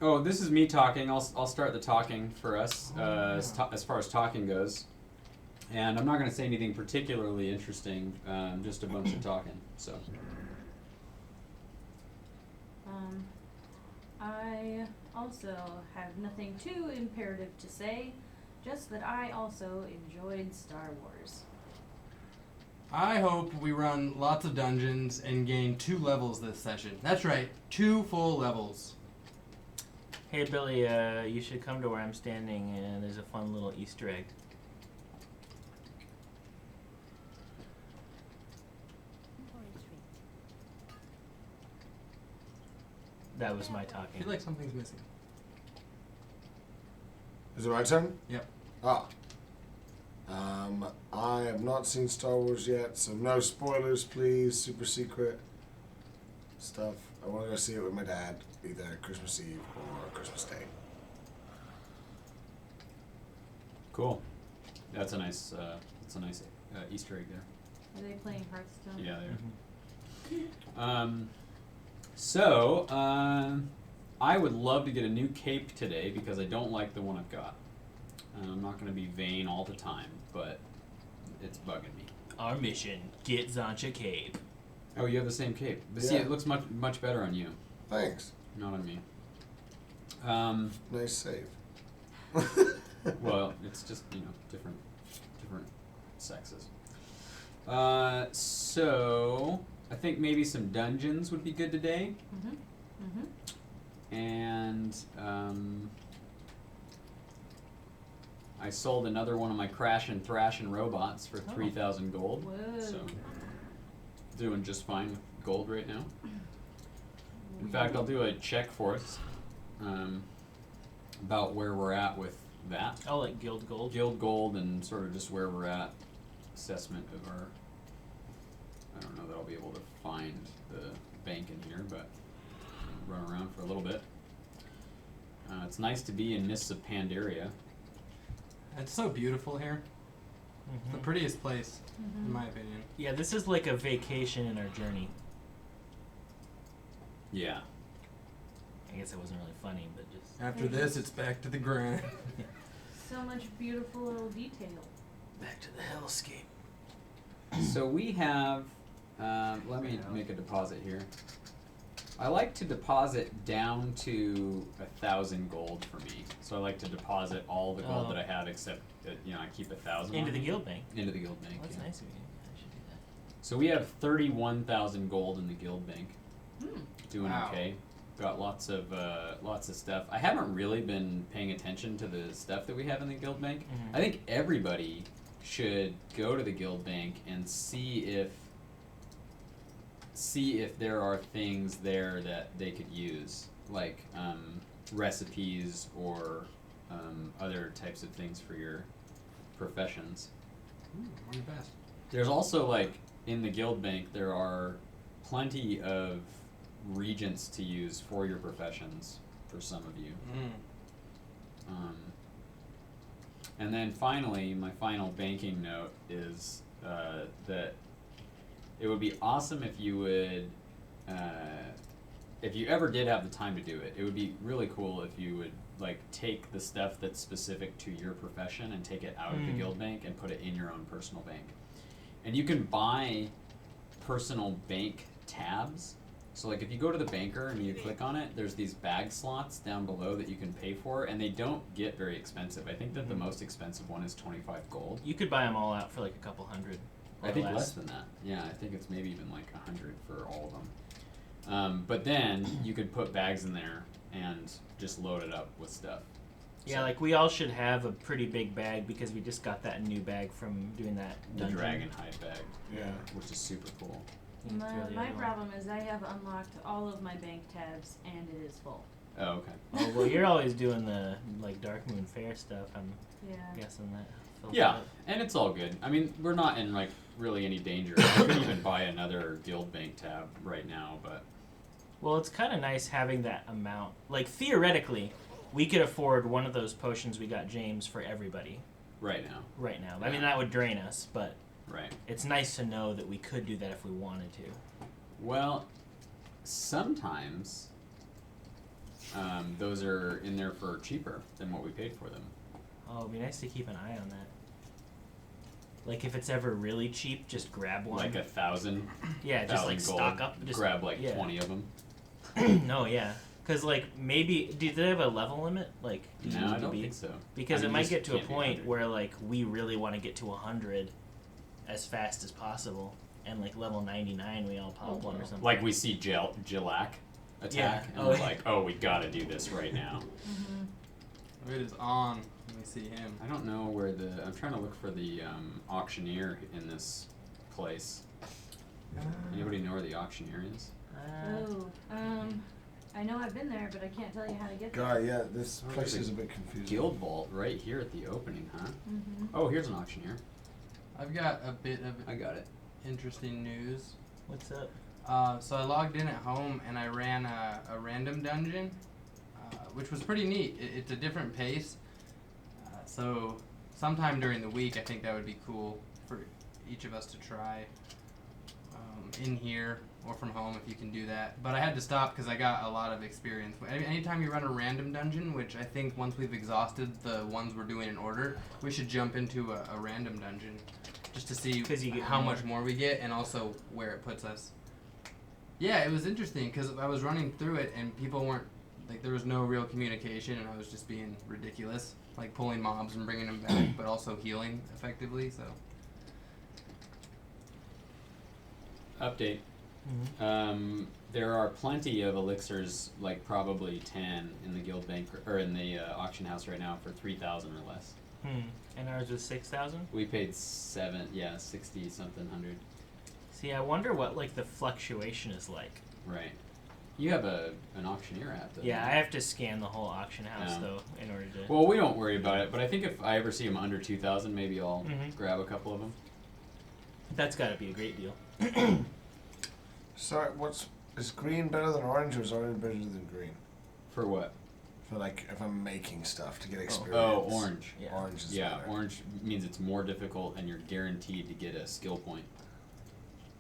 Oh, this is me talking. I'll start the talking for us as far as talking goes. And I'm not going to say anything particularly interesting, just a bunch of talking. So. I also have nothing too imperative to say, just that I also enjoyed Star Wars. I hope we run lots of dungeons and gain 2 levels this session. That's right, 2 full levels. Hey Billy, you should come to where I'm standing, and there's a fun little Easter egg. That was my I talking. feel like something's missing. Is it my turn? Yep. I have not seen Star Wars yet, so no spoilers, please. Super secret stuff. I want to go see it with my dad, either Christmas Eve or Christmas Day. Cool. That's a nice Easter egg there. Are they playing Hearthstone? Yeah, they Mm-hmm. are. So, I would love to get a new cape today because I don't like the one I've got. I'm not going to be vain all the time, but it's bugging me. Our mission, get Zancha Cape. Oh, you have the same cape. But see, Yeah. it looks much better on you, Thanks. not on me. Nice save. Well, it's just, different sexes. So, I think maybe some dungeons would be good today. And I sold another one of my Crash and Thrash and robots for 3,000 gold. Whoa. So doing just fine with gold right now. In fact, I'll do a check for us about where we're at with that. Oh, like Guild Gold? Guild gold and sort of just where we're at. Assessment of our. I don't know that I'll be able to find the bank in here, but I'll run around for a little bit. It's nice to be in Mists of Pandaria. It's so beautiful here. It's the prettiest place, in my opinion. Yeah, this is like a vacation in our journey. Yeah. I guess it wasn't really funny, but just... After this, it's back to the grind. So much beautiful little detail. Back to the hellscape. So we have, let me make a deposit here. I like to deposit down to 1,000 gold for me. So I like to deposit all the gold that I have except that, I keep 1,000 Into on the me. guild bank. Into the guild bank, Well, that's yeah. nice of you. I should do that. So we have 31,000 gold in the guild bank. Doing Wow. okay. Got lots of stuff. I haven't really been paying attention to the stuff that we have in the guild bank. Mhm. I think everybody should go to the guild bank and see if there are things there that they could use, like recipes or other types of things for your professions. One of the best. There's also, in the guild bank, there are plenty of regents to use for your professions for some of you. And then finally, my final banking note is that it would be awesome if you would, if you ever did have the time to do it, it would be really cool if you would take the stuff that's specific to your profession and take it out of the guild bank and put it in your own personal bank. And you can buy personal bank tabs. So if you go to the banker and you click on it, there's these bag slots down below that you can pay for, and they don't get very expensive. I think that the most expensive one is 25 gold. You could buy them all out for like a couple hundred. I think less than that. Yeah, I think it's maybe even 100 for all of them. But then you could put bags in there and just load it up with stuff. Yeah, we all should have a pretty big bag because we just got that new bag from doing that The dungeon. dragon hide bag. Yeah. Which is super cool. You can throw the My other one. problem is I have unlocked all of my bank tabs and it is full. Oh, okay. Oh, well, you're always doing the Dark Moon Fair stuff. I'm Yeah. guessing that. fills Yeah, up. and it's all good. I mean, we're not in really any danger. I could even buy another guild bank tab right now, but Well, it's kind of nice having that amount. Theoretically, we could afford one of those potions we got James for everybody right now, right now. I mean, that would drain us, but right. it's nice to know that we could do that if we wanted to. Well, sometimes those are in there for cheaper than what we paid for them. Oh, it'd be nice to keep an eye on that. Like if it's ever really cheap, just grab one. Like 1,000. Yeah, just like 1,000 stock gold, up. Just grab like yeah. 20 of them. No, yeah. Because like maybe do they have a level limit? Like do you No, need I to don't be? think so. Because I mean, it might just get to a can't be point 100. where like we really want to get to 100 as fast as possible, and like level 99 we all pop one or something. Like we see Jilak attack, Yeah. and Oh, we're yeah. like, oh, we gotta do this right now. Mm-hmm. It is on. Let me see him. I don't know where I'm trying to look for the auctioneer in this place. Anybody know where the auctioneer is? Oh, I know I've been there, but I can't tell you how to get there. God, yeah, this Oh, place there's is a a bit confusing. Guild vault right here at the opening, huh? Mm-hmm. Oh, here's an auctioneer. I've got a bit of I got it. interesting news. What's up? So I logged in at home and I ran a random dungeon, which was pretty neat. It's a different pace. So sometime during the week, I think that would be cool for each of us to try in here or from home if you can do that. But I had to stop because I got a lot of experience. Anytime you run a random dungeon, which I think once we've exhausted the ones we're doing in order, we should jump into a random dungeon just to see 'Cause you get how more. much more we get and also where it puts us. Yeah, it was interesting because I was running through it and people weren't, like there was no real communication and I was just being ridiculous, like pulling mobs and bringing them back, but also healing effectively, so. Update. There are plenty of elixirs, like probably 10 in the guild bank or in the auction house right now for 3,000 or less. And ours was 6,000. We paid 60 something hundred. See, I wonder what like the fluctuation is like. Right. You have an auctioneer app, though. Yeah, I have to scan the whole auction house Yeah. though in order to. Well, we don't worry about it, but I think if I ever see them under 2,000, maybe I'll Mhm. grab a couple of them. That's got to be a great deal. So, is green better than orange, or is orange better than green? For what? For like, if I'm making stuff to get experience. Oh, orange. Yeah. Orange is Yeah, better. orange means it's more difficult and you're guaranteed to get a skill point.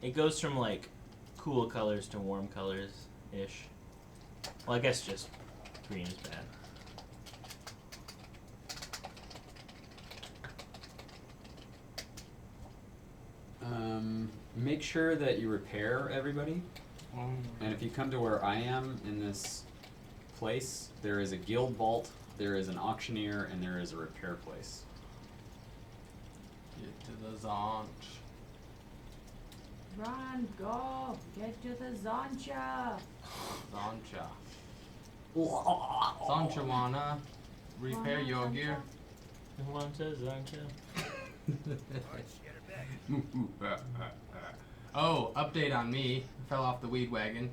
It goes from like cool colors to warm colors ish. Well, I guess just green is bad. Make sure that you repair everybody. And if you come to where I am in this place, there is a guild vault, there is an auctioneer, and there is a repair place. Get to the Zonch. Run, go, get to the Zoncha. Zoncha. Zoncha wanna repair your gear? Who wants a Zoncha? Oh, update on me. Fell off the weed wagon.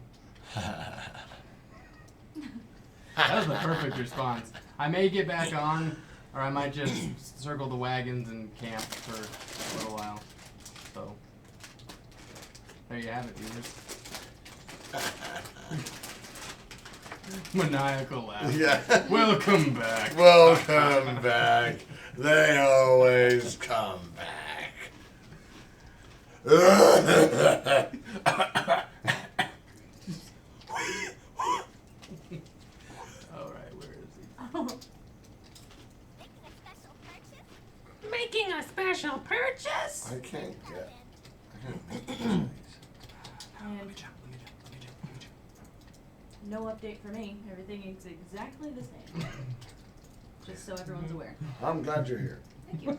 That was the perfect response. I may get back on, or I might just circle the wagons and camp for a little while. So, there you have it, viewers. Maniacal laugh. Yeah. Welcome back. Welcome back. They always come back. Alright, where is he? Making a special purchase. I can't get. And no update for me. Everything is exactly the same. Just so everyone's aware. I'm glad you're here. Thank you.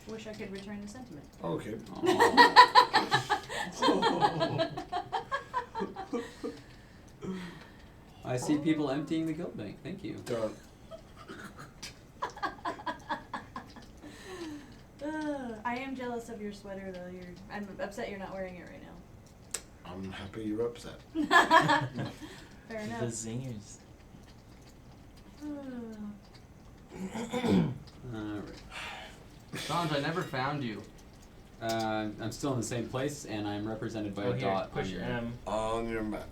Wish I could return the sentiment. Okay. I see people emptying the guild bank. Thank you. Done. I am jealous of your sweater though. I'm upset you're not wearing it right I'm happy you're upset. now. Fair The enough. zingers. Alright. Sanj, I never found you. I'm still in the same place, and I'm represented by Oh, a here, dot push on your. M. On your map.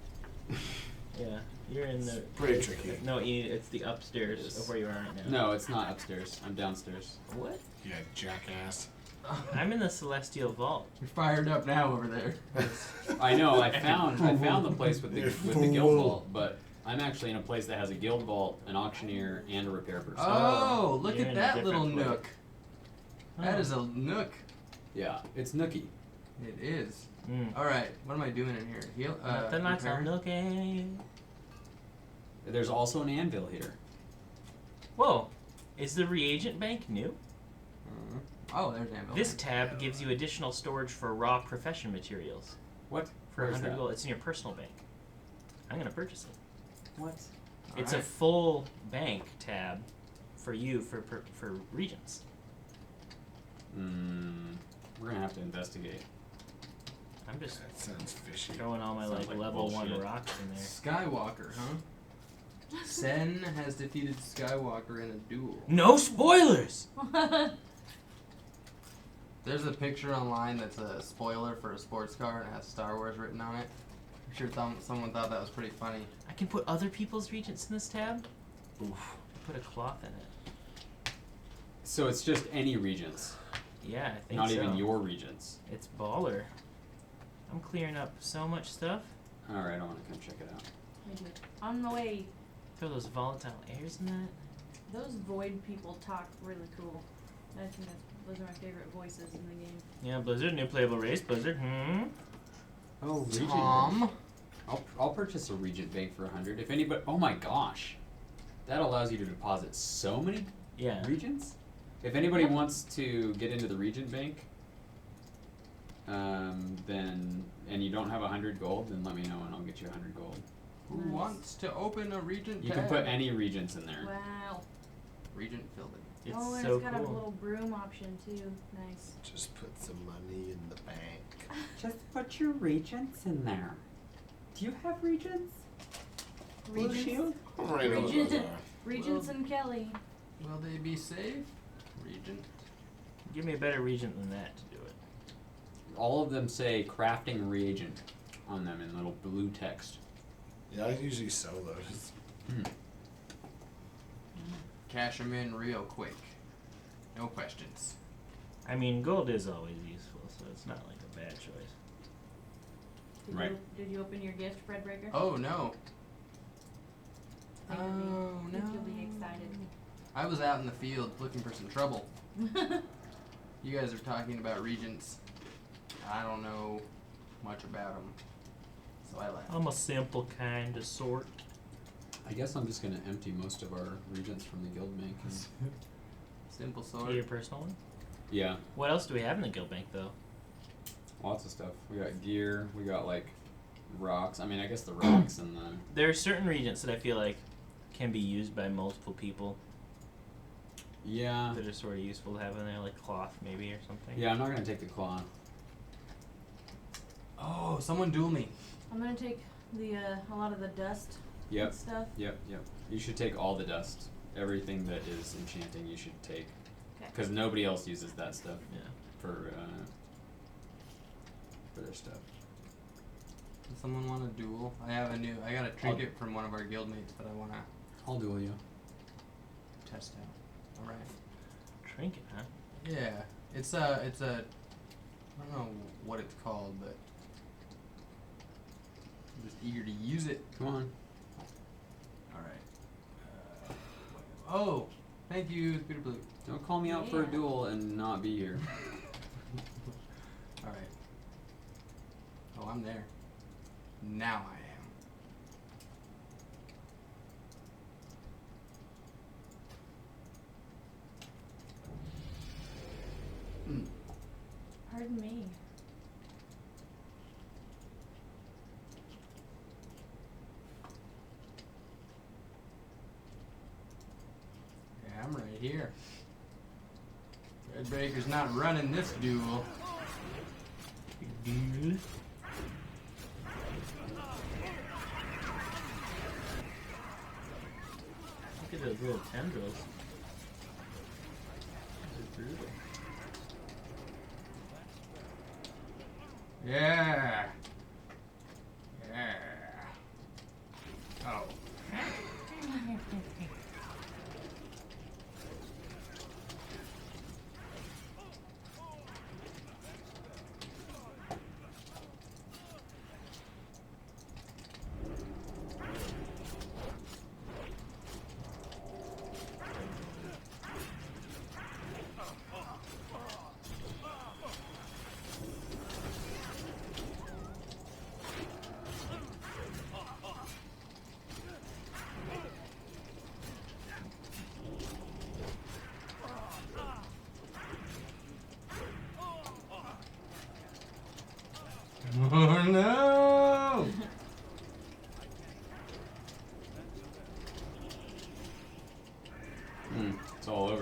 Yeah, you're in the. Pretty tricky. No, it's the upstairs It is. of where you are right now. No, it's not upstairs. I'm downstairs. What? Yeah, jackass. I'm in the Celestial Vault. You're fired up now over there. I know. I found the place with the guild vault, but I'm actually in a place that has a guild vault, an auctioneer, and a repair person. Oh, look You're at in a that little different nook. That is a nook. Yeah, it's nookie. It is. Mm. Alright, what am I doing in here? Heal, Nothing like repair? some nookie. There's also an anvil here. Whoa, is the reagent bank new? Oh, there's Anvil. This tab gives you additional storage for raw profession materials. What? For Where's 100 that? gold. It's in your personal bank. I'm gonna purchase it. What? It's a Alright. full bank tab for you for regents. We're gonna have to investigate. I'm just That sounds fishy. throwing all my Sounds like like level bullshit. 1 rocks in there. Skywalker, huh? Sen has defeated Skywalker in a duel. No spoilers. There's a picture online that's a spoiler for a sports car and it has Star Wars written on it. I'm sure someone thought that was pretty funny. I can put other people's regents in this tab. Oof. Put a cloth in it. So it's just any regents, Yeah, I think not so. even your regents. It's baller. I'm clearing up so much stuff. All right, I want to come check it out. Maybe. On the way, Throw those volatile airs in that. those void people talk really cool. I think those are my favorite voices in the game. Yeah, Blizzard, new playable race. Blizzard, Oh, regent. Tom. I'll purchase a regent bank for 100. If anybody, oh my gosh, that allows you to deposit so many Yeah. regents. If anybody wants to get into the regent bank, then and you don't have 100 gold, then let me know and I'll get you 100 gold. Who Nice. wants to open a Regent You tab? can put any regents in there. Wow. Regent Fielding. It's oh, and so it's got a cool. little broom option too. Nice. Just put some money in the bank. Just put your regents in there. Do you have regents? Blue Regents, shield? I don't really know what those are. Regents and Kelly. Will they be safe? Regent. Give me a better regent than that to do it. All of them say crafting reagent on them in little blue text. Yeah, I usually sell those. Cash them in real quick. No questions. I mean, gold is always useful, so it's not like a bad choice. Did you open your gift, Breadbreaker? Oh no. Think you'll be excited. I was out in the field looking for some trouble. You guys are talking about regents. I don't know much about them, so I left. I'm a simple kind of sort. I guess I'm just gonna empty most of our regents from the guild bank. And Simple Your sword. personal one? yeah, What else do we have in the guild bank, though? lots of stuff. We got gear. We got like rocks. I mean, I guess the rocks and the. There are certain regents that I feel like can be used by multiple people Yeah. that are sort of useful to have in there, like cloth maybe or something. Yeah, I'm not gonna take the claw. Oh, someone duel me. I'm gonna take the a lot of the dust Yep. and stuff. Yep. You should take all the dust. Everything that is enchanting, you should take. Okay. Because nobody else uses that stuff Yeah. for their stuff. Does someone want a duel? I got a trinket from one of our guildmates that I want to I'll duel you. test out. All right. Trinket, huh? Yeah, it's a, I don't know what it's called, but I'm just eager to use it. Come on. All right. Oh, thank you, Peter Blue. Don't call me out for a Yeah. duel and not be here. All right. Oh, I'm there. Now I am. Pardon me. Yeah, I'm right here. Red Breaker's not running this duel. Dude. Look at those little tendrils. Those are brutal. Yeah. Yeah. Oh.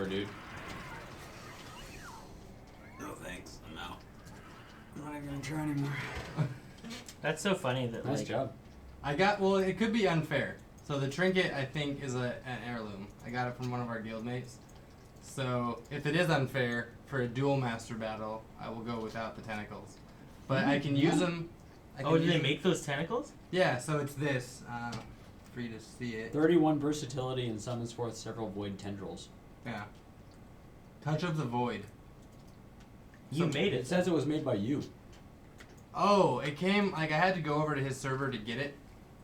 for, dude. No thanks. I'm out. I'm not even gonna try anymore. That's so funny that Nice like job. Well, it could be unfair. So the trinket, I think, is an heirloom. I got it from one of our guildmates. So if it is unfair for a duel master battle, I will go without the tentacles. But I can use them. oh, did they make those tentacles? Yeah, so it's this. For you to see it. 31 versatility and summons forth several void tendrils. Yeah. Touch of the Void. You made It it. says it was made by you. Oh, it came, like, I had to go over to his server to get it,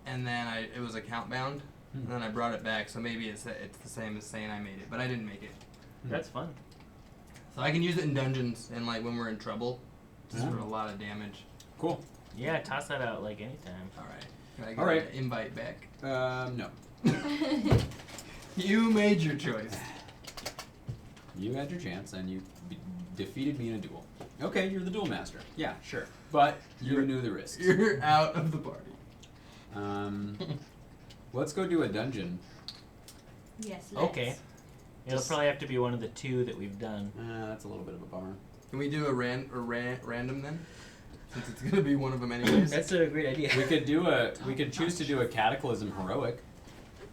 and then it was account bound, and then I brought it back, so maybe it's the same as saying I made it, but I didn't make it. That's fun. So I can use it in dungeons and, like, when we're in trouble, just Yeah. for a lot of damage. Cool. Yeah, toss that out like anytime. Alright. Can I get Alright. an invite back? No. You made your choice. You had your chance and you defeated me in a duel. Okay, you're the duel master. Yeah, sure. But you knew the risks. You're out of the party. Let's go do a dungeon. Yes, let's. Okay. It'll probably have to be one of the 2 that we've done. That's a little bit of a bummer. Can we do a random then? Since it's gonna be one of them anyways. That's a great idea. We could choose to do a cataclysm heroic.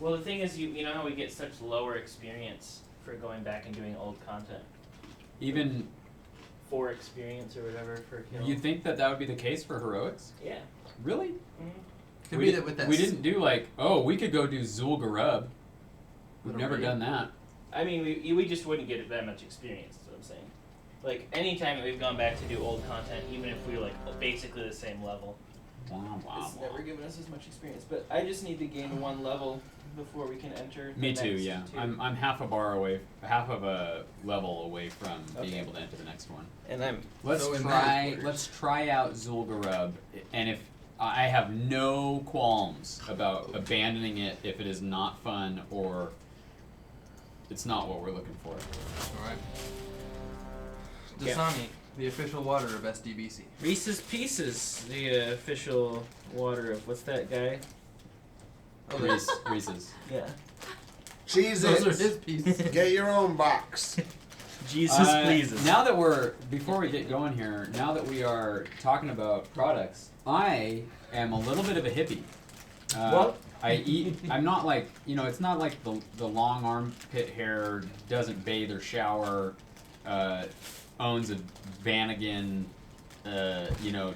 Well, the thing is, you know how we get such lower experience for going back and doing old content? Even 4 experience or whatever for kill. you think that would be the case for heroics? Yeah. Really? Mm-hmm. Could we be that with that. We didn't do like, oh, we could go do Zul Garub. We've Little never raid. done that. I mean, we just wouldn't get that much experience, is what I'm saying. Like, anytime that we've gone back to do old content, even if we were, like, basically the same level, it's never given us as much experience. But I just need to gain 1 level before we can enter the Me too, next yeah. 2. I'm half of a level away from being Okay. able to enter the next one. And I'm... Let's So in try. that Let's try out Zul Garub, and if I have no qualms about abandoning it if it is not fun or it's not what we're looking for. Alright. Yeah. Dasani, the official water of SDBC. Reese's Pieces, the official water of... What's that guy? Oh, Reese's. Yeah. those are his Jesus. pieces. Get your own box. Jesus pleases. Now that before we get going here, now that we are talking about products, I am a little bit of a hippie. What? I'm not like, it's not like the long armpit hair, doesn't bathe or shower, owns a Vanagon,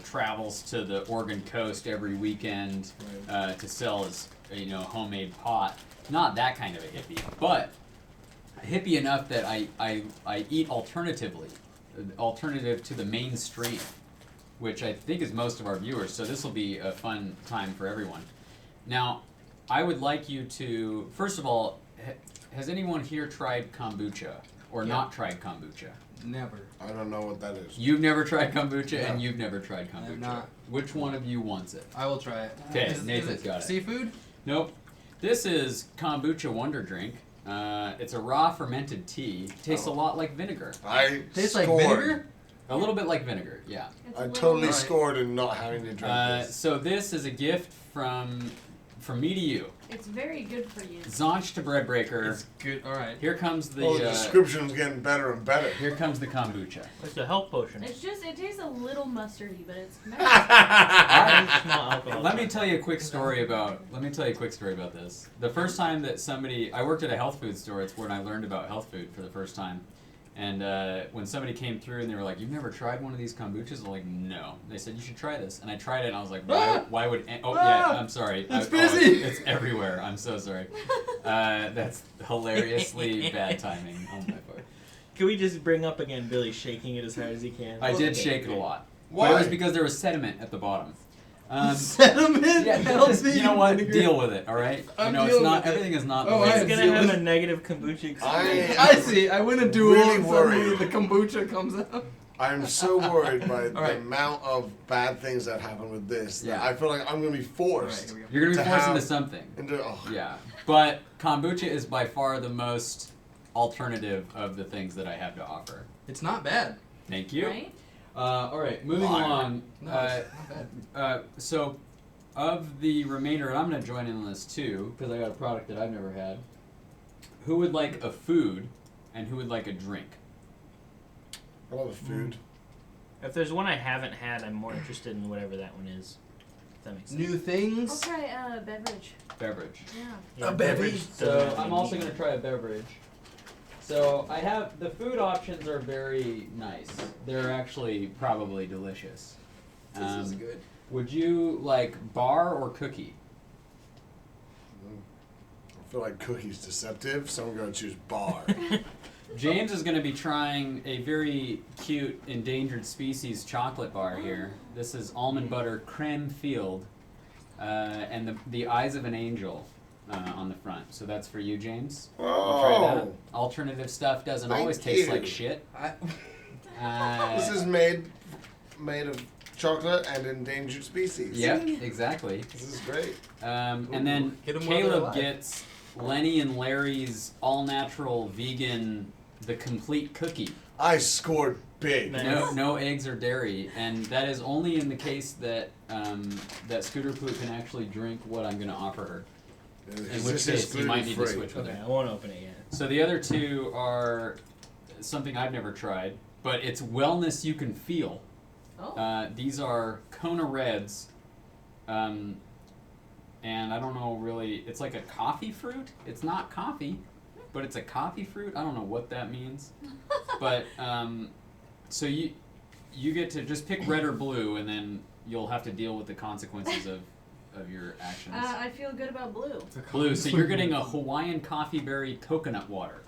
travels to the Oregon coast every weekend to sell his, homemade pot. Not that kind of a hippie, but hippie enough that I eat alternative to the mainstream, which I think is most of our viewers. So this will be a fun time for everyone. Now, I would like you to, first of all, has anyone here tried kombucha or not tried kombucha? Never. I don't know what that is. You've never tried kombucha, No. and you've never tried I have kombucha. not. Which one of you wants it? I will try it. Okay, Is Nathan's it got it. Seafood? Nope. This is kombucha wonder drink. It's a raw fermented tea. Tastes a lot like vinegar. I Tastes like scored. vinegar? A little bit like vinegar, yeah. It's a I little totally bit- scored in not having to drink this. So this is a gift from me to you. It's very good for you. Zonch to Breadbreaker. It's good. Alright. Here comes the Well, the description's getting better and better. here comes the kombucha. It's a health potion. It tastes a little mustardy, but it's nice. Very small alcohol. Let me tell you a quick story about this. The first time that I worked at a health food store. It's when I learned about health food for the first time. And when somebody came through and they were like, "You've never tried one of these kombuchas?" I'm like, "No." They said, "You should try this." And I tried it, and I was like, "Why would?" I'm sorry. It's busy. It's everywhere. I'm so sorry. That's hilariously bad timing on my part. Can we just bring up again Billy shaking it as hard as he can? I did shake it a lot. Why? But it was because there was sediment at the bottom. Sediment? Yeah, just, you know what? Deal with it, all right? I'm It's dealing not with it. everything is not. Oh, the way I He's it's gonna deal have with- a negative kombucha experience. I see. I win a duel Really and suddenly worried. the kombucha comes out. I'm so worried by the Alright. amount of bad things that happen with this. That Yeah. I feel like I'm going to be forced Alright, You're gonna be to forced have- into something. into. Oh. Yeah, but kombucha is by far the most alternative of the things that I have to offer. It's not bad. Thank you. Right? All right, moving Liar. along. No, it's not bad. So, of the remainder, and I'm going to join in on this too, because I got a product that I've never had. Who would like a food and who would like a drink? I love the food. If there's one I haven't had, I'm more interested in whatever that one is. If that makes sense. New things. I'll try a beverage. Beverage. Yeah. Yeah, A beverage. doesn't So have I'm any also meat. going to try a beverage. So I have the food options are very nice. They're actually probably delicious. Good. Would you like bar or cookie? I feel like cookie's deceptive, so I'm going to choose bar. James is going to be trying a very cute endangered species chocolate bar here. This is almond butter creme field, and the eyes of an angel on the front. So that's for you, James. You try that. Oh, Alternative stuff doesn't Thank always taste you. like shit. this is made of chocolate and endangered species. Yep, exactly. This is great. And then Get 'em while they're Caleb alive. gets Lenny and Larry's all-natural vegan, the complete cookie. I scored big. Nice. No eggs or dairy, and that is only in the case that that Scooter Poo can actually drink what I'm going to offer her. In Is which this case, you might need to gluten-free? switch with Okay, her. I won't open it yet. So the other two are something I've never tried, but it's wellness you can feel. Oh. These are Kona Reds, and I don't know really. It's like a coffee fruit. It's not coffee, but it's a coffee fruit. I don't know what that means, but so you get to just pick red or blue, and then you'll have to deal with the consequences of your actions. I feel good about blue. Blue. So you're getting a Hawaiian coffee berry coconut water,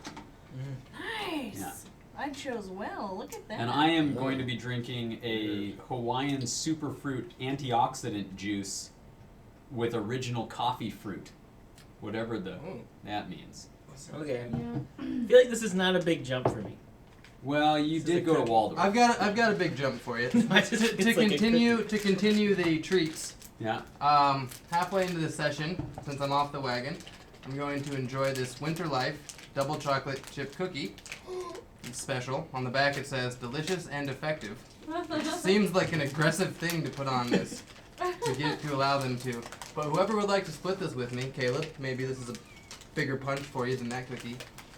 Nice. Yeah. I chose well. Look at that. and I am going to be drinking a Hawaiian superfruit antioxidant juice with original coffee fruit, whatever that means. Okay. Yeah. I feel like this is not a big jump for me. Well, you This is did a go to cookie. Waldorf. I've got a big jump for you. to It's like a continue the treats. Yeah. Halfway into the session, since I'm off the wagon, I'm going to enjoy this Winter Life double chocolate chip cookie. It's special. On the back it says delicious and effective. Seems like an aggressive thing to put on this to allow them to. But whoever would like to split this with me, Caleb, maybe this is a bigger punch for you than that cookie,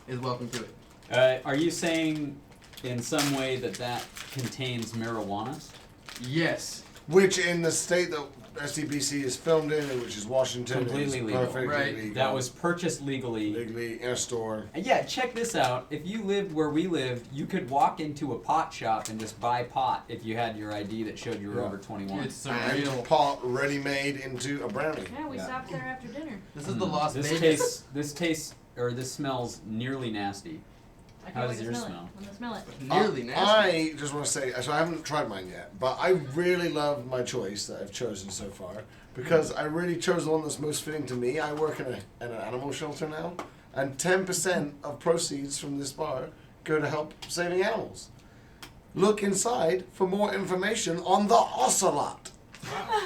is welcome to it. Are you saying in some way that contains marijuana? Yes. Which in the state that SDBC is filmed in, which is Washington, Completely is legal. perfectly Right. legal. That was purchased legally. legally in a store. And yeah, check this out. If you lived where we lived, you could walk into a pot shop and just buy pot if you had your ID that showed you were Yeah. over 21. It's And surreal. pot ready made into a brownie. Yeah, we Yeah. stopped there after dinner. This is the Las Vegas. This smells nearly nasty. I How can't does wait to yours smell smell? it. I'm gonna smell it. Nearly nasty. I just want to say, so I haven't tried mine yet, but I really love my choice that I've chosen so far because I really chose the one that's most fitting to me. I work in an animal shelter now, and 10% of proceeds from this bar go to help saving animals. Look inside for more information on the ocelot.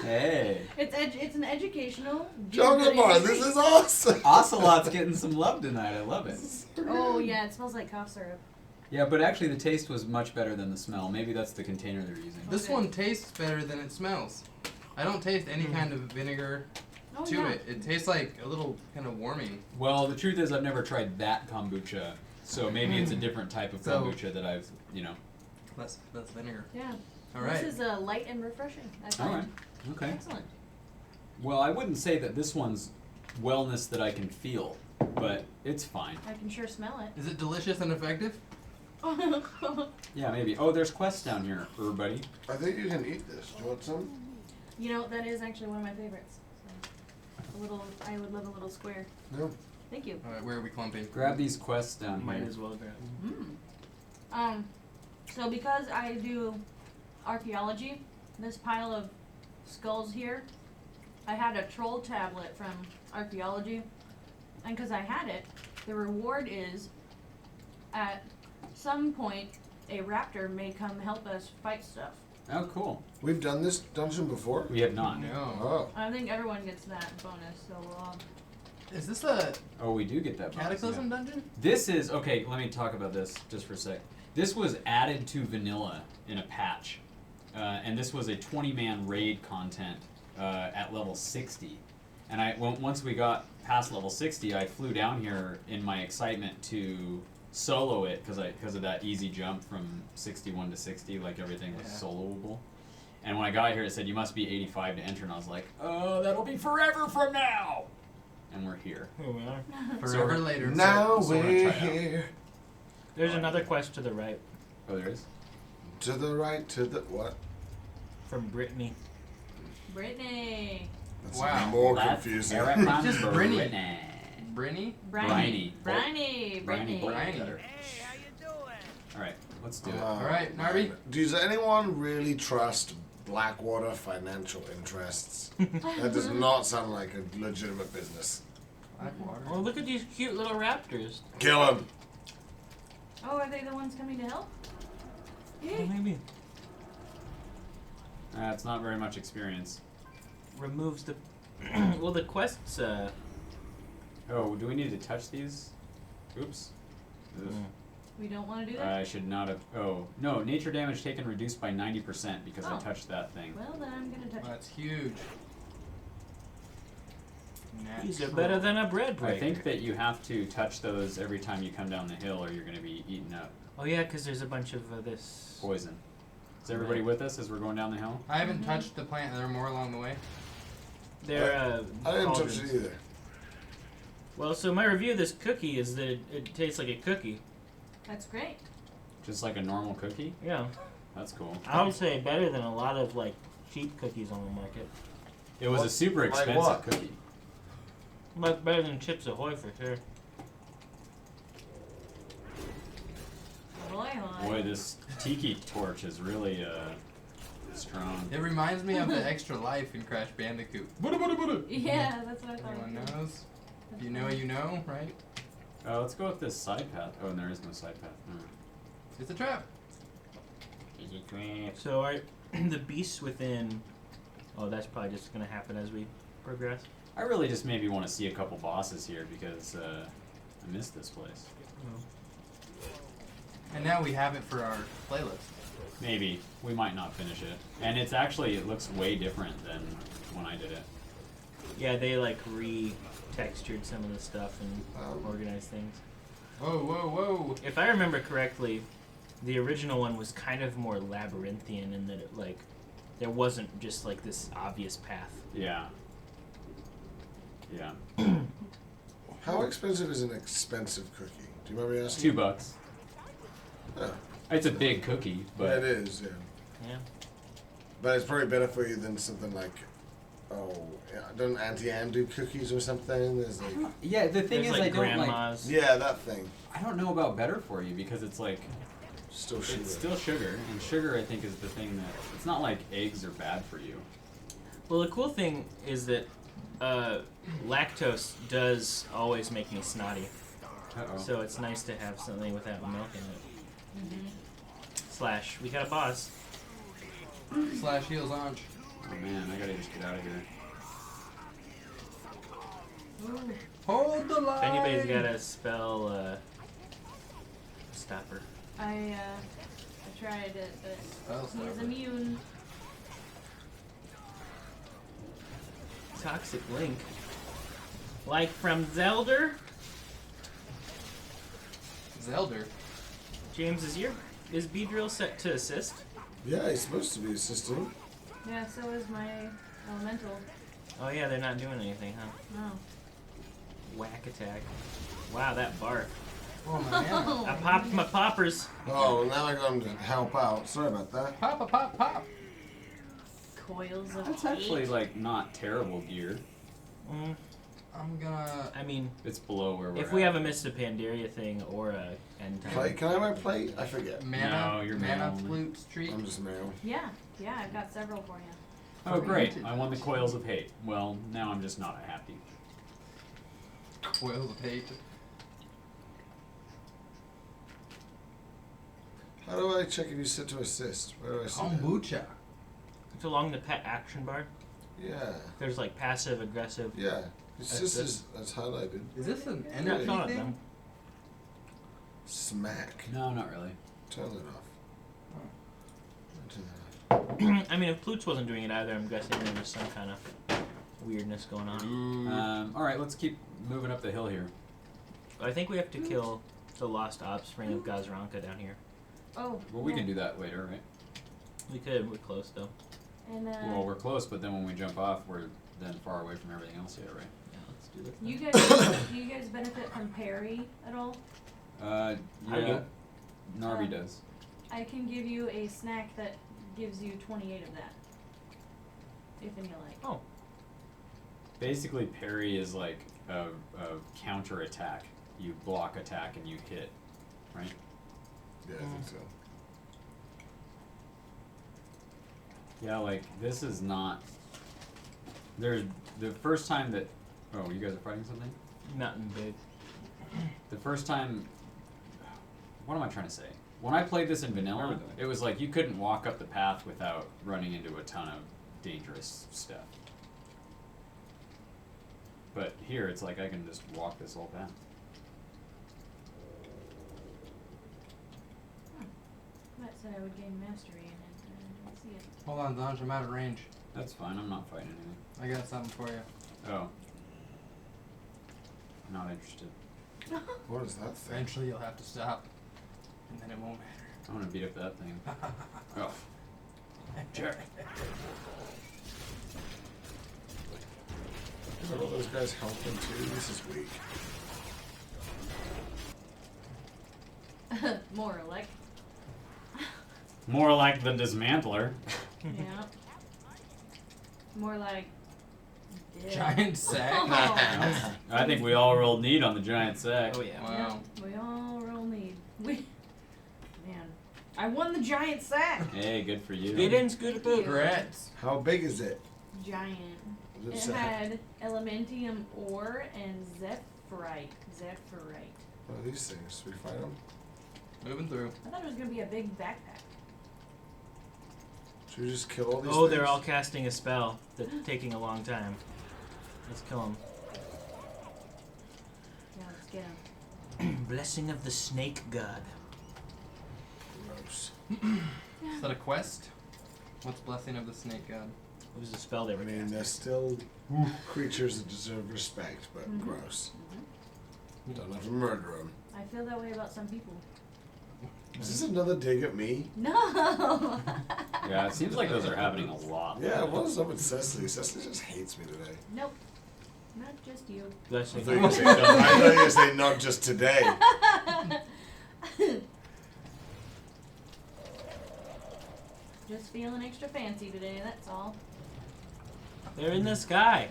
Hey. It's an educational. Chocolate bar, this is awesome. Ocelot's getting some love tonight. I love it. Oh yeah, it smells like cough syrup. Yeah, but actually the taste was much better than the smell. Maybe that's the container they're using. This Okay. one tastes better than it smells. I don't taste any kind of vinegar Oh to yeah. it. It tastes like a little kind of warming. Well, the truth is I've never tried that kombucha, so maybe it's a different type of So- kombucha that I've, Less vinegar. Yeah. All right. This is light and refreshing. I All find. right. Okay. Excellent. Well, I wouldn't say that this one's wellness that I can feel, but it's fine. I can sure smell it. Is it delicious and effective? Yeah, maybe. Oh, there's quests down here, everybody. I think you can eat this. Do you want some? You know, that is actually one of my favorites. So, I would love a little square. No. Thank you. All right, where are we clumping? Grab these quests down Might here. as well grab. So because I do archaeology, this pile of skulls here, I had a troll tablet from archaeology, and because I had it, the reward is at some point a raptor may come help us fight stuff. Oh, cool. We've done this dungeon before? We have not. No. Oh. I think everyone gets that bonus, so we'll all. Is this a Oh, we do get that bonus, cataclysm yeah. dungeon? This is, okay, let me talk about this just for a sec. This was added to vanilla in a patch. And this was a 20-man raid content at level 60. And once we got past level 60, I flew down here in my excitement to solo it because of that easy jump from 61 to 60. Like everything was soloable. And when I got here, it said you must be 85 to enter, and I was like, oh, that'll be forever from now. And we're here. Here we are. Forever later. Now so we're gonna we're try it out. here. There's another quest to the right Oh, there is. To the right, to the what? from Brittany. Brittany. That's Wow. more That's confusing. Eric It's just Brittany. Brittany. Brinny? Briny. Briny. Briny. Briny. Brittany. Briny. All right, let's do it. Alright, Narby. Does anyone really trust Blackwater financial interests? That does not sound like a legitimate business. Blackwater. Oh, look at these cute little raptors. Kill him. Oh, are they the ones coming to help? Oh, maybe. It's not very much experience. Removes the. Well, the quests. Oh, do we need to touch these? Oops. Ugh. We don't want to do that? I should not have. Oh, no. Nature damage taken reduced by 90% because I Oh. touched that thing. Well, then I'm going to touch it. That's huge. These are Natural. better than a bread breaker. I think that you have to touch those every time you come down the hill or you're going to be eaten up. Oh yeah, because there's a bunch of this. Poison. Is everybody with us as we're going down the hill? I haven't touched the plant. There are more along the way. They're I didn't touch cauldrons. it either. Well, so my review of this cookie is that it tastes like a cookie. That's great. Just like a normal cookie? Yeah, That's cool. I would say better than a lot of like cheap cookies on the market. It was a What- super like expensive what? cookie. But better than Chips Ahoy for sure. Boy, Boy, this tiki torch is really strong. It reminds me of the extra life in Crash Bandicoot. Buddha, Buddha, Buddha. Yeah, that's what I thought. Anyone it was. knows? If you know, you know, right? Let's go with this side path. Oh, and there is no side path. No. It's a trap. So are the beasts within? Oh, that's probably just gonna happen as we progress. I really just maybe want to see a couple bosses here because I missed this place. And now we have it for our playlist. Maybe. We might not finish it. And it's actually, it looks way different than when I did it. Yeah, they like re-textured some of the stuff and organized things. Whoa, whoa, whoa. If I remember correctly, the original one was kind of more labyrinthian in that it like there wasn't just like this obvious path. Yeah. Yeah. How expensive is an expensive cookie? Do you remember me asking? $2. Oh, It's a big cookie, yeah, but it is, yeah. Yeah. But it's probably better for you than something like, doesn't Auntie Anne do cookies or something? There's like, yeah, the thing There's is like I don't like. grandmas. yeah, that thing. I don't know about better for you because it's like Still sugar. it's still sugar, and sugar I think is the thing that it's not like eggs are bad for you. Well, the cool thing is that lactose does always make me snotty, Uh-oh. so it's nice to have something without milk in it. Slash, we got a boss. Slash heels launch. Oh man, I gotta just get out of here. Ooh. Hold the line. If anybody's got a spell, stopper. I tried it, but Spell he's stopper. immune. Toxic Link. Like from Zelda? Zelda. James, is Beedrill set to assist? Yeah, he's supposed to be assisting. Yeah, so is my elemental. Oh yeah, they're not doing anything, huh? No. Whack attack. Wow, that bark. Oh my man. I popped my poppers. Oh, now I got him to help out. Sorry about that. Pop, pop, pop, pop. Coils of That's hate. actually like not terrible gear. Mm, I'm gonna. I mean, It's below where we're if at. we have a Mr. Pandaria thing or a end time. Plate? Can I have my plate? I forget. Mana, No, you're mana male. flute treat. I'm just male. Yeah, I've got several for you. Oh great, I won the coils of hate. Well, now I'm just not happy. Coils of hate. How do I check if you sit to assist? Where do I see that? Kombucha. It's along the pet action bar. Yeah. There's like passive, aggressive. Yeah. It's That's just it. that's highlighted. Is this an Not energy on it, thing? Smack. No, not really. Turn it off. Turn that off. I mean, if Plutz wasn't doing it either, I'm guessing there was some kind of weirdness going on. All right, let's keep moving up the hill here. I think we have to kill It's the lost offspring of Gazranka down here. Oh. Well, we yeah. can do that later, right? We could. We're close though. And Well, we're close, but then when we jump off, we're then far away from everything else here, right? Yeah, let's do this. you guys benefit from parry at all? I Yeah. do. Narvi does. I can give you a snack that gives you 28 of that. If and you like. Oh. Basically, parry is like a counter attack. You block attack and you hit, right? Yeah, I think so. Yeah, like this is not. There's the first time that. Oh, you guys are fighting something? Nothing big. The first time. What am I trying to say? When I played this in vanilla, it was like you couldn't walk up the path without running into a ton of dangerous stuff. But here, it's like I can just walk this whole path. That said I would gain mastery in it. I didn't see it. Hold on, Donj, I'm out of range. That's fine. I'm not fighting anything. I got something for you. Oh. Not interested. What is that thing? Eventually you'll have to stop. And then it won't matter. I'm gonna beat up that thing. Oh. Jerk. Are all those guys helping too? This is weak. More like. More like the dismantler. Yeah. More like. Yeah. Giant sack. Oh. I think we all rolled need on the giant sack. Oh yeah. Wow. Yeah, we all roll need. Man, I won the giant sack. Hey, good for you. Get in's good about. Congrats. How big is it? Giant. Is It sack? had elementium ore and zephyrite. Zephyrite. What are these things? Should we fight them? Moving through. I thought it was gonna be a big backpack. Should we just kill all these Oh, things? they're all casting a spell that's taking a long time. Let's kill them. Yeah, let's get him. Blessing of the snake god. Gross. Is that a quest? What's Blessing of the Snake God? It was a spell they I were mean, casting. they're still creatures that deserve respect, but Mhm. gross. Don't have to murder them. I feel that way about some people. Is this another dig at me? No. Yeah, it seems like those are happening a lot. Yeah, what is up with Cecily? Cecily just hates me today. Nope. Not just you. I Blessing. thought you were saying, I thought you were saying not just today. Just feeling extra fancy today, that's all. They're in the sky.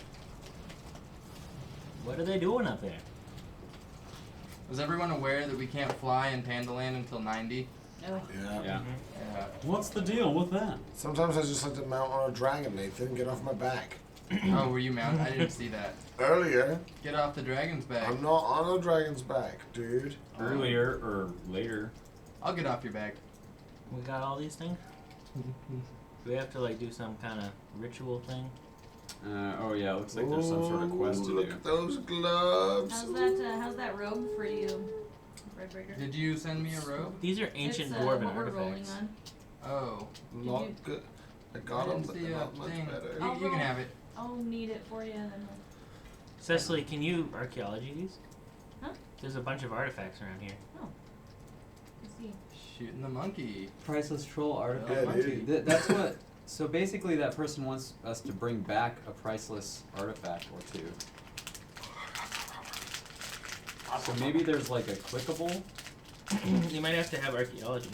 What are they doing up there? Is everyone aware that we can't fly in Pandaland until 90? Oh. Yeah. Yeah. Yeah. What's the deal with that? Sometimes I just like to mount on a dragon, Nathan, and get off my back. Oh, were you mounted? I didn't see that. Earlier, Get off the dragon's back. I'm not on a dragon's back, dude. Earlier or later. I'll get off your back. We got all these things? Do we have to like do some kind of ritual thing? Oh yeah, looks like there's some sort of quest to Look do. at those gloves. How's that robe for you, Redbreaker? Did you send me a robe? These are ancient it's, dwarven what we're rolling artifacts. on. Oh. Not you- good. I got I them, didn't but see they're a not much thing. better. You, you can have it. I'll need it for you. Then Cecily, can you archaeology these? Huh? There's a bunch of artifacts around here. let's see. Shooting the monkey. Priceless troll Yeah, artifact. dude. That's what. So basically, that person wants us to bring back a priceless artifact or two. So maybe there's like a clickable. You might have to have archaeology.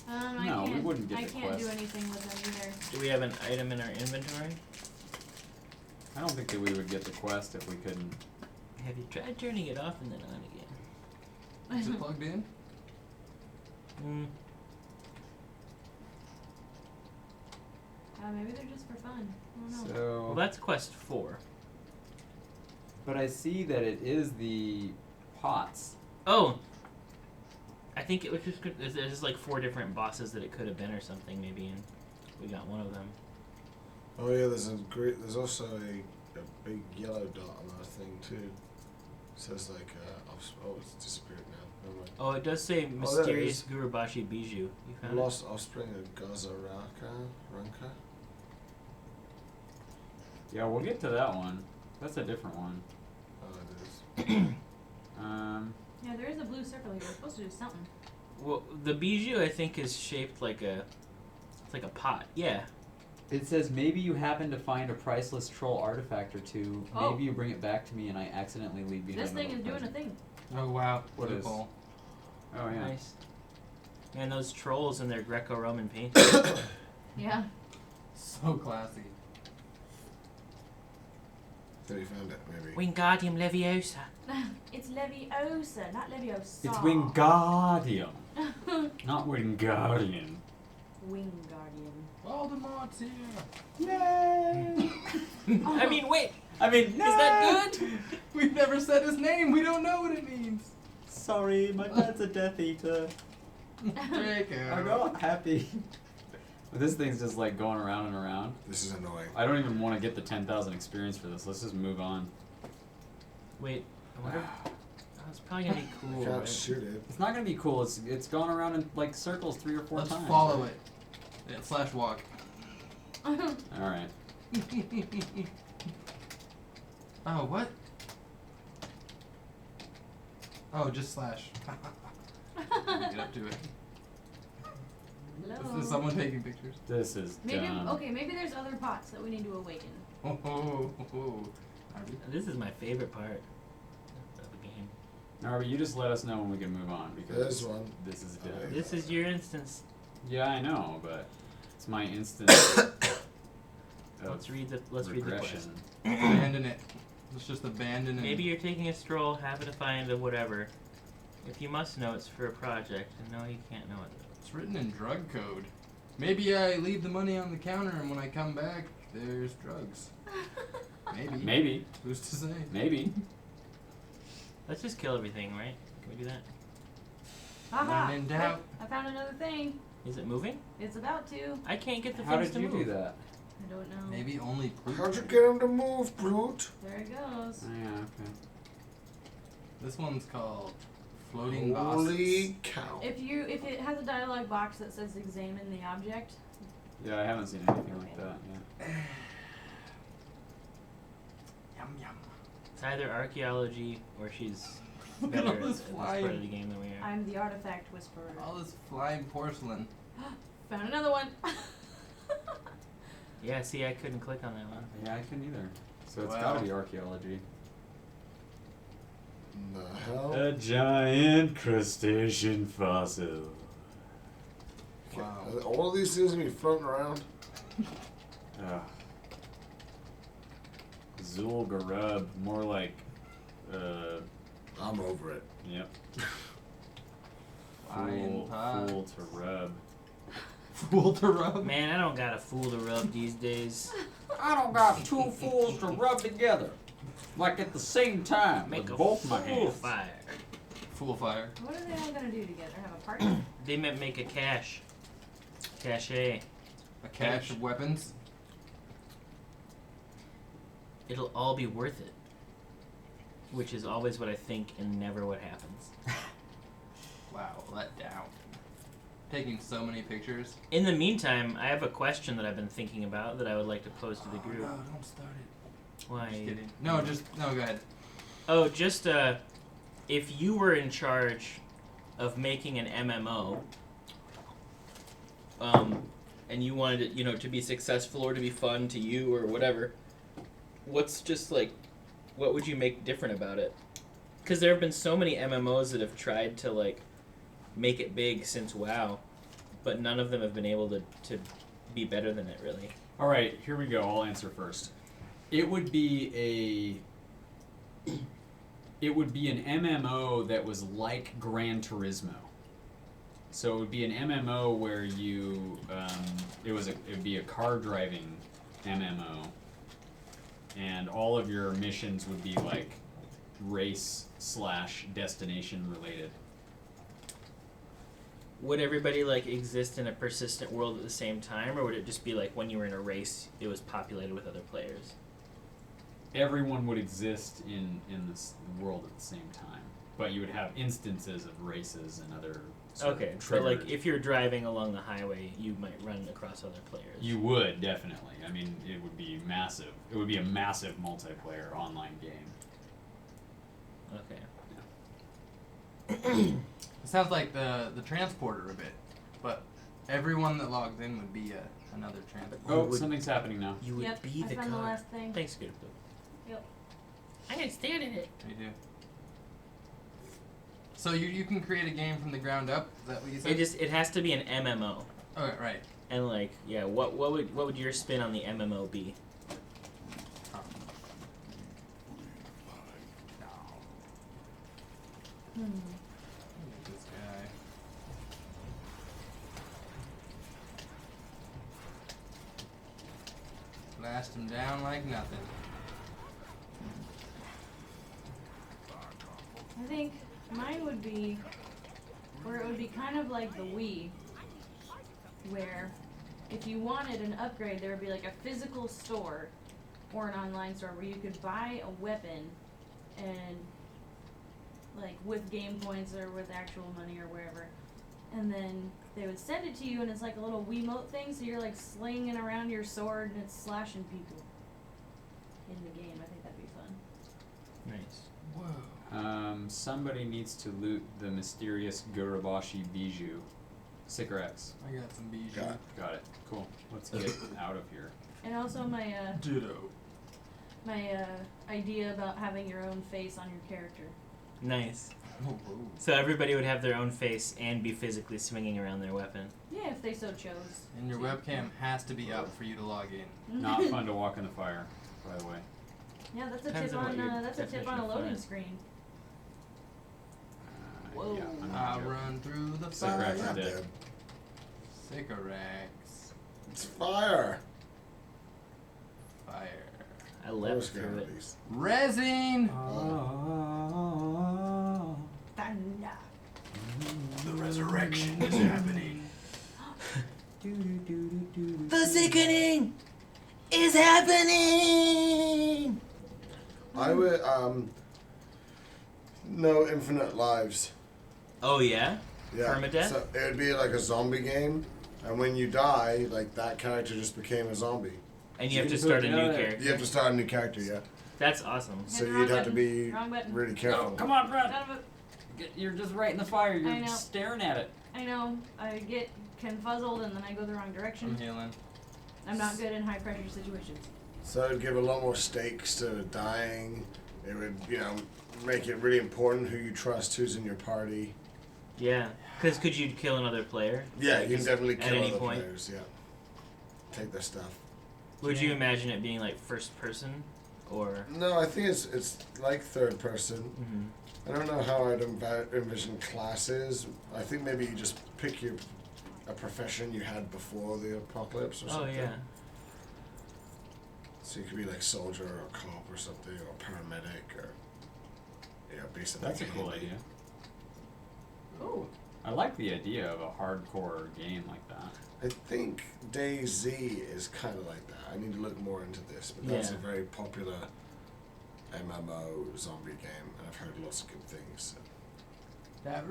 I No, we can't, wouldn't get I the can't do quest. anything with them either. Do we have an item in our inventory? I don't think that we would get the quest if we couldn't. Have you tried turning it off and then on again? Is it plugged in? Maybe they're just for fun. I don't know. So. Well, that's quest 4. But I see that it is the pots. Oh! I think it was just there's like 4 different bosses that it could have been or something maybe, and we got one of them. Oh yeah, there's also a big yellow dot on our thing too. It says like oh, it's disappeared now. Never mind. Oh, it does say there it mysterious is. Gurubashi Bijou. You found Lost offspring of Gazaraka Ranka. Yeah, we'll get to that one. That's a different one. Oh, it is. Yeah, there is a blue blue circle here? We're supposed to do something. Well, the bijou I think is shaped like a, it's like a pot. Yeah. It says maybe you happen to find a priceless troll artifact or two. Oh. Maybe you bring it back to me and I accidentally leave behind. This thing a is little doing a present. thing. Oh wow, What is? beautiful. Oh yeah. Nice. And those trolls in their Greco-Roman paint. Yeah. So classy. Thought you found it, maybe. Wingardium Leviosa. It's Leviosa, not Leviosa. It's Wingardium, not Wingardium. Wingardium. Voldemort's here. Yay! I mean, wait. I mean, Is that good? We've never said his name. We don't know what it means. Sorry, my dad's a Death Eater. Draco. I'm not happy. But this thing's just like going around and around. This is annoying. I don't even want to get the 10,000 experience for this. Let's just move on. Wait. I wonder. Oh, it's probably gonna be cool. You can't Right? shoot it. It's not gonna be cool. It's gone around in like circles 3 or 4 Let's times. follow it. Yeah, / walk. All right. Oh, what? Oh, just / Get up to it. Hello. Is someone taking pictures? This is Maybe dumb. okay. Maybe there's other pots that we need to awaken. Oh. This is my favorite part of the game. Narby, you just let us know when we can move on because There's one. this is Okay. dead. This is your instance. Yeah, I know, but it's my instance. of Let's read the quest. regression. Abandon it. Let's just abandon it. Maybe you're taking a stroll, happen to find a whatever. If you must know, it's for a project, and no, you can't know it. It's written in drug code. Maybe I leave the money on the counter and when I come back, there's drugs. Maybe. Maybe, Who's to say? maybe. Let's just kill everything, right? Can we do that? Haha! When in doubt. I found another thing. Is it moving? It's about to. I can't get the How things did you to move. do that? I don't know. Maybe only How'd you get him to move, brute? There it goes. Oh, yeah, okay. This one's called Floating Holy Bosses. cow. If it has a dialogue box that says examine the object. Yeah, I haven't seen anything like that yet. Yum yum. It's either archaeology or she's Look better at all at this this part of flying. the game than we are. I'm the artifact whisperer. All this flying porcelain. Found another one. Yeah, see, I couldn't click on that one. Yeah, I couldn't either. So it's Wow. gotta be archaeology. The hell? A giant crustacean fossil. Wow. Are all of these things gonna be floating around? Zul'Gurub, more like, I'm over it. yep. Flying pods. Fool to rub. Fool to rub. Man, I don't got a fool to rub these days. I don't got 2 fools to rub together, like at the same time, Make with a both my fool hands. fire. Fool fire. What are they all gonna do together? Have a party? They meant make a cache. Cache. A cache of weapons. It'll all be worth it. Which is always what I think and never what happens. Wow, let down. Taking so many pictures. In the meantime, I have a question that I've been thinking about that I would like to pose to the group. No, don't start it. Why? Just kidding. No, go ahead. Oh, just if you were in charge of making an MMO, and you wanted it, to be successful or to be fun to you or whatever, what's just like, what would you make different about it? Because there have been so many MMOs that have tried to like make it big since WoW, but none of them have been able to be better than it really. All right, here we go. I'll answer first. It would be an MMO that was like Gran Turismo. So it would be an MMO where you it would be a car driving MMO, and all of your missions would be like race / destination related. Would everybody like exist in a persistent world at the same time, or would it just be like when you were in a race, it was populated with other players? Everyone would exist in this world at the same time, but you would have instances of races and other sort Okay, of so like triggered- if you're driving along the highway, you might run across other players. You would, definitely. I mean, it would be massive. It would be a massive multiplayer online game. Okay. It sounds like the transporter a bit, but everyone that logs in would be another transporter. Oh, something's happening now. You would Yep, be I the found the car. last thing. Thanks, good. Yep. I can stand in it. Me too. So you can create a game from the ground up. Is that what you said? It has to be an MMO. Oh right. And like, yeah, what would your spin on the MMO be? Hmm. Look at this guy. Blast him down like nothing. I think mine would be, or it would be kind of like the Wii, where if you wanted an upgrade, there would be like a physical store or an online store where you could buy a weapon and like with game points or with actual money or wherever, and then they would send it to you and it's like a little Wiimote thing, so you're like slinging around your sword and it's slashing people in the game. I think that'd be fun. Nice. Whoa. Somebody needs to loot the mysterious Gurabashi bijou. Sicker X. I got some bijou. Got it. Cool. Let's get out of here. And also my Ditto. idea about having your own face on your character. Nice. Oh, whoa. So everybody would have their own face and be physically swinging around their weapon. Yeah, if they so chose. And your webcam has to be up for you to log in. Not fun to walk in the fire, by the way. Yeah, that's a Depends tip on on what your that's a tip definition on a of loading fun. screen. Whoa. Yeah, I'm not I joking. run through the Sick fire. Rex is I'm dead. dead. Cigarettes. It's fire. Fire. I leapt through it. Resin! Thunder. The resurrection is happening. The sickening is happening. I would no infinite lives. Oh yeah. Yeah. Permadeath? So it would be like a zombie game, and when you die, like that character just became a zombie. And you have to So start a you new know that- character. You have to start a new character, yeah. That's awesome. So the you'd wrong have to button. be Wrong button. really careful. Oh, come on, run! Son of a- You're just right in the fire. I You're know. staring at it. I know. I get confuzzled and then I go the wrong direction. I'm healing. I'm not good in high pressure situations. So it'd give a lot more stakes to dying. It would, make it really important who you trust, who's in your party. Yeah. Because could you kill another player? Yeah, Like, you can definitely at kill any other point? players. Yeah, take their stuff. Would you imagine it being like first person, or? No, I think it's like third person. Mm-hmm. I don't know how I'd envision classes. I think maybe you just pick a profession you had before the apocalypse or Oh something. yeah. So you could be like soldier or cop or something, or paramedic, or basically. That's a cool idea. Ooh. I like the idea of a hardcore game like that. I think DayZ is kind of like that. I need to look more into this, but that's a Yeah. very popular MMO zombie game, and I've heard lots of good things. So. That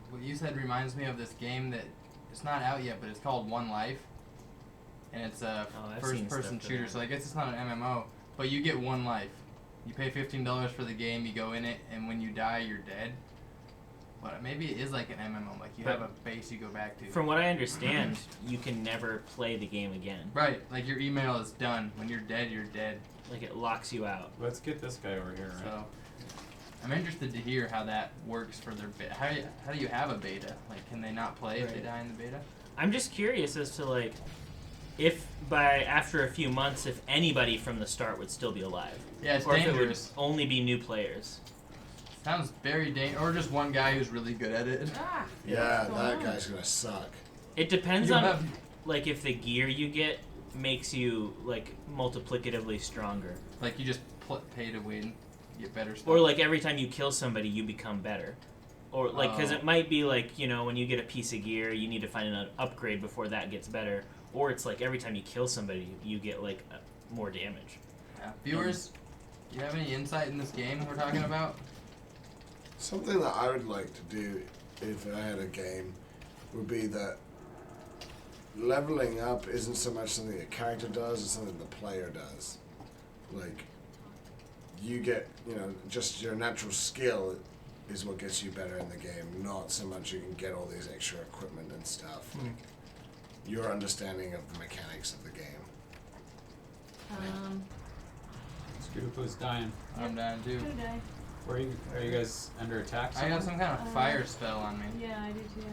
what you said reminds me of this game that it's not out yet, but it's called One Life, and it's a I've seen first-person stuff for shooter. that. So I guess it's not an MMO, but you get one life. You pay $15 for the game. You go in it, and when you die, you're dead. But maybe it is like an MMO. Like you But have a base you go back to. From what I understand, you can never play the game again. Right, like your email is done. When you're dead, you're dead. Like it locks you out. Let's get this guy over here, right? So I'm interested to hear how that works for their beta. How do you have a beta? Like, can they not play if they Right. die in the beta? I'm just curious as to like, if after a few months, if anybody from the start would still be alive, Yeah, it's or dangerous. if it would only be new players. Sounds very dangerous. Or just one guy who's really good at it. Ah. Yeah, what's going that on? guy's gonna suck. It depends You on have- like if the gear you get makes you like multiplicatively stronger, Like you just pay to win, get better stuff. or like every time you kill somebody, you become better. Or like, because Oh. it might be like, when you get a piece of gear, you need to find an upgrade before that gets better. Or it's like every time you kill somebody, you get like more damage. Yeah. Viewers, do you have any insight in this game we're talking about? Something that I would like to do if I had a game would be that leveling up isn't so much something a character does, it's something the player does. Like, you get, just your natural skill is what gets you better in the game, not so much you can get all these extra equipment and stuff. Like, your understanding of the mechanics of the game. Scooter's dying. I'm down too. Good day. Where are you guys under attack? I got some kind of fire spell on me. Yeah, I do too.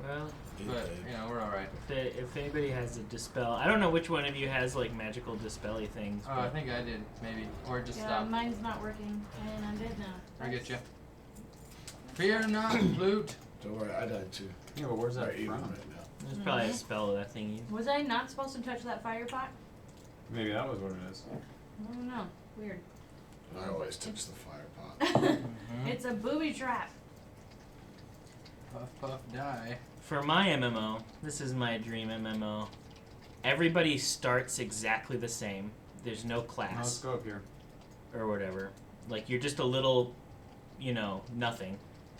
Well, But, you know, we're alright. if anybody has a dispel, I don't know which one of you has like magical dispelly things. Oh, I think I did, maybe. Or just Yeah, stop. mine's not working, and I'm dead now. I get you. Fear not, flute. Don't worry, I died too. Yeah, but where's that Right, even from? right now. There's probably a spell of that thing. Was I not supposed to touch that fire pot? Maybe that was what it is. I don't know. Weird. I always touch the fire pot. Mm-hmm. It's a booby trap. Puff, puff, die. For my MMO, this is my dream MMO. Everybody starts exactly the same. There's no No class scope here. or whatever. Like you're just a little, nothing.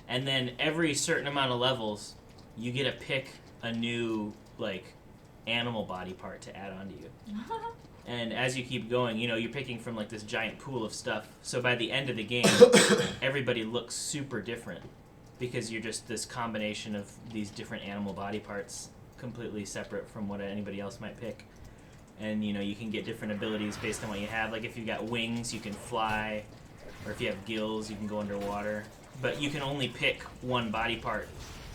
And then every certain amount of levels, you get to pick a new animal body part to add onto you. And as you keep going, you're picking from this giant pool of stuff. So by the end of the game, everybody looks super different because you're just this combination of these different animal body parts, completely separate from what anybody else might pick. And you can get different abilities based on what you have. Like if you've got wings, you can fly, or if you have gills, you can go underwater. But you can only pick one body part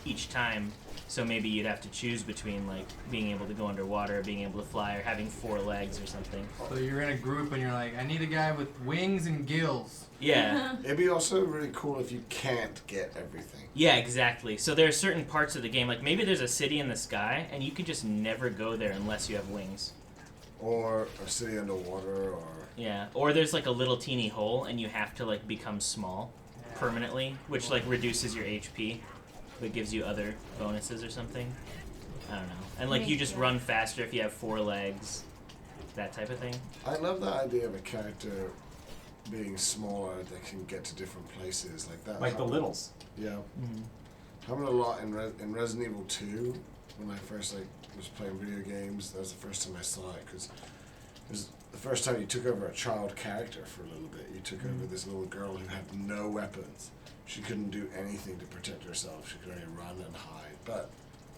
each time. So maybe you'd have to choose between being able to go underwater, being able to fly, or having 4 legs or something. So you're in a group and you're like, I need a guy with wings and gills. Yeah. It'd be also really cool if you can't get everything. Yeah, exactly. So there are certain parts of the game, maybe there's a city in the sky, and you could just never go there unless you have wings. Or a city underwater, or... Yeah. Or there's a little teeny hole, and you have to become small permanently, which reduces your HP. But gives you other bonuses or something. I don't know. And you just run faster if you have 4 legs. That type of thing. I love the idea of a character being smaller that can get to different places like that. Like the littles. Yeah. Mm-hmm. Happened a lot in Resident Evil 2 when I first was playing video games. That was the first time I saw it because it was the first time you took over a child character for a little bit. You took over this little girl who had no weapons. She couldn't do anything to protect herself. She could only run and hide, but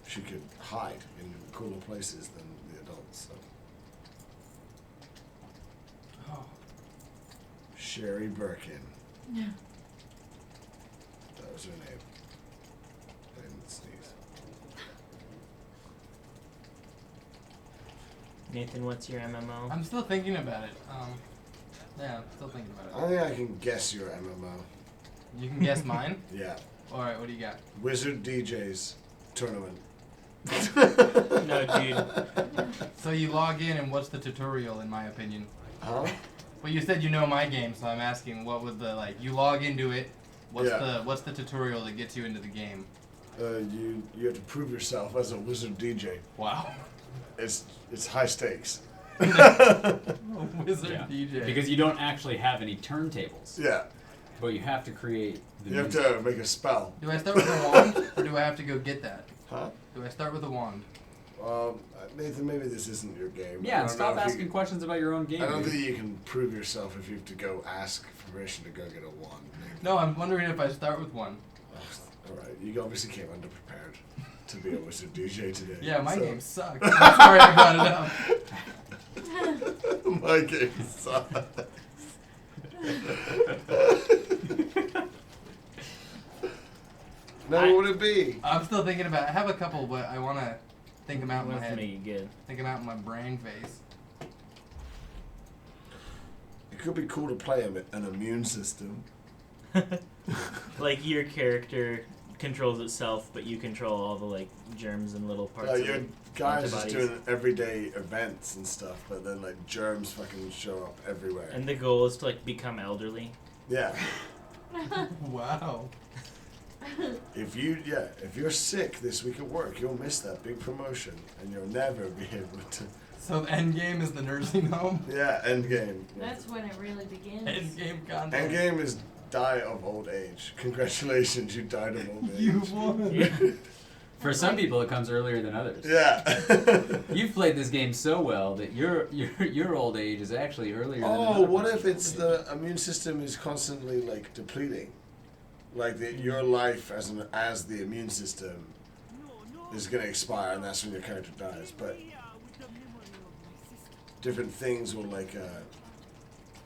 she could hide in cooler places than the adults. So. Oh. Sherry Birkin. Yeah. That was her name. I didn't sneeze. Nathan, what's your MMO? I'm still thinking about it. Yeah, I'm still thinking about I think I can guess your MMO. it. You can guess mine? Yeah. Alright, what do you got? Wizard DJ's tournament. No, dude. So you log in and what's the tutorial in my opinion? Huh? Well, you said you know my game, so I'm asking what was the you log into it. What's the tutorial that gets you into the game? You have to prove yourself as a wizard DJ. Wow. It's high stakes. Wizard Yeah. DJ. Because you don't actually have any turntables. Yeah. But you have to create the You have music. to make a spell. Do I start with a wand or do I have to go get that? Huh? Do I start with a wand? Nathan, maybe this isn't your game. I Yeah, and don't stop know if asking questions about your own game. I don't dude. think you can prove yourself if you have to go ask permission to go get a wand. Nathan. No, I'm wondering if I start with one. Alright, you obviously came underprepared to be a wizard DJ today. Yeah, my so- game sucks. I'm sorry I brought it up. My game sucks. Now what would it be? I'm still thinking about it. I have a couple, but I want to think them out in my Wants to head. make it good. Think them out in my brain face. It could be cool to play an immune system. Your character controls itself, but you control all the germs and little parts of Your it. guys just antibodies. doing everyday events and stuff, but then germs fucking show up everywhere. And the goal is to become elderly. Yeah. Wow. If you're sick this week at work, you'll miss that big promotion, and you'll never be able to. So the end game is the nursing home? Yeah, end game. That's when it really begins. End game content. End game is die of old age. Congratulations, you died of old age. You won. Yeah. For some people, it comes earlier than others. Yeah. You've played this game so well that your old age is actually earlier than Oh, another what if person's it's old age. the immune system is constantly depleting? like your life as the immune system is going to expire, and that's when your character dies. But different things will like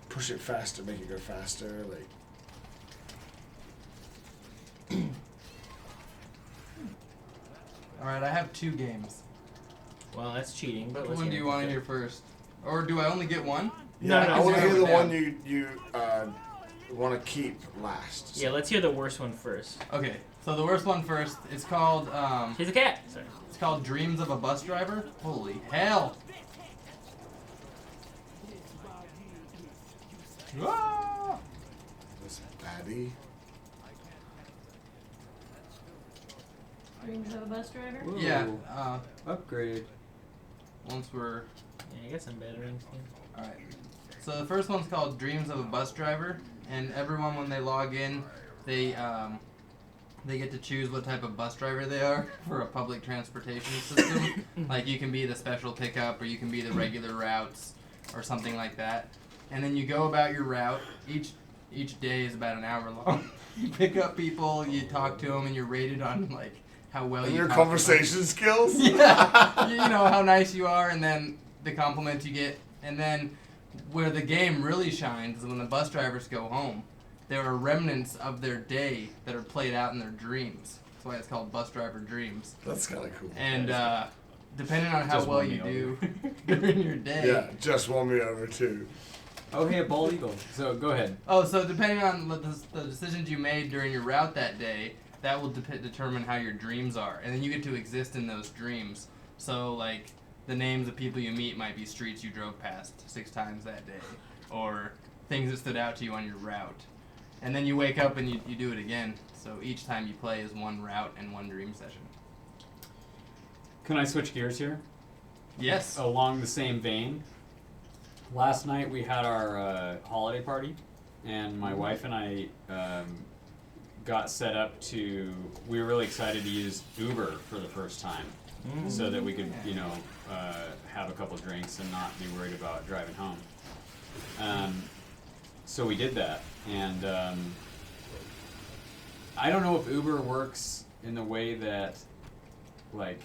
push it faster, make it go faster. Like All right, I have 2 games. Well, that's cheating. But Which let's one do you want to hear first? Or do I only get one? No, I want to zero hear it the down. one you want to keep last. Yeah, let's hear the worst one first. Okay, so the worst one first. It's called She's a cat. Sorry. it's called Dreams of a Bus Driver. Holy hell! Ah! This baddie. Dreams of a bus driver. Ooh. Yeah. Upgrade. Once we're Yeah, I got some batteries. all right. So the first one's called Dreams of a Bus Driver, and everyone when they log in, they get to choose what type of bus driver they are for a public transportation system. Like you can be the special pickup, or you can be the regular routes, or something like that. And then you go about your route. Each day is about an hour long. You pick up people, you talk to them, and you're rated on like how well And you your talk to them. conversation skills. Yeah, you know how nice you are, and then the compliments you get, and then where the game really shines is when the bus drivers go home. There are remnants of their day that are played out in their dreams. That's why it's called Bus Driver Dreams. That's kind of cool. And depending on how Just well won you me do during your day. Yeah, just won me over too. Oh, hey, a bald eagle. So go ahead. Oh, so depending on the decisions you made during your route that day, that will determine how your dreams are, and then you get to exist in those dreams. So like the names of people you meet might be streets you drove past 6 times that day, or things that stood out to you on your route. And then you wake up and you do it again. So each time you play is one route and one dream session. Can I switch gears here? Yes. Along the same vein, last night we had our holiday party, and my wife and I got set up to. We were really excited to use Uber for the first time, so that we could, have a couple drinks and not be worried about driving home. So we did that, and I don't know if Uber works in the way that, like,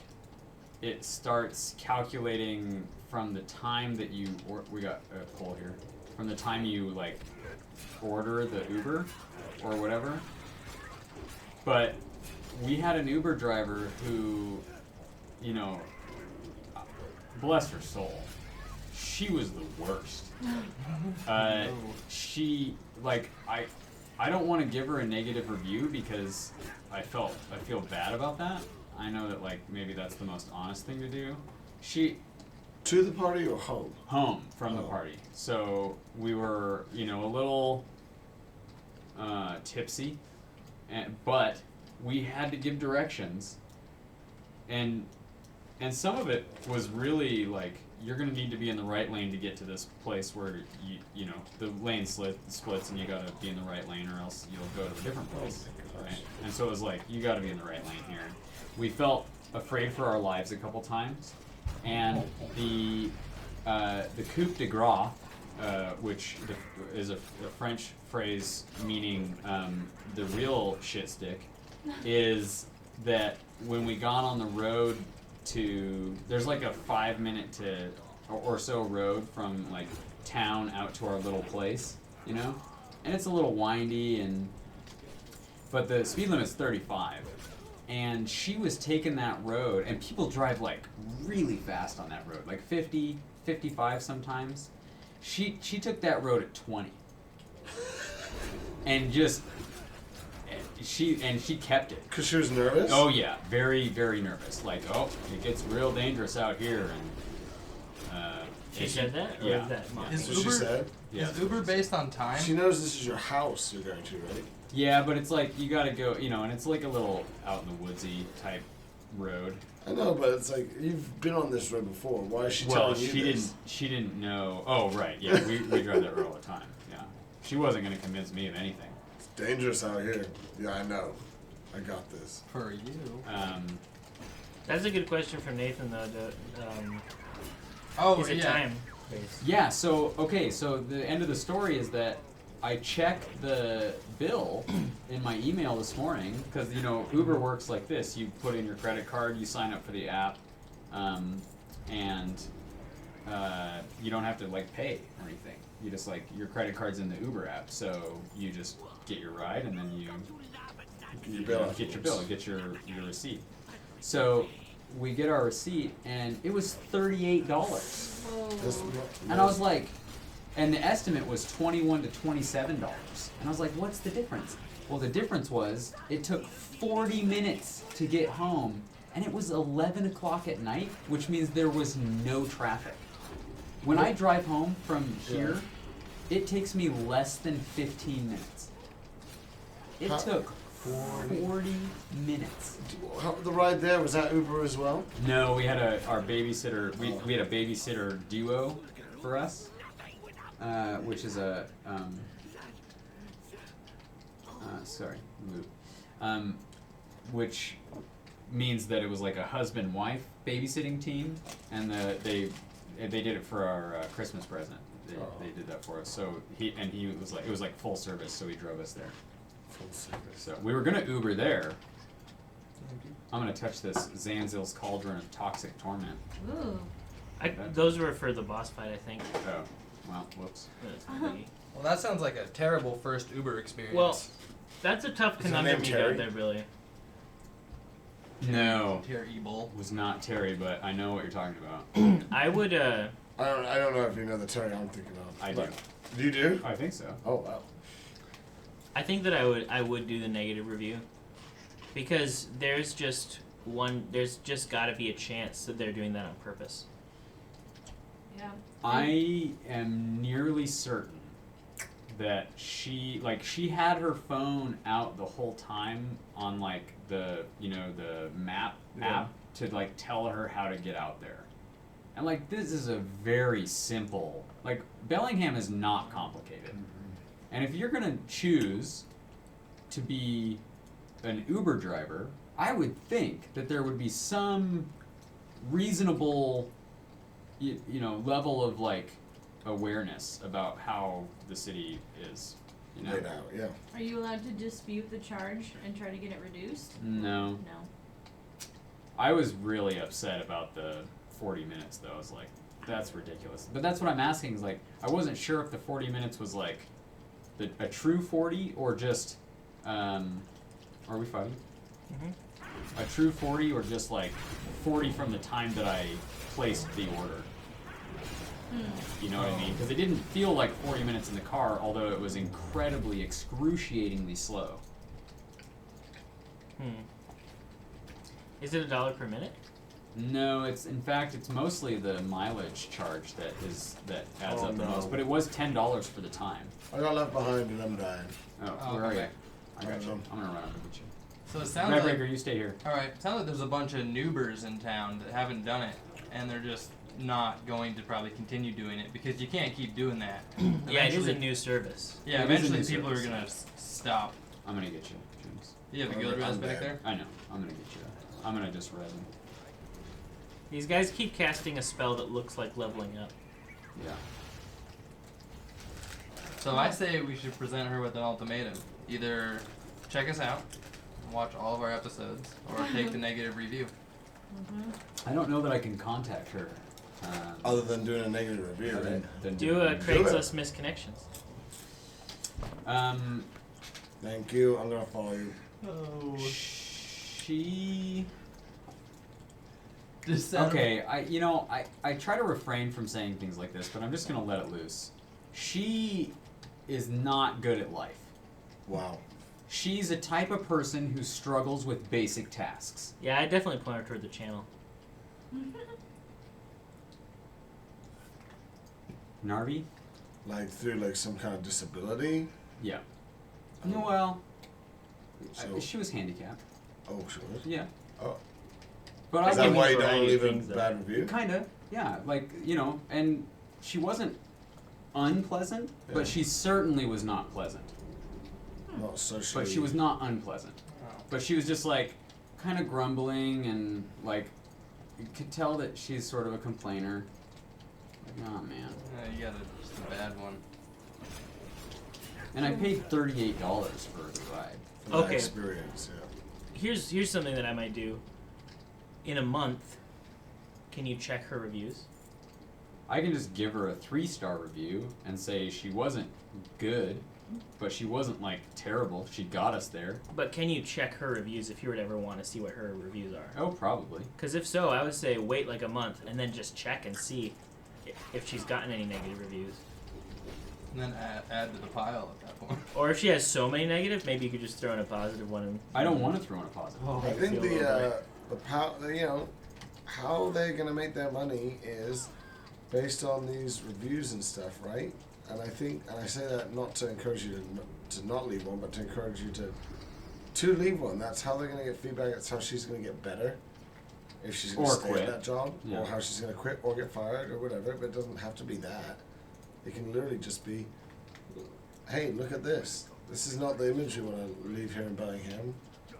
it starts calculating from the time that you, we got a poll here, from the time you, like, order the Uber or whatever. But we had an Uber driver who, bless her soul, she was the worst. She, like, I don't want to give her a negative review because I feel bad about that. I know that, like, maybe that's the most honest thing to do. She To the party or home? home from the Oh. party, so we were, a little tipsy, but we had to give directions, and some of it was really like, you're gonna need to be in the right lane to get to this place where the lane splits and you gotta be in the right lane or else you'll go to a different place, right? And so it was like, you gotta be in the right lane here. We felt afraid for our lives a couple times, and the coup de grace, which is a French phrase meaning the real shit stick, is that when we got on the road there's like a 5-minute or so road from like town out to our little place, and it's a little windy, but the speed limit's 35, and she was taking that road, and people drive like really fast on that road, like 50, 55 sometimes. She took that road at 20, and she kept it. Because she was nervous? Oh yeah, very, very nervous. Like, oh, it gets real dangerous out here, and She said that? Or Yeah. is that mom? Is That's what she Uber- said? Yeah. Is Uber based on time? She knows this is your house you're going to, right? Yeah, but it's like you gotta go, and it's like a little out in the woodsy type road. I know, but it's like, you've been on this road before. Why is she Well, telling you she this? didn't know. Oh, right, yeah, we drive that road all the time. Yeah, she wasn't gonna convince me of anything. It's dangerous out here. Yeah, I know. I got this. For you. That's a good question for Nathan, though. Oh, Is it yeah. time based? Yeah, so the end of the story is that I checked the bill in my email this morning because Uber works like this. You put in your credit card, you sign up for the app, and you don't have to pay or anything. You just your credit card's in the Uber app, so you just get your ride and then you get your bill, get your receipt. So we get our receipt and it was $38. And I was like, and the estimate was $21 to $27. And I was like, what's the difference? Well, the difference was it took 40 minutes to get home, and it was 11 o'clock at night, which means there was no traffic. When I drive home from here, it takes me less than 15 minutes. It took 40 minutes. The ride there, was that Uber as well? No, we had our babysitter. We had a babysitter duo for us, which is a which means that it was like a husband-wife babysitting team, and they did it for our Christmas present. They did that for us. So he was it was like full service, so he drove us there. Full service. So we were gonna Uber there. I'm gonna touch this Zanzil's Cauldron of Toxic Torment. Ooh. Those were for the boss fight, I think. Oh, well, whoops. Well, that sounds like a terrible first Uber experience. Well, that's a tough Is her conundrum name you Terry? got there, Billy. No, terrible. it was not Terry, but I know what you're talking about. I would, I don't know if you know the Terry I'm thinking of. I do. You do? I think so. Oh wow. I think that I would do the negative review, because there's just got to be a chance that they're doing that on purpose. Yeah. I am nearly certain that she had her phone out the whole time on the the map app to tell her how to get out there. And this is a very simple, Bellingham is not complicated. And if you're gonna choose to be an Uber driver, I would think that there would be some reasonable level of awareness about how the city is, Laid out, yeah. Are you allowed to dispute the charge and try to get it reduced? No. No. I was really upset about the 40 minutes though. I was like, that's ridiculous. But that's what I'm asking is I wasn't sure if the 40 minutes was a true 40 or just are we fighting? Mm-hmm. A true 40 or just 40 from the time that I placed the order. You know what I mean? Because it didn't feel like 40 minutes in the car, although it was incredibly, excruciatingly slow. Is it $1 per minute? No, it's mostly the mileage charge that adds up the no. most. But it was $10 for the time. I got left behind and I'm dying. Oh, Oh, where are okay. you? I got you. know. I'm gonna run up and get you. So it sounds Red like Ranger, you stay here. all right. Sounds like there's a bunch of noobers in town that haven't done it, and they're just not going to probably continue doing it because you can't keep doing that. Yeah, it is a Eventually- new service. Yeah, It is a eventually new people service. are gonna stop. I'm gonna get you, James. You have a I'm guild res bad. back there. I know. I'm gonna get you. I'm gonna just res him. These guys keep casting a spell that looks like leveling up. Yeah. So I say we should present her with an ultimatum: either check us out, watch all of our episodes, or take the negative review. I don't know that I can contact her. Other than doing a negative review, right? than Do a Craigslist misconnections. Thank you. I'm gonna follow you. Oh. She. Just Okay, I try to refrain from saying things like this, but I'm just gonna let it loose. She is not good at life. Wow. She's a type of person who struggles with basic tasks. Yeah, I definitely point her toward the channel. Narvi? Through some kind of disability. Yeah. No, well, So- she was handicapped. Oh, sure. Yeah. Oh. But Is I that give why you you don't variety leave of a things, though. bad review? Kinda, yeah. And she wasn't unpleasant, Yeah. but she certainly was not pleasant. Not socially. But she was not unpleasant. But she was just kind of grumbling and you could tell that she's sort of a complainer. Oh man. you got just a bad one. And I paid $38 for the ride. For that Okay. experience, yeah. Here's something that I might do. In a month, can you check her reviews? I can just give her a 3-star review and say she wasn't good, but she wasn't like terrible. She got us there. But can you check her reviews if you would ever want to see what her reviews are? Oh, probably. Because if so, I would say wait like a month and then just check and see if she's gotten any negative reviews. And then add to the pile at that point. Or if she has so many negative, maybe you could just throw in a positive one. And, I don't want to throw in a positive. Oh, I think feel a little how they're gonna make their money is based on these reviews and stuff, right? And I think, and I say that not to encourage you to not leave one, but to encourage you to leave one. That's how they're gonna get feedback. That's how she's gonna get better. If she's gonna Or stay quit. at that job, Yeah. or how she's gonna quit or get fired or whatever. But it doesn't have to be that. It can literally just be, hey, look at this. This is not the image we want to leave here in Bellingham.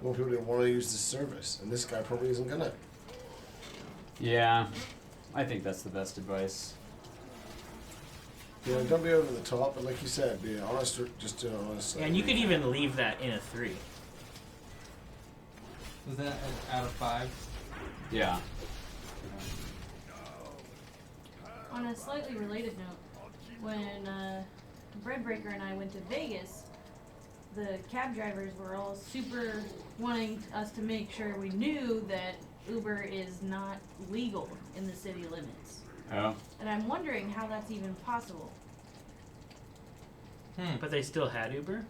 More people don't want to use this service, and this guy probably isn't gonna. Yeah, I think that's the best advice. You know, don't be over the top, but like you said, be honest. Just do it honestly. and you could even leave that in a 3. Was that out of 5? Yeah. On a slightly related note, when Breadbreaker and I went to Vegas, the cab drivers were all super wanting us to make sure we knew that Uber is not legal in the city limits. Oh. And I'm wondering how that's even possible. But they still had Uber?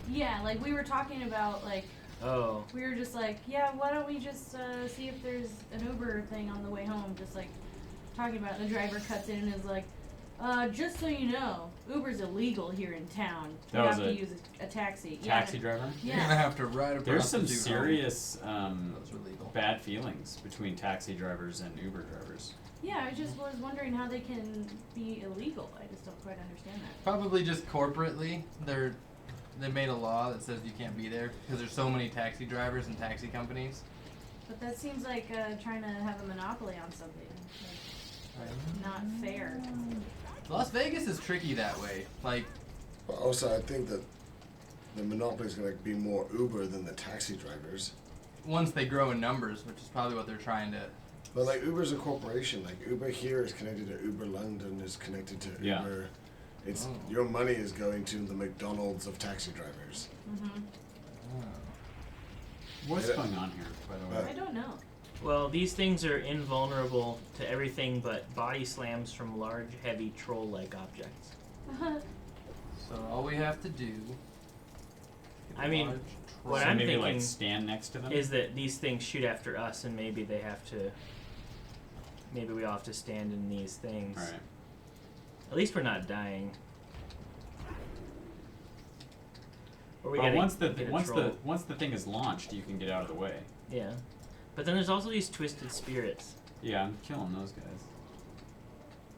Yeah, like we were talking about, like, Oh. we were just like, yeah, why don't we just see if there's an Uber thing on the way home? Just like talking about it. The driver cuts in and is like, just so you know, Uber's illegal here in town. You That was have to a use a taxi. Taxi driver? You're gonna Yeah. have to ride a There's some prostitute serious home. Those are legal. bad feelings between taxi drivers and Uber drivers. Yeah, I just was wondering how they can be illegal. I just don't quite understand that. Probably just corporately, they made a law that says you can't be there because there's so many taxi drivers and taxi companies. But that seems like trying to have a monopoly on something. Like, not fair. Las Vegas is tricky that way. Like, But also, I think that the monopoly is going to be more Uber than the taxi drivers. once they grow in numbers, which is probably what they're trying to. But like Uber's a corporation. Like Uber here is connected to Uber London, is connected to Yeah. Uber. It's Oh. your money is going to the McDonald's of taxi drivers. Mm-hmm. What's Yeah. going on here, by the way? I don't know. Well, these things are invulnerable to everything but body slams from large, heavy, troll-like objects. So all we have to do. I mean, large what So I'm maybe thinking like stand next to them? is that these things shoot after us, and maybe they have to. Maybe we all have to stand in these things. Alright. At least we're not dying. Or we But gotta once the get a once troll. the once the thing is launched, you can get out of the way. Yeah, but then there's also these twisted spirits. Yeah, I'm killing those guys.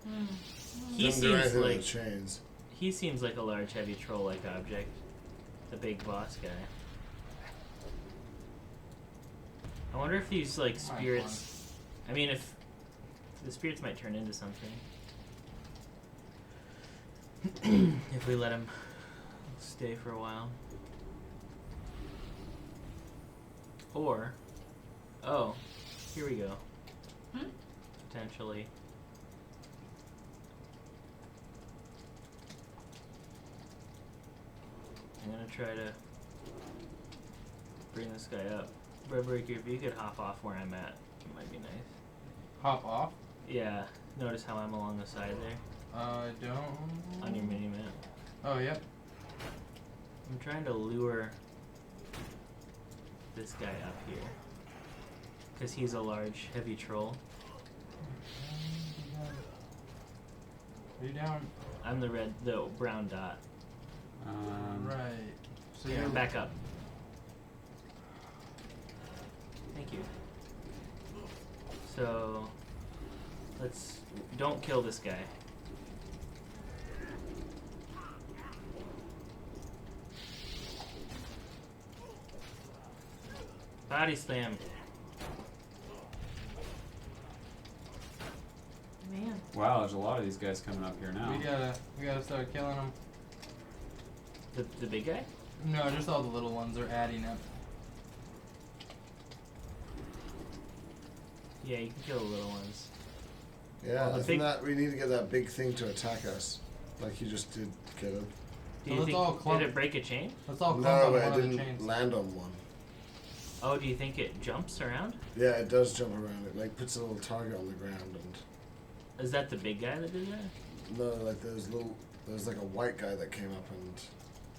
Mm. He Doesn't do seems anything with like the chains. he seems like a large, heavy troll-like object. The big boss guy. I wonder if these like spirits. I mean, if the spirits might turn into something. If we let him stay for a while. Or, oh, here we go. Hmm? Potentially. I'm gonna try to bring this guy up. Breadbreaker, if you could hop off where I'm at, it might be nice. Hop off. Yeah, notice how I'm along the side there I don't. on your mini map. Oh, yep. I'm trying to lure this guy up here. Because he's a large, heavy troll. Are you down? I'm the brown dot. Right. So Here, you're back up. Thank you. So, don't kill this guy. Body slam. Man. Wow, there's a lot of these guys coming up here now. We gotta start killing them. The big guy? No, just all the little ones are adding up. Yeah, you can kill the little ones. Yeah, the I big- think that we need to get that big thing to attack us, like you just did get him. Do So you let's all think clump. did it break a chain? Let's all clump No, on but one it of the didn't chains. land on one. Oh, do you think it jumps around? Yeah, it does jump around. It like puts a little target on the ground, and Is that the big guy that did that? no, like there's like a white guy that came up and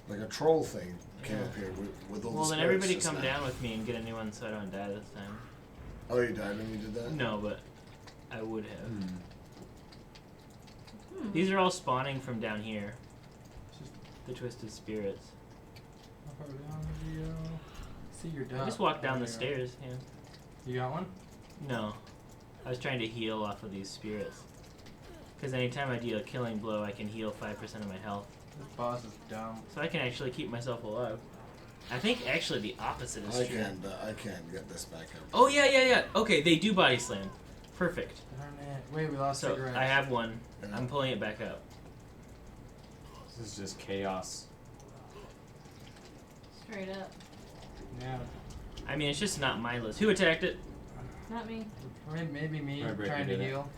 like a troll thing came Yeah. up here with all Well, the then spirits everybody just come now. down with me and get a new one so I don't die this time. Oh, you died when you did that? No, but I would have. Hmm. These are all spawning from down here. The twisted spirits. How far down did you go? See your duck. I just walked down Oh, the yeah. stairs. Yeah. You got one? No, I was trying to heal off of these spirits. Because anytime I deal a killing blow, I can heal 5% of my health. This boss is dumb. So I can actually keep myself alive. I think actually the opposite is I true. can't get this back up. Oh yeah. Okay, they do body slam. Perfect. Darn it. Wait, we lost So cigarettes. I have one. Yeah. I'm pulling it back up. This is just chaos. Straight up. Yeah. I mean, it's just not mindless. Who attacked it? Not me. Maybe me Right, Britt, trying you to did it. heal.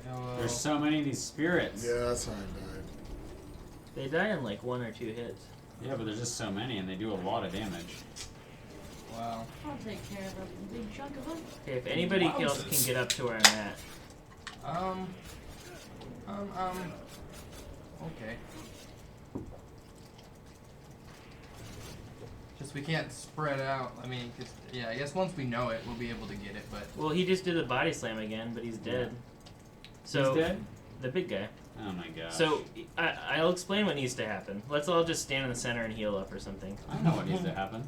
Hello. There's so many of these spirits. Yeah, that's how I died. They die in like 1 or 2 hits. Yeah, but there's just so many, and they do a lot of damage. Wow. I'll take care of a big chunk of them. Okay, if anybody else Wowzers. can get up to where I'm at. Okay. Just we can't spread out. I mean, 'cause, yeah, I guess once we know it, we'll be able to get it, but Well, he just did a body slam again, but he's dead. So He's dead? the big guy. Oh my gosh. So I'll explain what needs to happen. Let's all just stand in the center and heal up or something. I know what needs to happen.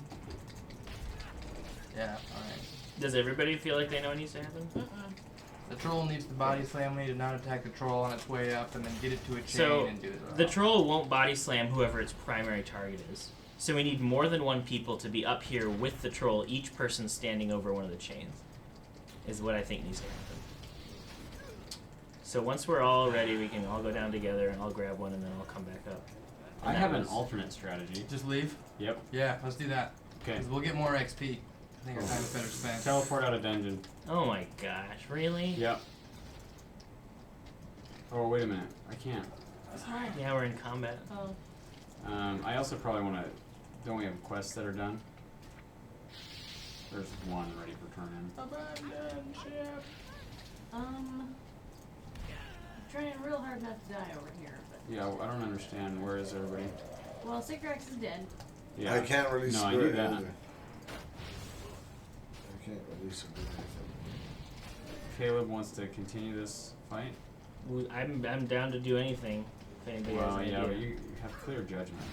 yeah, alright. Does everybody feel like they know what needs to happen? The troll needs to body slam me to not attack the troll on its way up and then get it to a chain So and do it. the troll won't body slam whoever its primary target is. So we need more than one people to be up here with the troll, each person standing over one of the chains. Is what I think needs to happen. So once we're all ready, we can all go down together and I'll grab one and then I'll come back up. And I that have an was- alternate strategy. Just leave? Yep. Yeah, let's do that. Okay. Because we'll get more XP. I think our time's better spent. Teleport out of dungeon. Oh my gosh, really? Yep. Oh, wait a minute. I can't. Yeah, we're in combat. Oh. I also probably want to... Don't we have quests that are done? There's one ready for turn-in. Abandon ship. I'm trying real hard not to die over here, but Yeah, I don't understand. Where is everybody? well, Sycorax is dead. Yeah. I can't release No, I spirit knew that. either. I can't release it. Caleb wants to continue this fight. I'm down to do anything. If anybody has Well, an yeah, idea. but you have clear judgment.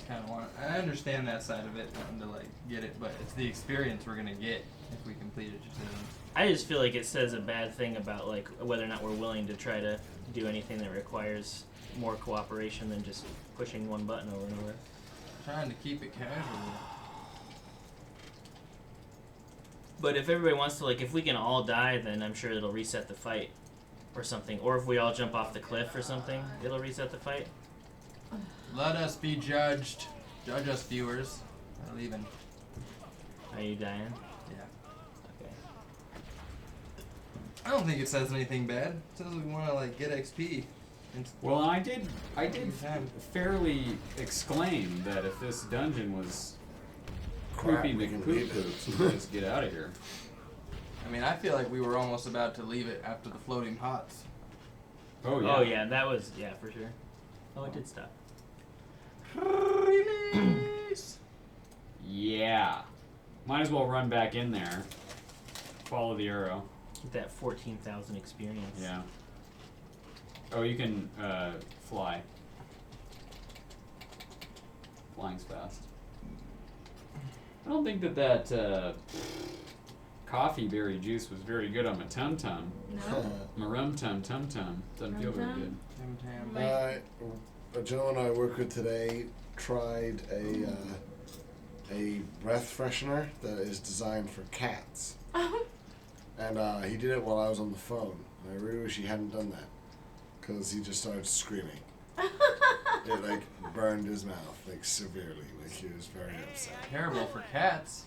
Kind of want. I understand that side of it, wanting to like get it, but it's the experience we're gonna get if we complete it. Just isn't. I just feel like it says a bad thing about like whether or not we're willing to try to do anything that requires more cooperation than just pushing one button over and over. Trying to keep it casual. But if everybody wants to, like, if we can all die, then I'm sure it'll reset the fight or something. Or if we all jump off the cliff or something, it'll reset the fight. Let us be judged. Judge us, viewers. We're leaving. Are you dying? Yeah. Okay. I don't think it says anything bad. It says we want to like get XP. And Well, I did Time. fairly exclaim that if this dungeon was Crap, creepy we can McPoop leave it. poops, we could just get out of here. I mean, I feel like we were almost about to leave it after the floating pots. Oh yeah. Oh, yeah, that was, yeah, for sure. Oh, it did stop. Release. Yeah. Might as well run back in there. Follow the arrow. Get that 14,000 experience. Yeah. Oh, you can fly. Flying's fast. I don't think that coffee berry juice was very good on my tum tum. No. My rum tum tum tum doesn't feel very Tum-tum? good. Tim Tam. Wait. A gentleman I work with today tried a breath freshener that is designed for cats, and he did it while I was on the phone. And I really wish he hadn't done that, because he just started screaming. It like burned his mouth like severely. Like he was very upset. Terrible for cats.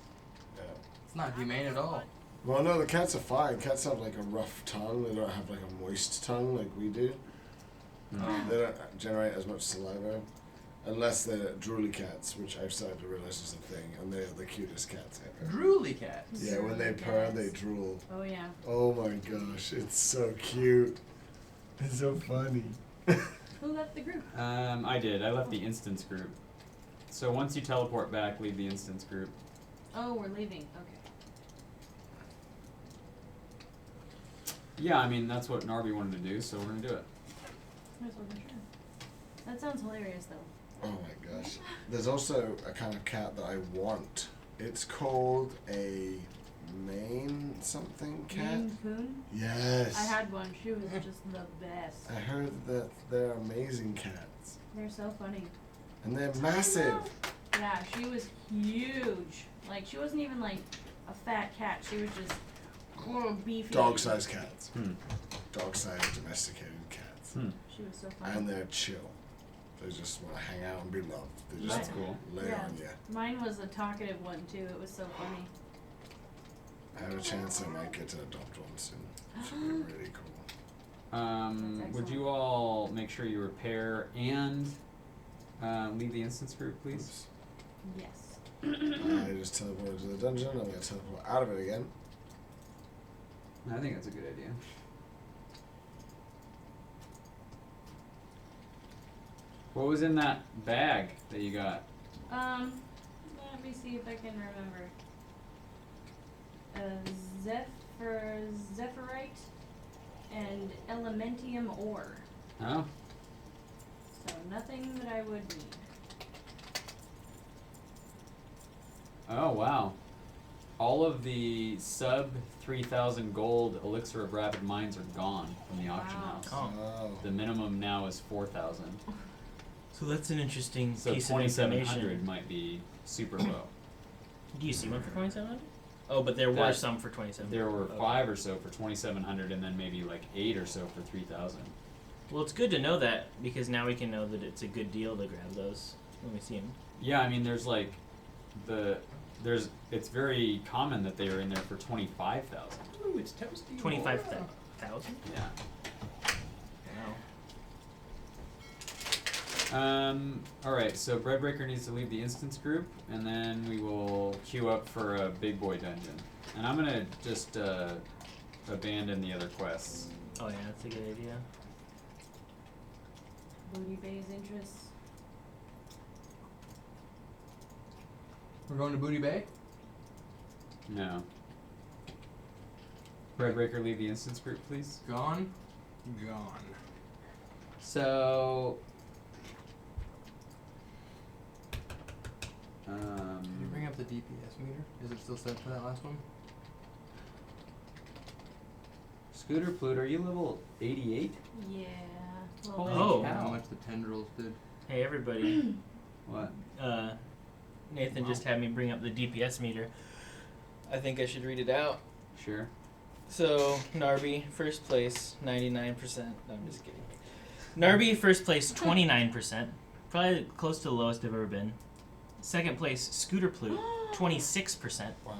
Yeah. It's not humane at all. Well, no, the cats are fine. Cats have like a rough tongue. They don't have like a moist tongue like we do. They don't generate as much saliva, unless they're drooly cats, which I've started to realize is a thing, and they're the cutest cats ever. Drooly cats. Yeah, when they purr, they drool. Oh yeah. Oh my gosh, it's so cute. It's so funny. Who left the group? I did. I left the instance group. So once you teleport back, leave the instance group. Oh, we're leaving. Okay. Yeah, I mean that's what Narby wanted to do, so we're gonna do it. I just wasn't sure. That sounds hilarious though. Oh my gosh. There's also a kind of cat that I want. It's called a Maine something cat. Maine Coon? Yes. I had one. She was just the best. I heard that they're amazing cats. They're so funny. And they're massive. Yeah, she was huge. Like she wasn't even like a fat cat. She was just beefy. Dog-sized cats. Hmm. Dog-sized domesticated cats. Hmm. She was so funny. And they're chill. They just want to hang out and be loved. They just That's cool. lay Yeah. on you. Mine was a talkative one too. It was so funny. I have a chance I might get to adopt one soon. Which would be really cool. That's Would excellent. you all make sure you repair and leave the instance group, please? Yes. I just teleported to the dungeon. I'm going to teleport out of it again. I think that's a good idea. What was in that bag that you got? Let me see if I can remember. Zephyrite and Elementium ore. Oh, So nothing that I would need. oh wow. All of the sub 3,000 gold elixir of rapid mines are gone from the auction Wow. house. Oh. The minimum now is 4,000. So that's an interesting So piece of 2,700 information. might be super low. Do you see one for 2,700? Oh, but there were That- some for 2,700. There were Okay. 5 or so for 2,700 and then maybe like 8 or so for 3,000. Well, it's good to know that because now we can know that it's a good deal to grab those when we see them. Yeah, I mean there's like it's very common that they are in there for 25,000. Ooh, it's toasty. 25,000? Yeah. Wow. Alright, so Breadbreaker needs to leave the instance group, and then we will queue up for a big boy dungeon. And I'm gonna just abandon the other quests. Oh yeah, that's a good idea. Booty Bay's interests. We're going to Booty Bay? No. Breadbreaker, leave the instance group, please. Gone? Gone. So Can you bring up the DPS meter? Is it still set for that last one? Scooter Plute, are you level 88? Yeah. Holy Oh. cow. How much the tendrils did. Hey everybody. What? Nathan Wow. just had me bring up the DPS meter. I think I should read it out. Sure. So, Narby, first place, 99%. No, I'm just kidding. Narby, first place, 29%. Probably close to the lowest I've ever been. Second place, Scooter Plute, 26%. Wow.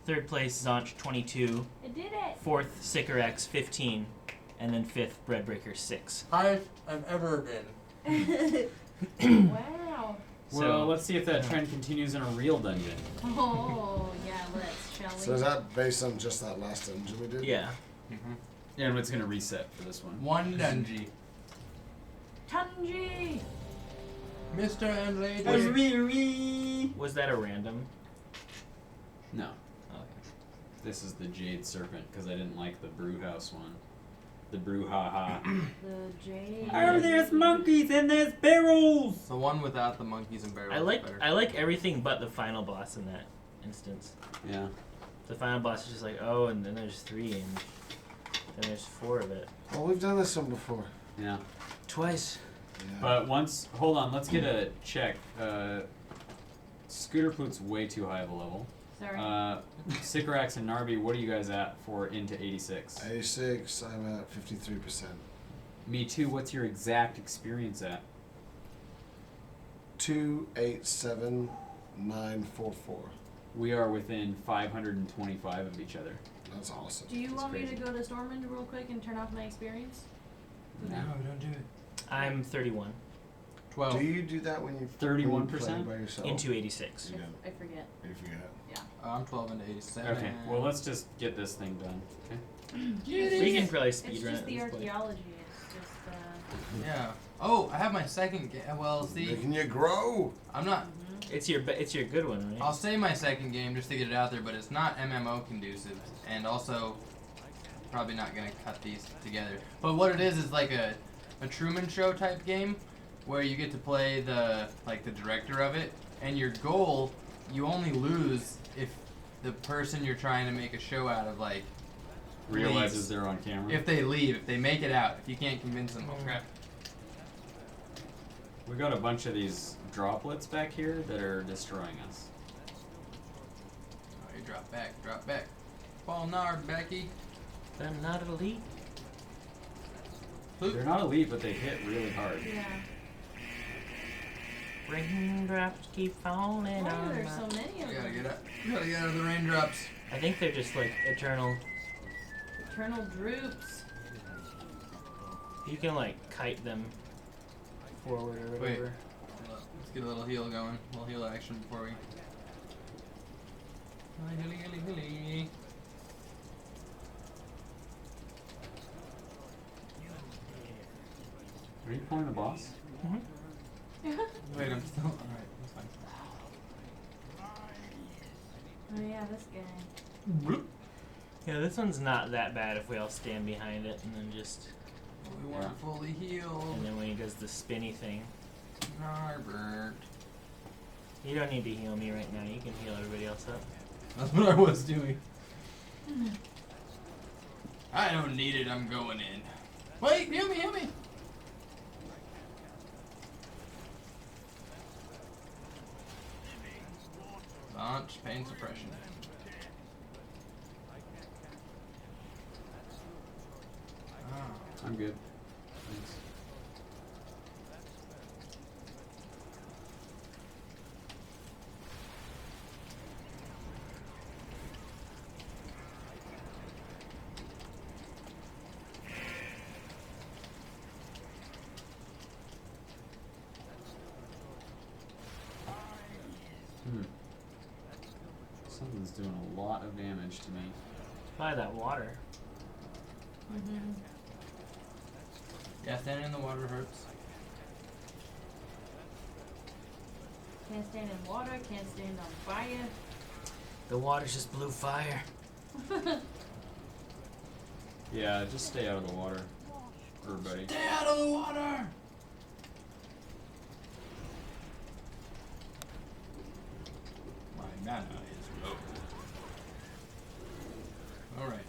Third place, Zonch, 22. I did it. Fourth, Sycorax, 15. And then fifth, Breadbreaker, 6. Highest I've ever been. Wow. Well, So- let's see if that trend continues in a real dungeon. Oh yeah, let's shall we? So is that based on just that last dungeon we did? Yeah. And it's gonna reset for this one. One dungy. Tunji. Mr. and Lady. Was that a random? No, Okay. this is the Jade Serpent because I didn't like the Brewhouse one. The Brouhaha. The J. Oh, there's monkeys and there's barrels! The one without the monkeys and barrels. I is like better. I like everything but the final boss in that instance. Yeah. The final boss is just like, oh, and then there's 3, and then there's 4 of it. Well, we've done this one before. Yeah. Twice. Yeah. But once, hold on, let's get a check. Scooter Plute's way too high of a level. Sorry. Sycorax and Narby, what are you guys at for into 86? 86, I'm at 53%. Me too. What's your exact experience at? 287944. We are within 525 of each other. That's awesome. Do you That's want me crazy. to go to Stormwind real quick and turn off my experience? No. don't do it. I'm 31 12. Do you do that when you 31%? play by yourself? into 86. You don't. I forget. You forget. I'm 12 into 87. Okay, well, let's just get this thing done. Okay. We can probably It's speed run just it the at this point. archaeology. It's just Yeah. Oh, I have my second game. Well, see, Making you grow. I'm not. It's your good one, right? I'll say my second game just to get it out there, but it's not MMO conducive, and also probably not gonna cut these together. But what it is like a Truman Show type game, where you get to play the director of it, and your goal, you only lose if the person you're trying to make a show out of Realizes leaves. they're on camera. If they leave, if they make it out, if you can't convince them. Oh crap! We got a bunch of these droplets back here that are destroying us. Oh, you drop back. Fall nard, Becky. I'm not elite. They're not elite, but they hit really hard. yeah. Raindrops keep falling Why are on there my... so many of You gotta them? get up. You gotta get out of the raindrops. I think they're just like eternal. Eternal droops. You can like kite them forward or Wait. whatever. Let's get a little heal going. A little heal action before we. Hilly, hilly, hilly. Are you pulling the boss? Wait, I'm still. Alright, that's fine. Oh yeah, this guy. Yeah, this one's not that bad if we all stand behind it and then just. We weren't fully healed. And then when he does the spinny thing. Norbert. You don't need to heal me right now. You can heal everybody else up. That's what I was doing. I don't need it, I'm going in. Wait, heal me, heal me! Launch pain suppression. I'm good. Thanks. Something's doing a lot of damage to me. Probably that water. Mm-hmm. Yeah, standing in the water hurts. Can't stand in water, can't stand on fire. The water's just blue fire. Yeah, just stay out of the water, everybody. Stay out of the water! My mana is low. Alright,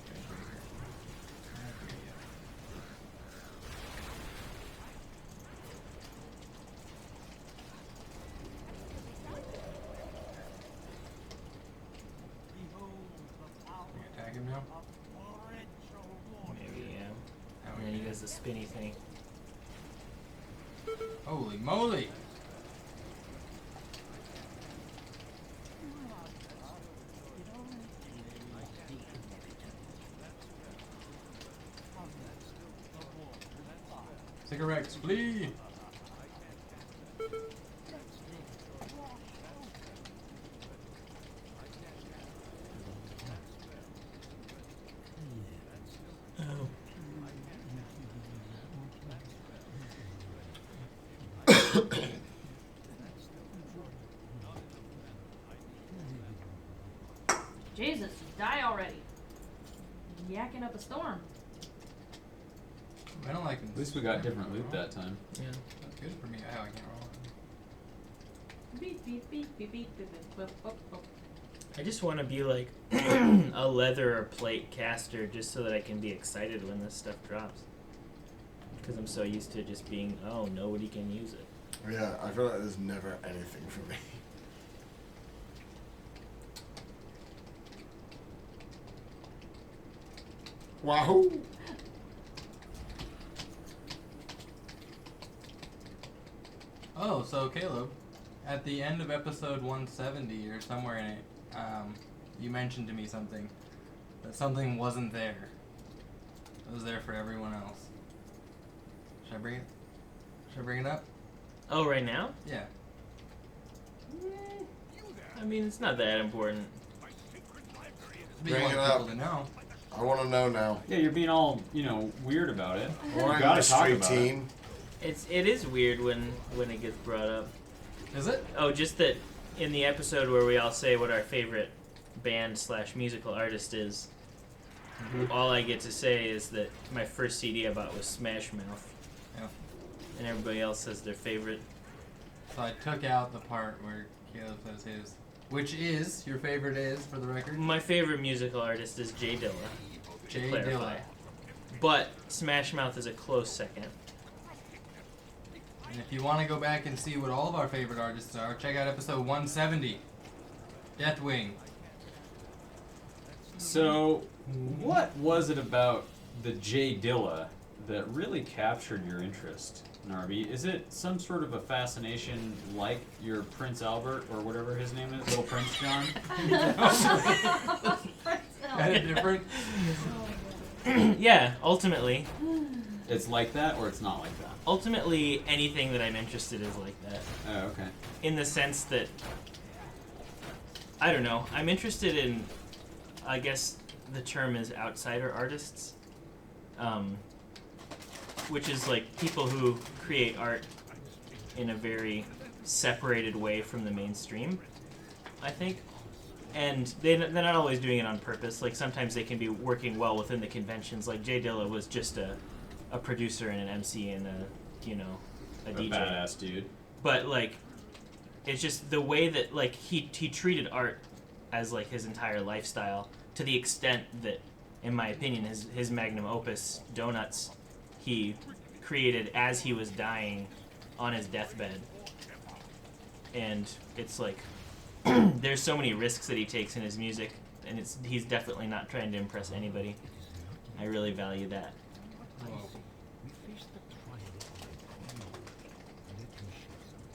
attack him now? Maybe, yeah. How And then he does the spinny thing. Holy moly! Cigarettes, flee! Oh. Jesus, just die already. Yakking up a storm. I don't like At least we got different loot that time. Yeah. That's good for me. Oh, I can't roll. Beep beep beep beep beep beep beep boop, boop, boop. I just want to be like a leather or plate caster just so that I can be excited when this stuff drops. Because I'm so used to just being, oh, nobody can use it. Yeah, I feel like there's never anything for me. Wahoo! Oh, so Caleb, at the end of episode 170 or somewhere in it, you mentioned to me something. That something wasn't there. It was there for everyone else. Should I bring it? Should I bring it up? Oh, right now? Yeah. I mean, it's not that important. But you Bring want it people up. to know. I want to know now. Yeah, you're being all, weird about it. We're You a gotta talk mystery about team. It is weird when it gets brought up. Is it? Oh, just that in the episode where we all say what our favorite band / musical artist is, all I get to say is that my first CD I bought was Smash Mouth. Yeah. And everybody else says their favorite. So I took out the part where Caleb says his. Which is, your favorite is, for the record? My favorite musical artist is Jay Dilla. To Jay clarify. Dilla. But Smash Mouth is a close second. And if you want to go back and see what all of our favorite artists are, check out episode 170. Deathwing. So, what was it about the Jay Dilla that really captured your interest, Narby? Is it some sort of a fascination like your Prince Albert or whatever his name is, Little Prince John? Kind of different. Yeah, ultimately. It's like that, or it's not like that? Ultimately, anything that I'm interested in is like that. Oh, okay. In the sense that, I don't know, I'm interested in, I guess the term is outsider artists, which is like people who create art in a very separated way from the mainstream, I think. And they're not always doing it on purpose. Like, sometimes they can be working well within the conventions. Like, Jay Dilla was just a producer and an MC and a DJ. Badass dude. But, like, it's just the way that, like, he treated art as, like, his entire lifestyle, to the extent that, in my opinion, his magnum opus, Donuts, he created as he was dying on his deathbed. And it's like, there's so many risks that he takes in his music, and he's definitely not trying to impress anybody. I really value that.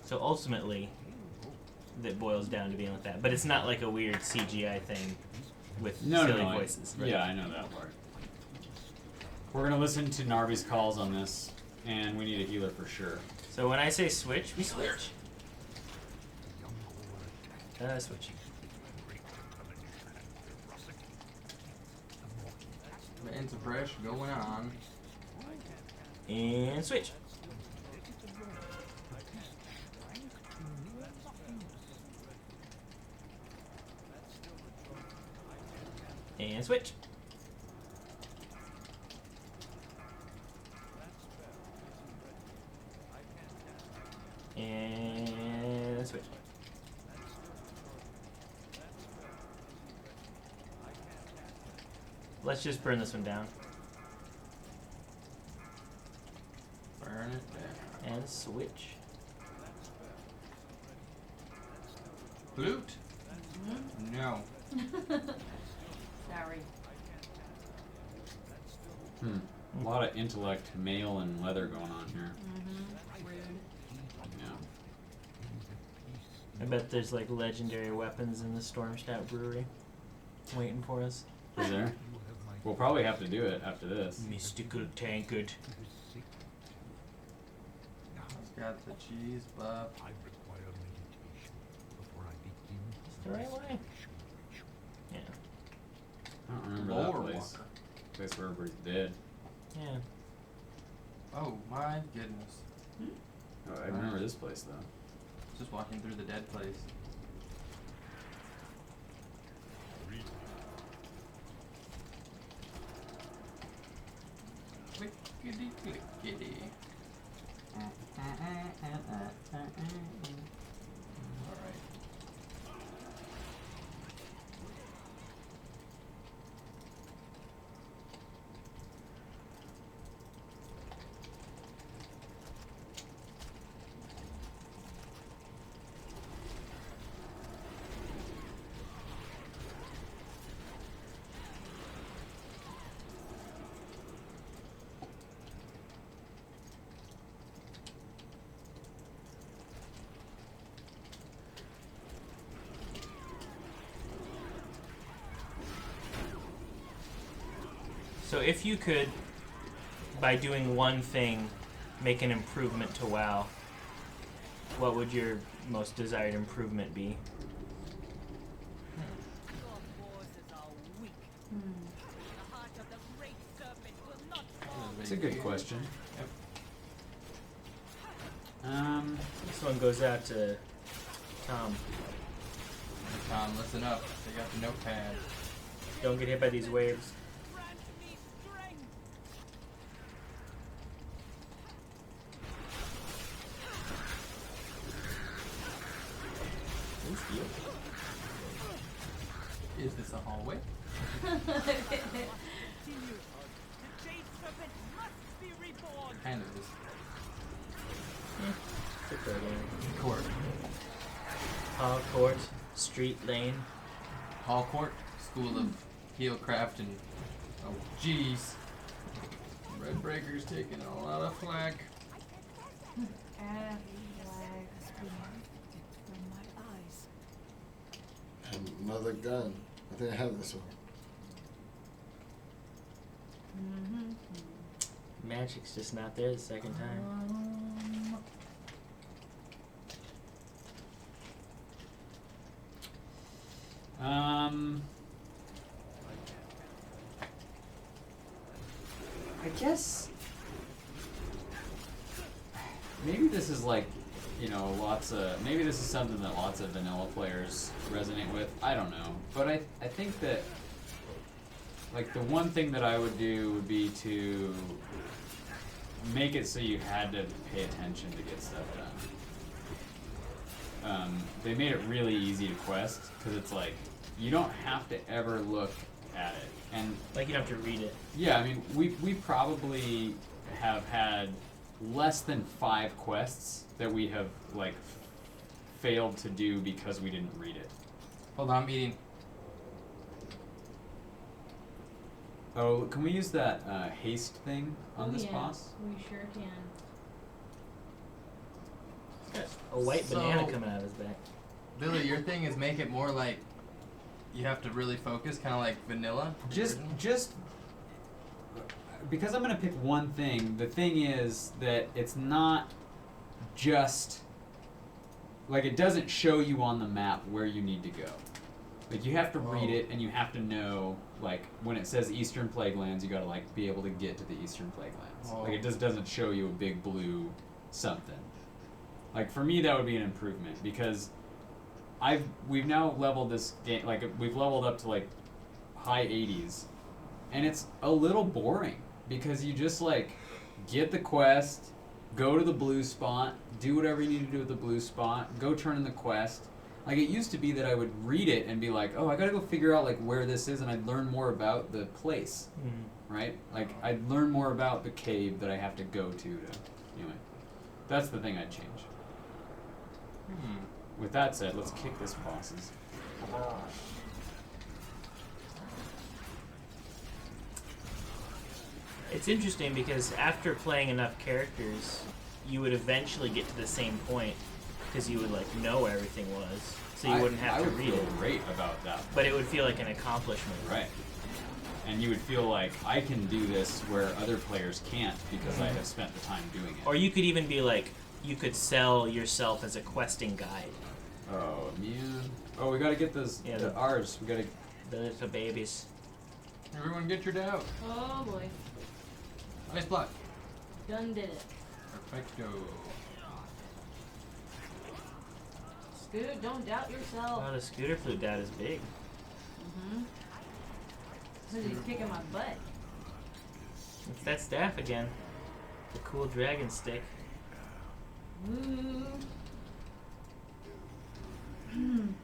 So ultimately, that boils down to being like that. But it's not like a weird CGI thing with silly voices. Right? Yeah, I know that part. We're gonna listen to Narby's calls on this, and we need a healer for sure. So when I say switch, we switch. Switch. And suppress going on. And switch. And switch. And switch. Let's just burn this one down. Burn it down. And switch. Flute? No. Sorry. A lot of intellect, mail, and leather going on here. Rude. Yeah. I bet there's like legendary weapons in the Stormstout Brewery waiting for us. Is there? We'll probably have to do it after this. Mystical tankard. It's got the cheese buff. It's the right way. Yeah. I don't remember Boar that place. walker. Place where everybody's dead. Yeah. Oh my goodness. Oh, I remember this place though. Just walking through the dead place. Clickety clickety. Alright. So if you could, by doing one thing, make an improvement to WoW, what would your most desired improvement be? It's a good question. This one goes out to Tom. Tom, listen up. They got the notepad. Don't get hit by these waves. Is this a hallway? Kind of is. Court. Hall Court, Street Lane. Hall Court, School of Heelcraft and... Oh, jeez. Red Breaker's taking a lot of flack. Another gun. I think I have this one. Magic's just not there the second time. I guess maybe this is like, you know, maybe this is something that lots of vanilla players resonate with. I don't know. But I think that, like, the one thing that I would do would be to make it so you had to pay attention to get stuff done. They made it really easy to quest, because it's like, you don't have to ever look at it. And Like you don't have to read it. yeah, I mean, we probably have had less than 5 quests that we have, like, failed to do because we didn't read it. Hold on, I'm eating. Oh, can we use that haste thing on this yeah, boss? We sure can. Got a white So- banana coming out of his back. Billy, your thing is make it more like you have to really focus, kind of like vanilla. Just version? because I'm gonna pick one thing. The thing is that it's not just like, it doesn't show you on the map where you need to go. Like, you have to read it, and you have to know, like, when it says Eastern Plaguelands, you gotta, like, be able to get to the Eastern Plaguelands. Like, it just doesn't show you a big blue something. Like, for me, that would be an improvement, because we've now leveled this game, like, we've leveled up to, like, high 80s, and it's a little boring, because you just, like, get the quest, go to the blue spot, do whatever you need to do with the blue spot, go turn in the quest. Like, it used to be that I would read it and be like, oh, I gotta go figure out, like, where this is, and I'd learn more about the place, right? Like, I'd learn more about the cave that I have to go to. Anyway, that's the thing I'd change. With that said, let's kick this boss's. It's interesting because after playing enough characters, you would eventually get to the same point because you would, like, know where everything was, so you wouldn't have to read I would it. feel great about that. But it would feel like an accomplishment. Right. And you would feel like, I can do this where other players can't because I have spent the time doing it. Or you could even be like, you could sell yourself as a questing guide. Oh, man. Oh, we gotta get those, Yeah, the ours. We gotta... The little babies. Everyone get your doubt. Oh boy. Ice block. Done did it. Perfecto. Scoot, don't doubt yourself. Oh, the scooter flute dad is big. Because he's kicking my butt. It's that staff again. The cool dragon stick. Woo. Man.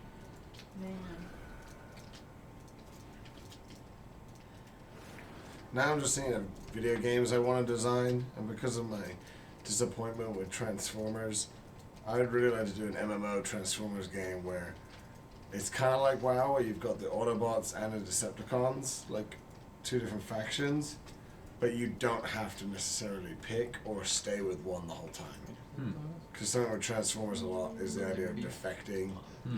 Now I'm just thinking of video games I want to design, and because of my disappointment with Transformers, I would really like to do an MMO Transformers game where it's kind of like WoW, where you've got the Autobots and the Decepticons, like 2 different factions, but you don't have to necessarily pick or stay with one the whole time. Because something with Transformers a lot is the idea of defecting.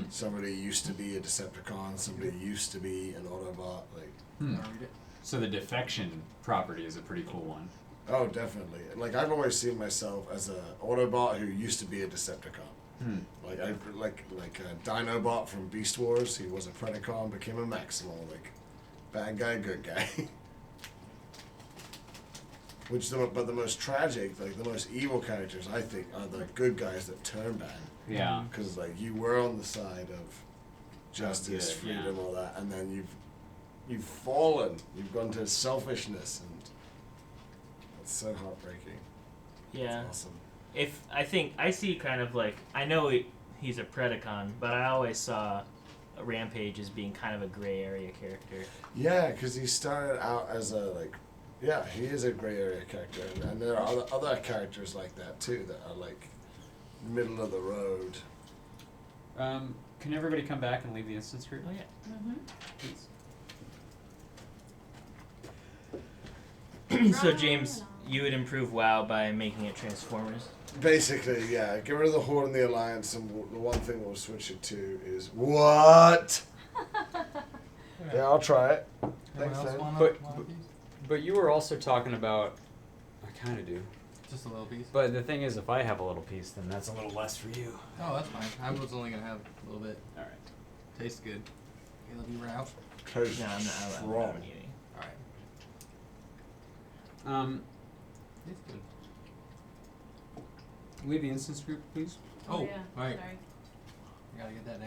Somebody used to be a Decepticon, somebody used to be an Autobot. Like, Wanna read it? So the defection property is a pretty cool one. Oh, definitely. Like I've always seen myself as a Autobot who used to be a Decepticon. Like Dinobot from Beast Wars. He was a Predacon, became a Maximal. Like bad guy, good guy. But the most tragic, like the most evil characters, I think, are the good guys that turn bad. Yeah. Because like you were on the side of justice, Good, freedom, yeah. all that, and then you've fallen. You've gone to selfishness, and it's so heartbreaking. Yeah. It's awesome. If I think I see kind of like I know he's a Predacon, but I always saw Rampage as being kind of a gray area character. Yeah, because he started out as a he is a gray area character, and there are other characters like that too that are like middle of the road. Can everybody come back and leave the instance group? Oh yeah. Please. So James, you would improve WoW by making it Transformers. Basically, yeah. Get rid of the Horde and the Alliance, and the one thing we'll switch it to is what? Yeah, I'll try it. Thanks, Anyone else man. want But- a piece? But you were also talking about. I kind of do. Just a little piece. But the thing is, if I have a little piece, then that's a little less for you. Oh, that's fine. I was only gonna have a little bit. All right. Tastes good. Caleb, you were out. Tastes No, I'm not strong. eating. All right. Tastes good. Leave the instance group, please. Oh, yeah. right. Sorry. I gotta get that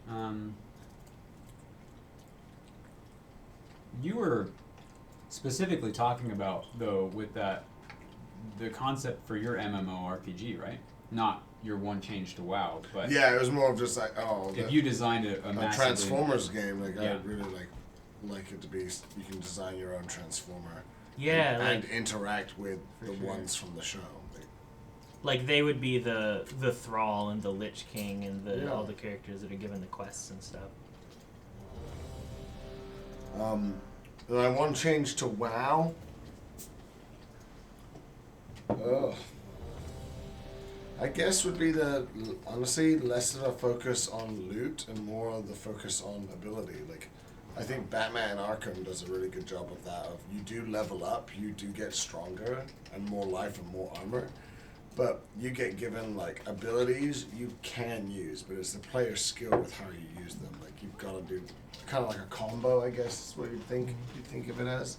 down. You were specifically talking about, though, with that, the concept for your MMORPG, right? Not your one change to WoW, but Yeah, it was more of just like if you designed a a massively, Transformers game. Like Yeah. I really like it to be. You can design your own Transformer. Yeah, and like interact with For the sure. ones from the show. like they would be the Thrall and the Lich King and Yeah. all the characters that are given the quests and stuff. Then I want to change to WoW. Ugh. I guess would be honestly less of a focus on loot and more of the focus on ability. Like, I think Batman Arkham does a really good job of that. Of you do level up, you do get stronger and more life and more armor, but you get given like abilities you can use, but it's the player's skill with how you use them. Like you've got to do kind of like a combo, I guess is what you'd think of it as.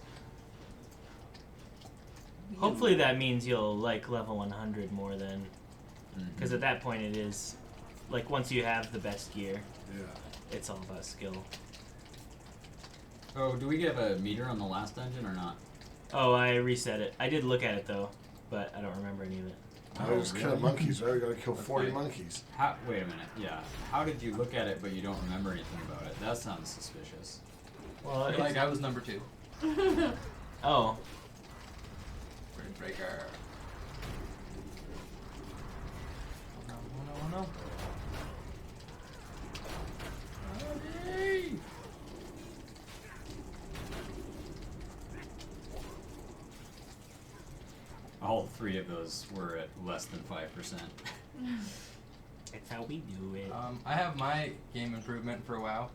Hopefully that means you'll like level 100 more than, because at that point it is, like once you have the best gear, Yeah. it's all about skill. Oh, do we get a meter on the last dungeon or not? Oh, I reset it. I did look at it though, but I don't remember any of it. I was killing monkeys, right? We gotta kill That's 40 right. monkeys. Wait a minute. Yeah. How did you look at it but you don't remember anything about it? That sounds suspicious. Well, Like I was number 2. oh, Bridge breaker. Oh no! Ready? All three of those were at less than 5%. that's how we do it. I have my game improvement for WoW.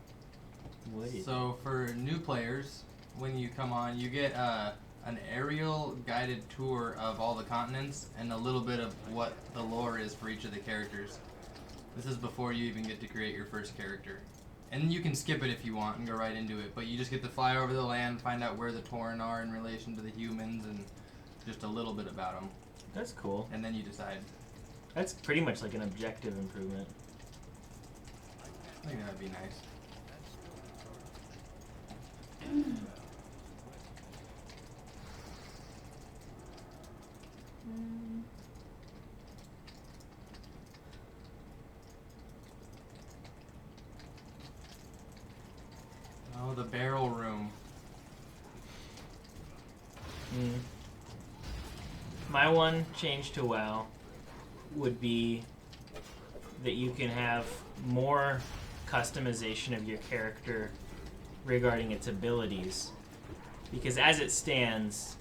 What is So for new players, when you come on, you get an aerial guided tour of all the continents and a little bit of what the lore is for each of the characters. This is before you even get to create your first character. And you can skip it if you want and go right into it, but you just get to fly over the land, find out where the Tauren are in relation to the humans, and just a little bit about them. That's cool. And then you decide. That's pretty much like an objective improvement. I think that'd be nice. Oh, the barrel room. My one change to WoW would be that you can have more customization of your character regarding its abilities. Because as it stands,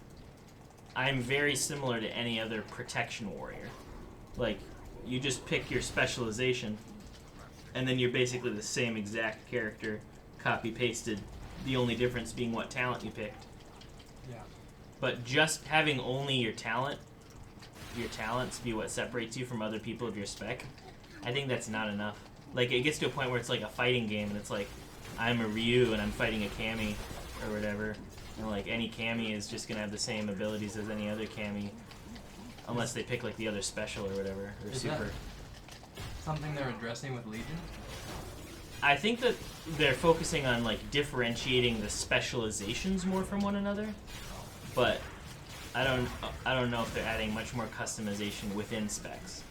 I'm very similar to any other protection warrior. Like, you just pick your specialization, and then you're basically the same exact character, copy-pasted the only difference being what talent you picked. Yeah. But just having only your talents be what separates you from other people of your spec, I think that's not enough. Like, it gets to a point where it's like a fighting game, and it's like, I'm a Ryu and I'm fighting a Kami, or whatever. And like, any Kami is just gonna have the same abilities as any other Kami, unless they pick like the other special or whatever, or Is super. that something they're addressing with Legion? I think that they're focusing on like differentiating the specializations more from one another, but I don't know if they're adding much more customization within specs.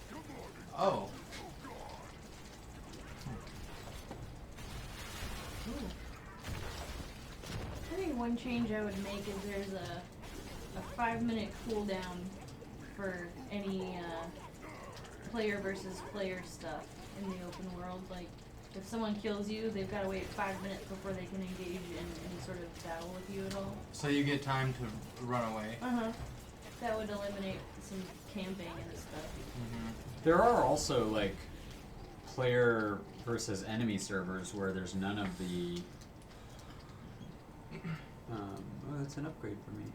Oh. I think one change I would make is there's a 5-minute cooldown for any player versus player stuff in the open world. Like, if someone kills you, they've got to wait 5 minutes before they can engage in any sort of battle with you at all. So you get time to run away. That would eliminate some camping and stuff. Mm-hmm. There are also like player versus enemy servers where there's none of the. Oh, that's an upgrade for me.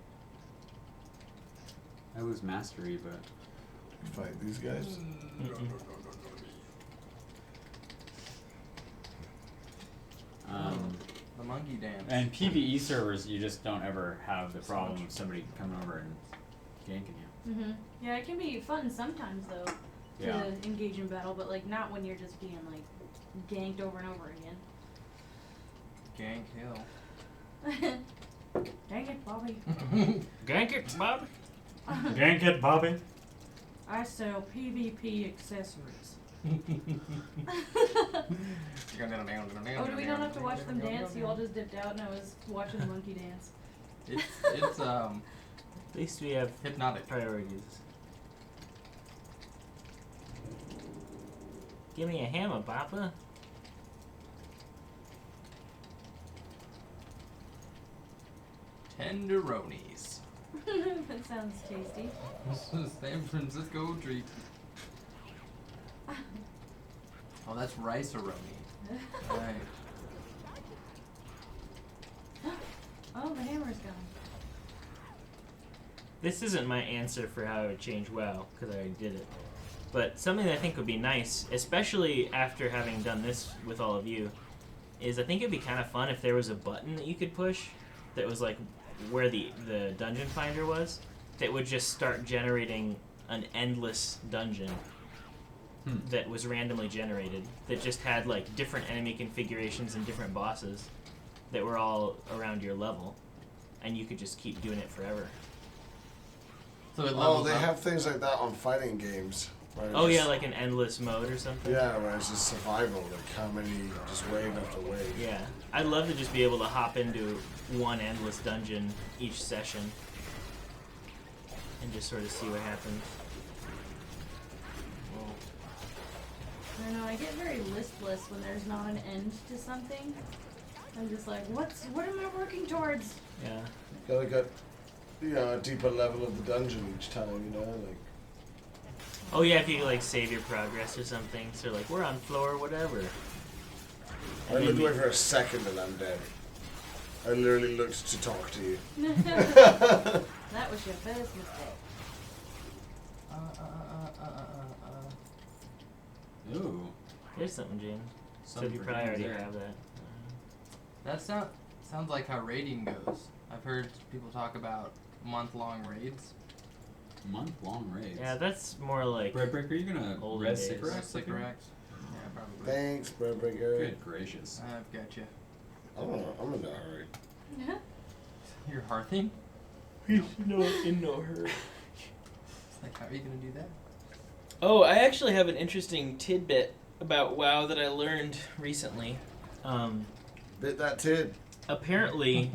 I lose mastery, but Fight these guys. The monkey dance. and PvE servers, you just don't ever have the problem of somebody coming over and ganking you. Yeah, it can be fun sometimes though to Yeah. engage in battle, but like not when you're just being like ganked over and over again. Gang kill. Dang it, Bobby. Gank it, Bob. Gank it, Bobby. I sell PvP accessories. Oh, do we not have to watch them dance? You all just dipped out and I was watching the monkey dance. It's At least we have hypnotic. priorities. Give me a hammer, Papa. Tenderonis. That sounds tasty. This is San Francisco treat. Oh, that's rice-a-roni. Right. Oh, the hammer's gone. This isn't my answer for how I would change WoW, because I already did it. But something that I think would be nice, especially after having done this with all of you, is I think it'd be kind of fun if there was a button that you could push that was like where the dungeon finder was, that would just start generating an endless dungeon that was randomly generated, that just had like different enemy configurations and different bosses that were all around your level, and you could just keep doing it forever. So it Oh, levels they up. have things like that on fighting games. where Oh it's yeah, like an endless mode or something. yeah, where it's just survival, like how many, just wave after wave. Yeah, I'd love to just be able to hop into one endless dungeon each session and just sort of see what happens. Whoa. I don't know, I get very listless when there's not an end to something. I'm just like, what am I working towards? Yeah. Gotta get, a deeper level of the dungeon each time, like. Oh yeah, if you like save your progress or something, so like we're on floor whatever. I looked away for a second and I'm dead. I literally looked to talk to you. That was your first mistake. Ooh. There's something, James. So Something you for probably James already there. have that. That sounds like how raiding goes. I've heard people talk about month-long raids. Month-long raids. Yeah, that's more like Bread Breaker, are you gonna Olden res days. cigarettes? Cigarettes. Yeah, probably. Thanks, Bread Breaker. Good gracious. I've got you. I'm in a hurry. You're hearthing? in no hurry. It's like, how are you gonna do that? Oh, I actually have an interesting tidbit about WoW that I learned recently. Bit that tid. Apparently,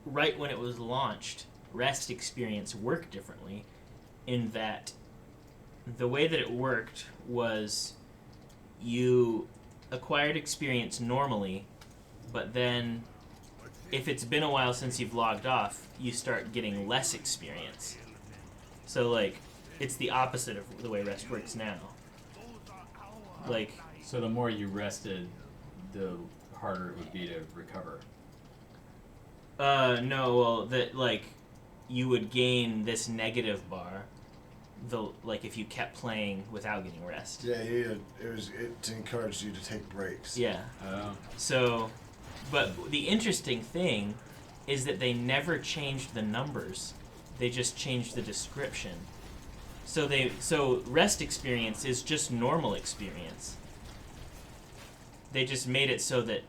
right when it was launched, rest experience worked differently in that the way that it worked was you acquired experience normally, but then if it's been a while since you've logged off, you start getting less experience. So, like, it's the opposite of the way rest works now. Like, So the more you rested, the harder it would be to recover. No, well, that, like, you would gain this negative bar, like, if you kept playing without getting rest. Yeah, it encouraged you to take breaks. Yeah. Oh. So, but the interesting thing is that they never changed the numbers. They just changed the description. So rest experience is just normal experience. They just made it so that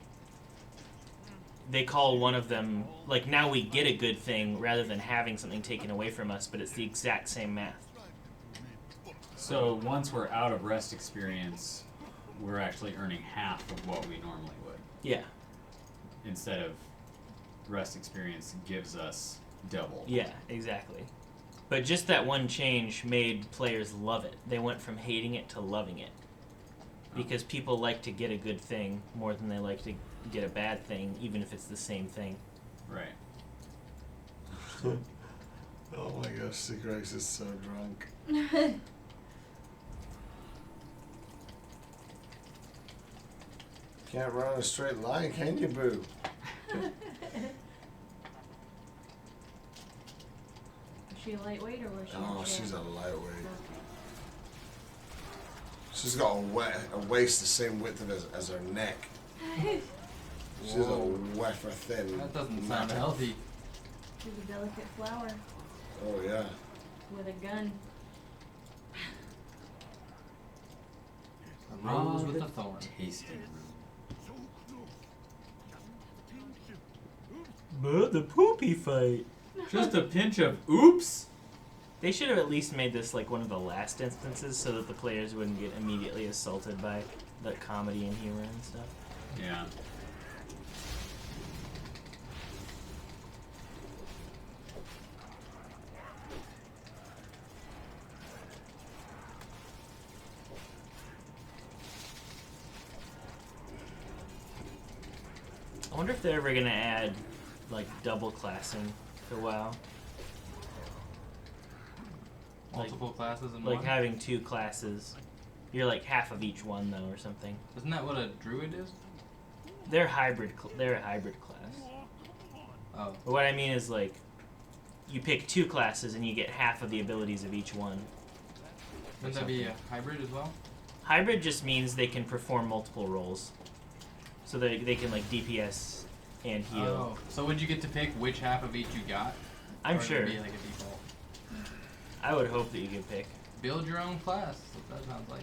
they call one of them, like, now we get a good thing rather than having something taken away from us, but it's the exact same math. So once we're out of rest experience, we're actually earning half of what we normally would. Yeah. Instead of rest experience gives us double. Yeah, exactly. But just that one change made players love it. They went from hating it to loving it. Because people like to get a good thing more than they like to get a bad thing, even if it's the same thing. Right. Oh my gosh, Grace is so drunk. Can't run a straight line, can you, boo? Is she a lightweight or was she? Oh, a she's a champ? lightweight. She's got a waist the same width as her neck. She's a wafer thin. That doesn't sound metal. healthy. She's a delicate flower Oh yeah. with a gun. A rose with a thorn. Tasting. But the poopy fight. Just a pinch of oops. They should have at least made this like one of the last instances so that the players wouldn't get immediately assaulted by the comedy and humor and stuff. Yeah. I wonder if they're ever gonna add like double classing to WoW. Multiple classes in Like one? having two classes. You're like half of each one though, or something. Isn't that what a druid is? They're hybrid. They're a hybrid class. Oh. But what I mean is like, you pick two classes and you get half of the abilities of each one. Wouldn't that be a hybrid as well? Hybrid just means they can perform multiple roles. So they can like DPS and heal. Oh. So would you get to pick which half of each you got? I'm Or would sure. it be like a default? I would hope that you could pick. Build your own class. That's what that sounds like.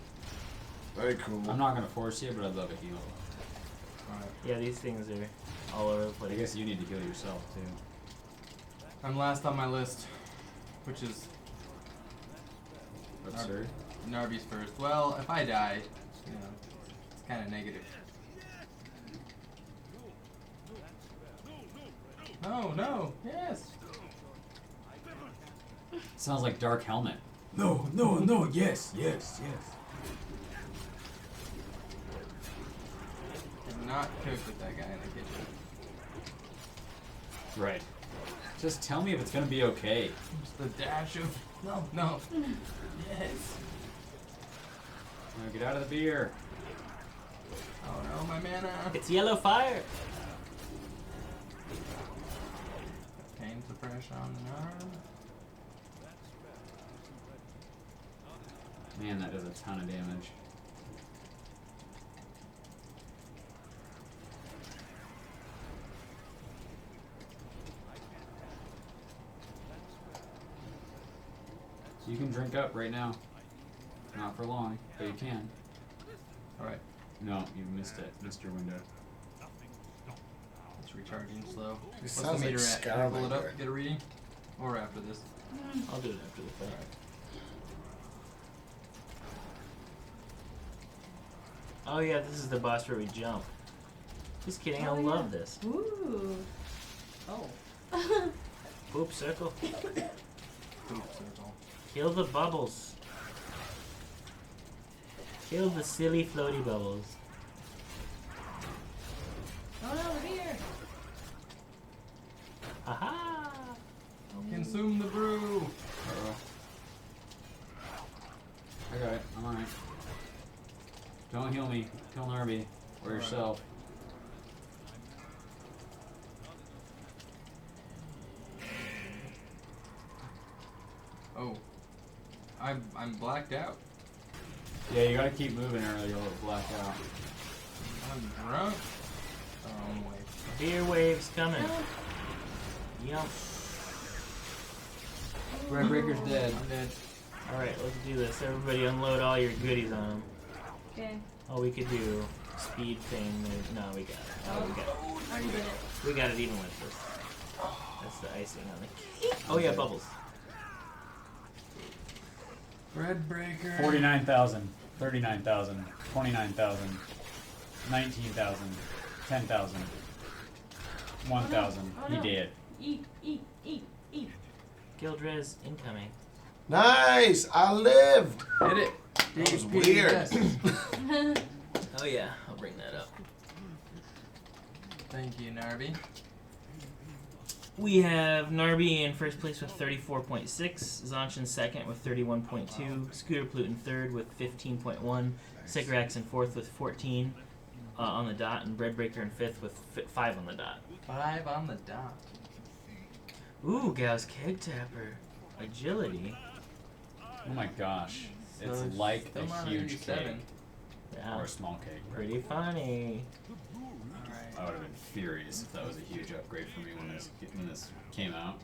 Very cool. I'm not gonna force you, but I'd love a heal. Alright. Yeah, these things are all over the But I place. guess you need to heal yourself too. I'm last on my list, which is Absurd. Narby's first. Well, if I die, you know, it's kind of negative. No, no, yes. Sounds like Dark Helmet. No, no, no, yes, yes, yes. Did not cook with that guy in the kitchen. Right. Just tell me if it's gonna be okay. Just a dash of no, no. Yes. Now get out of the beer. Oh no, my mana. It's yellow fire. Pain suppression on an arm. Man, that does a ton of damage. You can drink up right now. Not for long, but you can. Alright, No, you missed it. Missed your window. it's recharging slow. It What's sounds the meter like at? Can I pull it Scaramander. up, get a reading? Or after this? I'll do it after the fact. Oh yeah, this is the boss where we jump. Just kidding, Oh, I yeah. love this. Ooh. Oh. Poop circle. Poop circle. Kill the bubbles. Kill the silly floaty bubbles. Oh no, the beer. Aha! Consume the brew. Uh-oh. I got it. I'm alright. Don't heal me. Kill Narby. Or Alright. yourself. I'm blacked out. Yeah, you gotta keep moving or you'll black out. I'm drunk. Oh, wait. Beer waves coming. Yum. Red Breaker's dead. I'm dead. Alright, let's do this. Everybody unload all your goodies on them. Okay. Oh, we could do speed thing. No, we got it. Oh, we got it. Already did it. We got it even with this. That's the icing on the cake. Oh yeah, bubbles. Red Breaker. 49,000, 39,000, 29,000, 19,000, 10,000, 1,000. Oh, He no. did. Eat. Guildrez incoming. Nice! I lived! Hit it. That was DHP, weird. yes. Oh yeah, I'll bring that up. Thank you, Narby. We have Narby in first place with 34.6, Zonch in second with 31.2, Scooter Plute in third with 15.1, Sigrax in fourth with 14 on the dot, and Breadbreaker in fifth with 5 on the dot. 5 on the dot. Ooh, Gauss Keg Tapper. Agility. Oh my gosh. It's So like still a not huge 87. cake. Yeah, Or a small cake. Right? pretty funny. Alright. I would have been furious if that was a huge upgrade for me when this came out.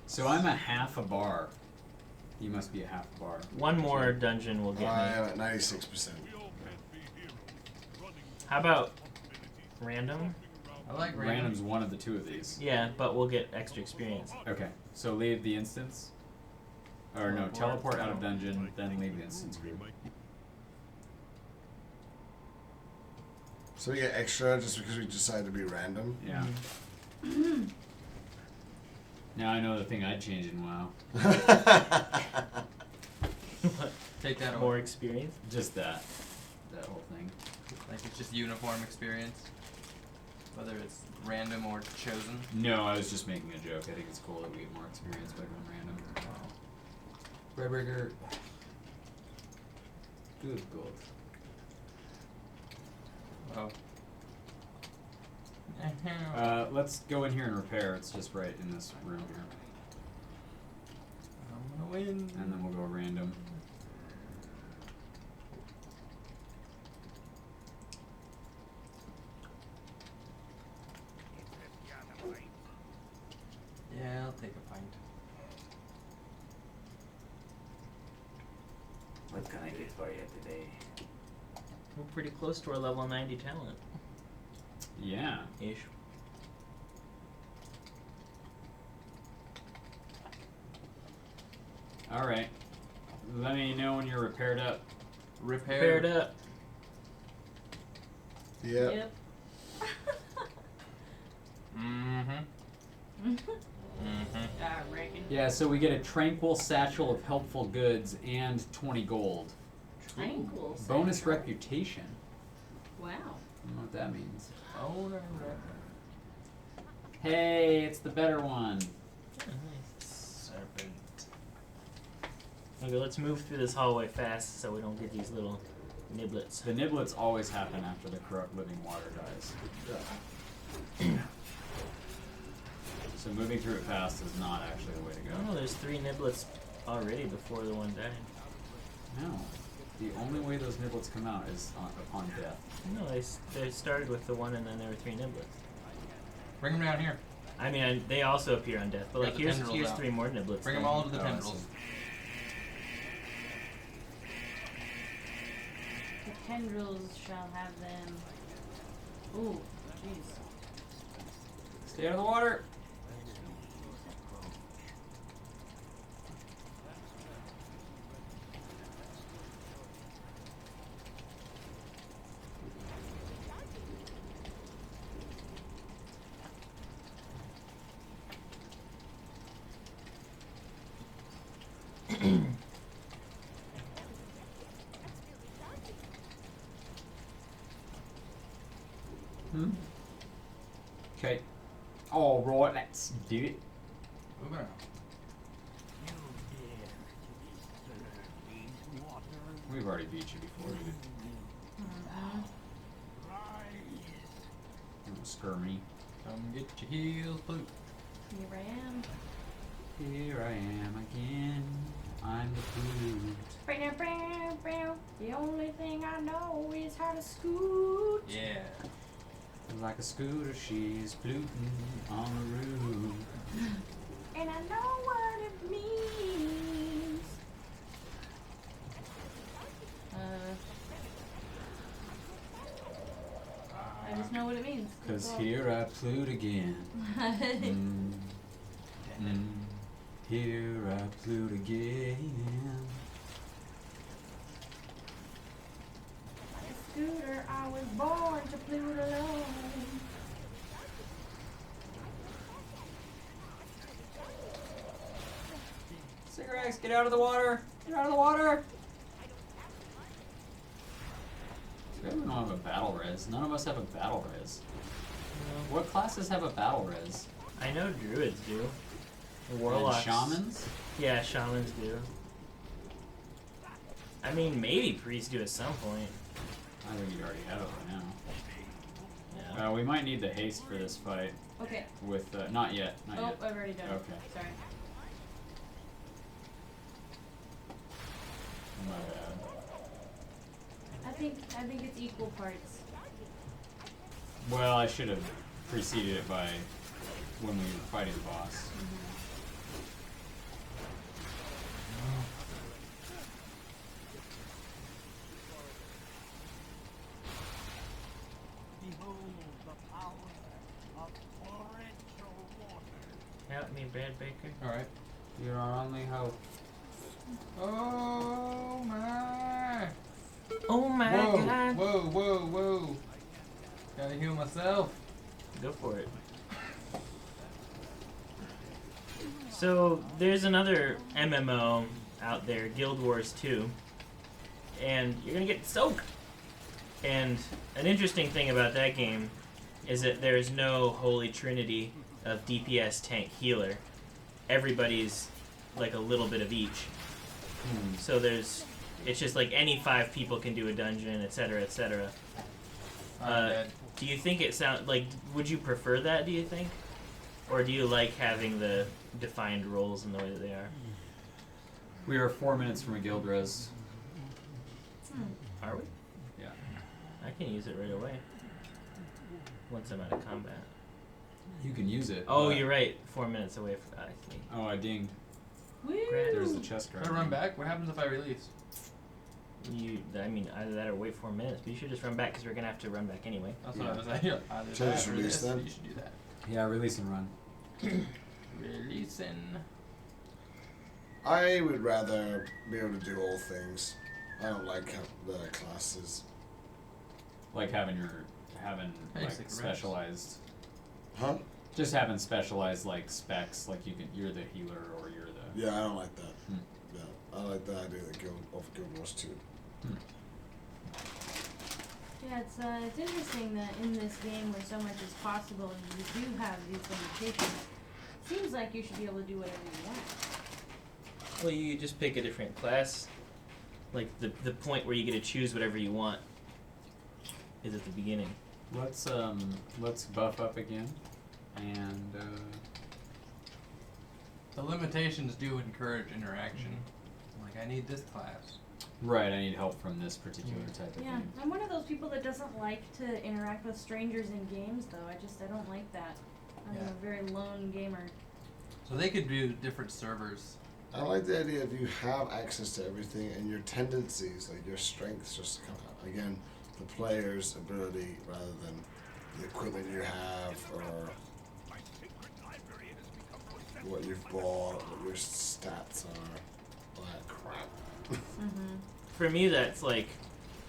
So I'm a half a bar. You must be a half a bar. One more dungeon will get I me. am at 96%. How about random? I like random. Random's one of the two of these. Yeah, but we'll get extra experience. Okay, so leave the instance. Or no, Teleport. teleport out of dungeon, then leave the instance group. So we get extra just because we decided to be random. Yeah. Now I know the thing I'd change in WoW. Take that More away. experience. Just that whole thing. Like it's just uniform experience. Whether it's random or chosen. No, I was just making a joke. I think it's cool that we get more experience by going random. Red Breaker. Good gold. Oh. Let's go in here and repair. It's just right in this room here. I'm gonna win. And then we'll go random. Yeah, I'll take a pint. What can I get for you today? We're pretty close to our level 90 talent. Yeah. Ish. Alright. Let me know when you're repaired up. Paired up. Yeah. Yep. Mm-hmm. I reckon. Yeah, so we get a tranquil satchel of helpful goods and 20 gold. Tranquil. Bonus Central. reputation. Wow. I don't know what that means. Oh, no. Hey, it's the better one. Serpent. Okay, let's move through this hallway fast so we don't get these little niblets. The niblets always happen after the corrupt living water dies. So moving through it fast is not actually the way to go. Oh, there's 3 niblets already before the one died. No. The only way those niblets come out is upon death. No, they started with the one and then there were 3 niblets. Bring them down here. I mean, they also appear on death, but Yeah, like the here's tendrils out. 3 more niblets. Bring them then. all to the Oh, I tendrils. see. The tendrils shall have them. Ooh, jeez. Stay out of the water! Okay. Alright, let's do it. Move around. We've already beat you before, dude. Mm-hmm. Don't scare me. Come get your heels, Blue. Here I am. Here I am again. I'm the flute. The only thing I know is how to scoot. Yeah. Like a scooter, she's fluting on the roof. And I know what it means. I just know what it means. Cause That's all. here I flute again. Here I flute again. Scooter, I was born to flute alone. Cigarettes, get out of the water! Get out of the water! We don't have a battle res. None of us have a battle res. What classes have a battle res? I know druids do. The And warlocks. shamans? Yeah, shamans do. I mean, maybe priests do at some point. I think you already have it by now. Yeah. We might need the haste for this fight. Okay. With not yet. Not Oh, yet. I've already done it. Okay. Sorry. My bad. I think it's equal parts. Well, I should have preceded it by when we were fighting the boss. Help me, Brad Baker. Alright. You're our only hope. Oh my! Oh my Whoa! god. Whoa! Whoa! Whoa! Gotta heal myself. Go for it. So there's another MMO out there, Guild Wars 2, and you're gonna get soaked. And an interesting thing about that game is that there's no holy trinity of DPS, tank, healer. Everybody's like a little bit of each. So it's just like any 5 people can do a dungeon, etc., etc. I'm dead. Do you think it sound like? Would you prefer that? Do you think, or do you like having the defined roles in the way that they are? We are 4 minutes from a guild res. Are we? Yeah. I can use it right away. Once I'm out of combat. You can use it. Oh, but- you're right. 4 minutes away from. I see. Oh, I dinged. Woo! There's the chest Can guard. I run back? What happens if I release? I mean, either that or wait 4 minutes. But you should just run back because we're gonna have to run back anyway. That's what I was saying. Either Should I that just or release this. them? You should do that. Yeah, release and run. Releasing. I would rather be able to do all things. I don't like the classes. Like having Hey, like cigarettes. specialized, Huh? just having specialized like specs. Like you're the healer or you're the. Yeah, I don't like that. Hmm. Yeah, I like the idea of Guild Wars 2. Yeah, it's interesting that in this game where so much is possible and you do have these limitations, it seems like you should be able to do whatever you want. Well, you just pick a different class. Like the point where you get to choose whatever you want is at the beginning. Let's buff up again, and The limitations do encourage interaction. Like, I need this class. right. I need help from this particular type of Yeah, thing. I'm one of those people that doesn't like to interact with strangers in games, though. I don't like that. I'm Yeah. a very lone gamer. So they could do different servers. I like the idea of you have access to everything and your tendencies, like your strengths, just come out. Again, the player's ability rather than the equipment you have or what you've bought, what your stats are. All that crap. Mm-hmm. For me, that's like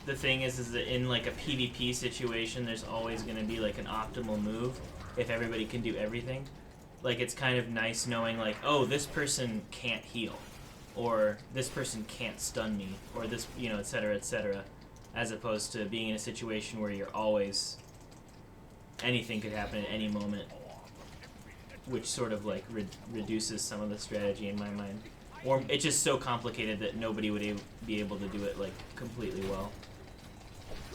the thing is that in like a PvP situation, there's always going to be like an optimal move if everybody can do everything. Like it's kind of nice knowing like, oh, this person can't heal, or this person can't stun me, or this, you know, etc., as opposed to being in a situation where you're always anything could happen at any moment, which sort of like reduces some of the strategy in my mind. Or it's just so complicated that nobody would be able to do it like completely well,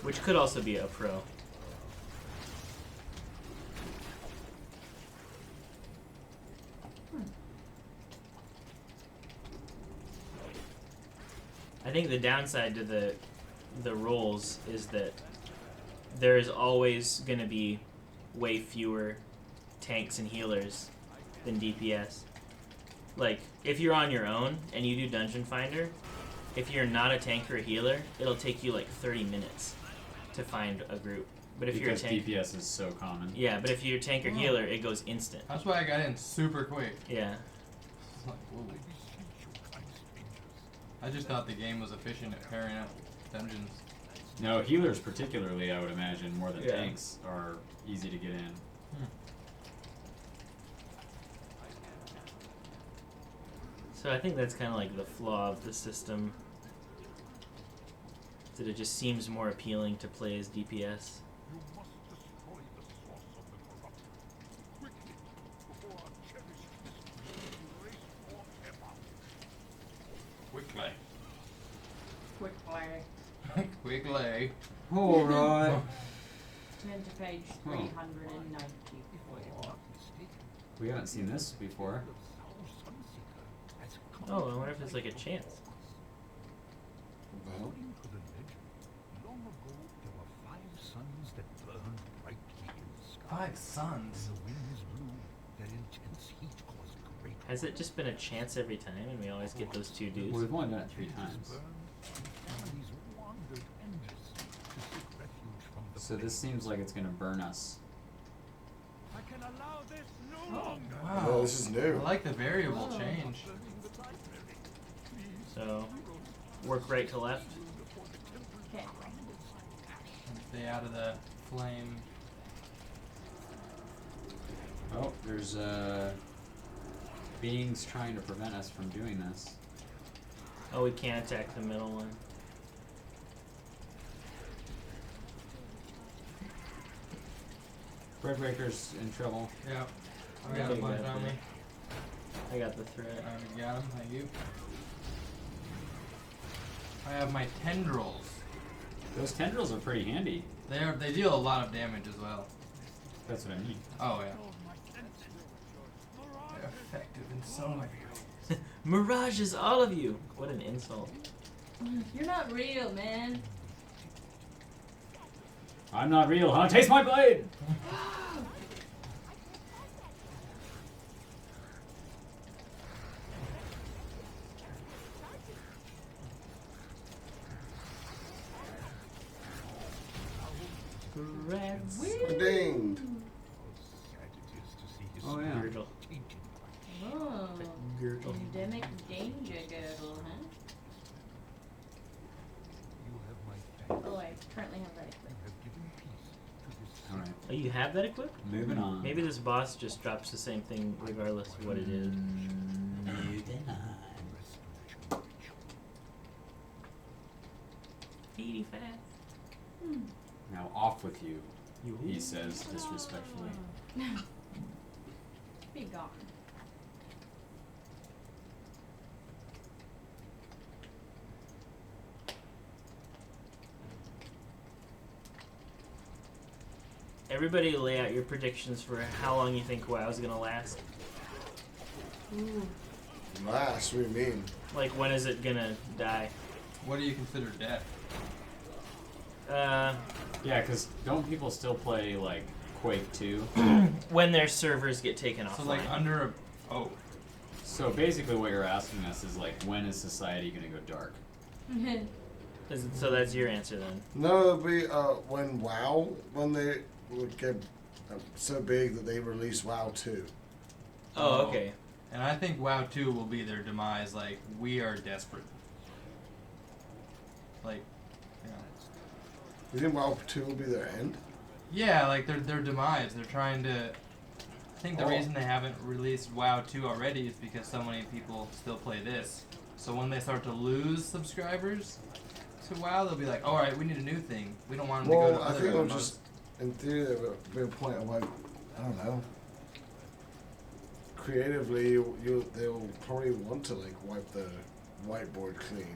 which could also be a pro. I think the downside to the roles is that there is always going to be way fewer tanks and healers than DPS. Like, if you're on your own and you do Dungeon Finder, if you're not a tank or a healer, it'll take you like 30 minutes to find a group. But if Because you're a tank, DPS is so common. yeah, but if you're a tank or healer, it goes instant. That's why I got in super quick. Yeah. It's like, whoa. I just thought the game was efficient at pairing up dungeons. No, healers particularly, I would imagine, more than Yeah. tanks, are easy to get in. So I think that's kind of like the flaw of the system. That it just seems more appealing to play as DPS. Quickly. Quick play. Quickly. Alright. Turn to page Oh. 394. We haven't seen this before. Oh, I wonder if there's like a chance. Well, Five suns. Has it just been a chance every time and we always get those two dudes? Well, we've only done it 3 times. So this seems like it's gonna burn us. Wow. oh, this is I new. like the variable change. So, work right to left. Okay. Stay out of the flame. Oh, there's beings trying to prevent us from doing this. Oh, we can't attack the middle one. Breadbreaker's in trouble. Yep. I got a Okay, bunch got on that. me. I got the threat. I got him. Thank you. I have my tendrils. Those tendrils are pretty handy. They deal a lot of damage as well. That's what I mean. Oh yeah. They're effective in so many ways. Mirages all of you! What an insult. You're not real, man. I'm not real, huh? Taste my blade! Rats. Dinged. Oh yeah. Girdle. Oh. Girdle. Endemic danger girdle, huh? Oh, I currently have that equipped. Alright. Oh, you have that equipped? Moving on. Maybe this boss just drops the same thing regardless of what it is. Moving on. 85. Now off with you, he says disrespectfully. Be gone. Everybody lay out your predictions for how long you think WoW's gonna last. Ooh. Last, what do you mean? Like, when is it gonna die? What do you consider death? Yeah, because don't people still play, like, Quake 2? When their servers get taken offline. So like under a oh. So basically what you're asking us is, like, when is society going to go dark? So that's your answer then. No, it'll be when WoW, when they would get so big that they release WoW 2. Oh, okay. And I think WoW 2 will be their demise. Like, we are desperate. Like, you know. You think WoW 2 will be their end? Yeah, like their demise. They're trying to. I think the reason they haven't released WoW 2 already is because so many people still play this. So when they start to lose subscribers to WoW, they'll be like, "All right, we need a new thing. We don't want them to go Well, to I other think it'll MMOs." just, in theory, there will be a point of like, I don't know. Creatively, they'll probably want to like wipe the whiteboard clean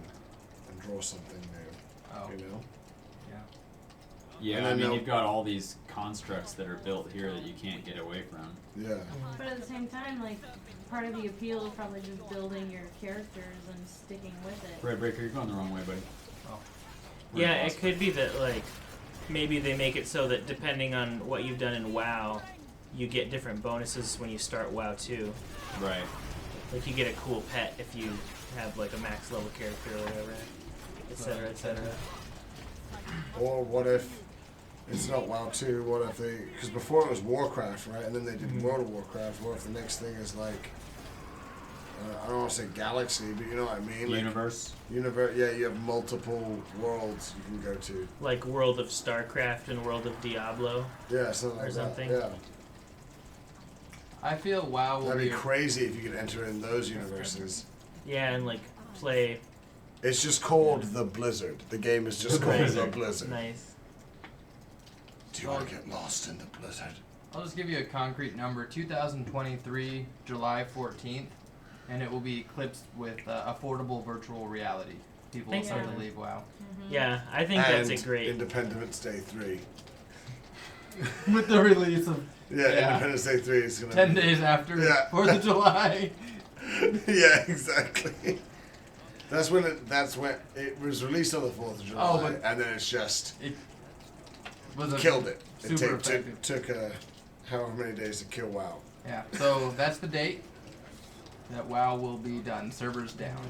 and draw something new. Oh, You know? yeah. Yeah, And I then mean, they'll- you've got all these constructs that are built here that you can't get away from. Yeah. But at the same time, like, part of the appeal is probably just building your characters and sticking with it. Red Breaker, you're going the wrong way, buddy. Oh. Yeah, it could be that like maybe they make it so that depending on what you've done in WoW, you get different bonuses when you start WoW too. Right. Like you get a cool pet if you have like a max level character or whatever, etc., etc. Or what if it's not WoW 2? What if they? Because before it was Warcraft, right? And then they did World of Warcraft. What if the next thing is like? I don't want to say galaxy, but you know what I mean. Like, Universe. Universe. Yeah, you have multiple worlds you can go to. Like World of StarCraft and World of Diablo. Yeah, something like Or something. that. Yeah. I feel WoW will That'd be be crazy if you could enter in those universes. Yeah, and like play It's just called the Blizzard. The game is just The called Blizzard. the Blizzard. nice. Do you want to get lost in the Blizzard? I'll just give you a concrete number, 2023, July 14th, and it will be eclipsed with affordable virtual reality. People will Thanks, start to Evan. leave WoW. Yeah, I think and that's a great. Independence Day 3. With the release of Yeah, Yeah. Independence Day 3 is gonna 10 be- days after Yeah. 4th of July. Yeah, exactly. That's when it was released on the 4th of July, Oh, but- and then it's just It was a killed it. It super took however many days to kill WoW. Yeah, so that's the date that WoW will be done. Servers down.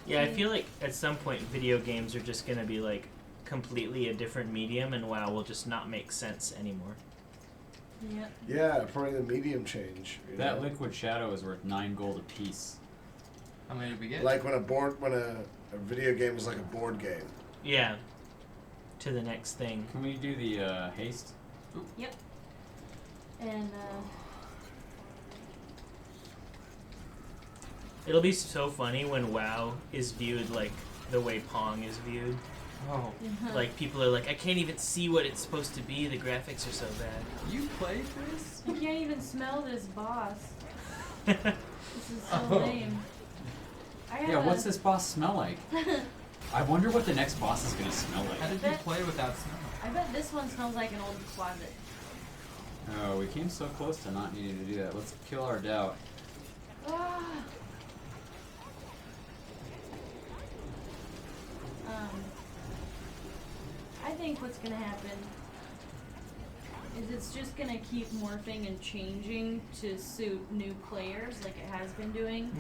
Yeah, I feel like at some point video games are just gonna be like completely a different medium, and WoW will just not make sense anymore. Yep. Yeah, probably the medium change. You That know? liquid shadow is worth 9 gold apiece. How many did we get? Like when a video game is like a board game. Yeah. To the next thing. Can we do the haste? And, It'll be so funny when WoW is viewed like the way Pong is viewed. Oh, Like people are like, I can't even see what it's supposed to be. The graphics are so bad. you played this? you can't even smell this boss. This is so Oh. lame. I Yeah, have what's this boss smell like? I wonder what the next boss is gonna smell How like. did you bet- play without smell? I bet this one smells like an old closet. Oh, we came so close to not needing to do that. Let's kill our doubt. Ah. I think what's gonna happen is it's just gonna keep morphing and changing to suit new players like it has been doing.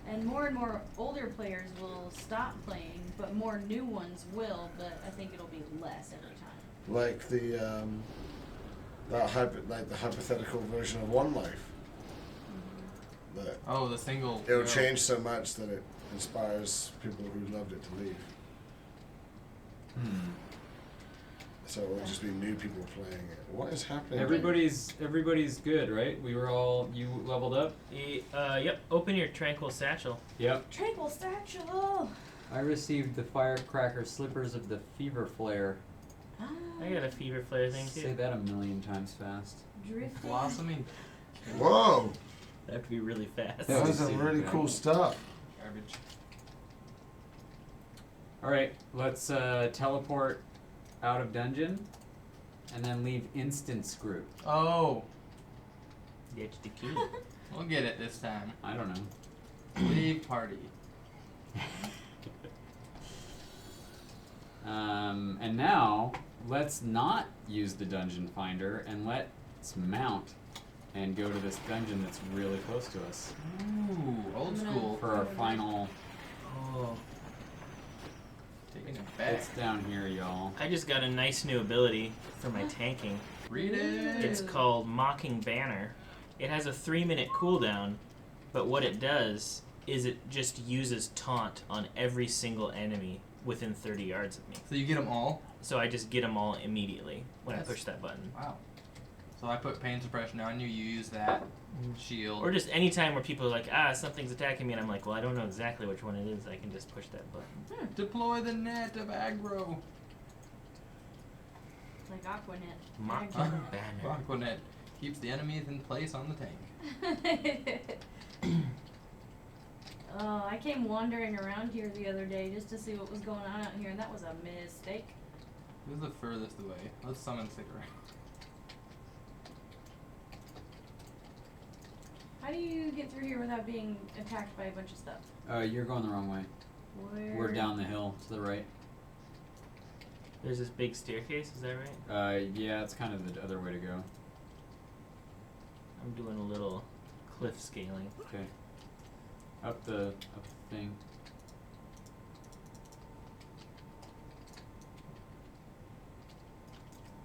And more older players will stop playing, but more new ones will, but I think it'll be less every time. Like the the hypothetical version of One Life. That Oh, the single. it'll go. change so much that it inspires people who loved it to leave. So it will just be new people playing it. What is happening? Everybody's good, right? We were all you leveled up. Yep. Open your tranquil satchel. Yep. Tranquil Satchel! I received the firecracker slippers of the fever flare. Ah, I got a fever flare thing Say too. that a million times fast. drifting. Blossoming Whoa! I have to be really fast. Yeah. That's some really cool stuff. garbage. All right, let's teleport out of dungeon, and then leave instance group. Oh, Get the key. we'll get it this time. I don't know. Leave party. And now let's not use the dungeon finder and let's mount and go to this dungeon that's really close to us Ooh, old school. for our final. Oh. Taking it back. It's down here, y'all. I just got a nice new ability for my tanking. Read it. It's called Mocking Banner. It has a 3-minute cooldown, but what it does is it just uses taunt on every single enemy within 30 yards of me. So you get them all? So I just get them all immediately when I That's- push that button. Wow. So I put pain suppression on you. You use that shield. Or just any time where people are like, something's attacking me, and I'm like, well, I don't know exactly which one it is. I can just push that button. Deploy the net of aggro. Like Aquanet. Mocking Banner. Aquanet keeps the enemies in place on the tank. Oh, I came wandering around here the other day just to see what was going on out here, and that was a mistake. Who's the furthest away? Let's summon Squirrel. How do you get through here without being attacked by a bunch of stuff? You're going the wrong way. Where? We're down the hill to the right. There's this big staircase, is that right? Yeah, it's kind of the other way to go. I'm doing a little cliff scaling. Okay. Up the thing.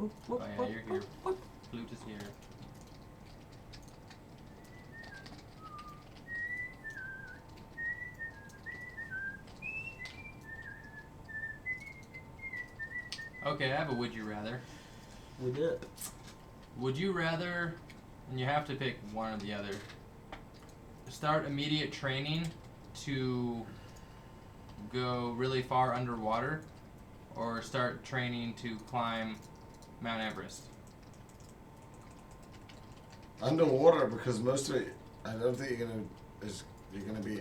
Oh yeah, you're here. Flute is here. Okay, I have a would you rather. With it. Would you rather, and you have to pick one or the other, start immediate training to go really far underwater, or start training to climb Mount Everest? Underwater, because most of it, I don't think you're gonna be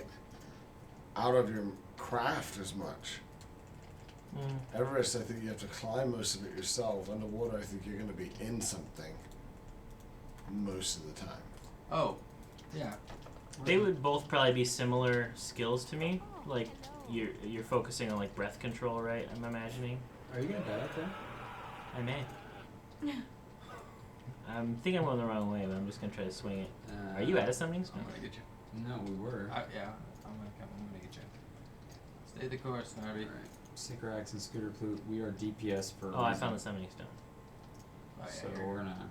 out of your craft as much. Everest, I think you have to climb most of it yourself. Underwater, I think you're gonna be in something most of the time. Oh, yeah. They would both probably be similar skills to me. Like you're focusing on like breath control, right? I'm imagining. Are you gonna die up there? I may. I'm thinking I'm going the wrong way, but I'm just gonna try to swing it. Are you at a summoning I'm stone? gonna get you. No, we were. Yeah, I'm gonna get you. Stay the course, Narby. Alright. Synchro Axe and Scooter Flute, we are DPS for a Oh, I reason. found the summoning stone. Oh, yeah, So you're- we're gonna...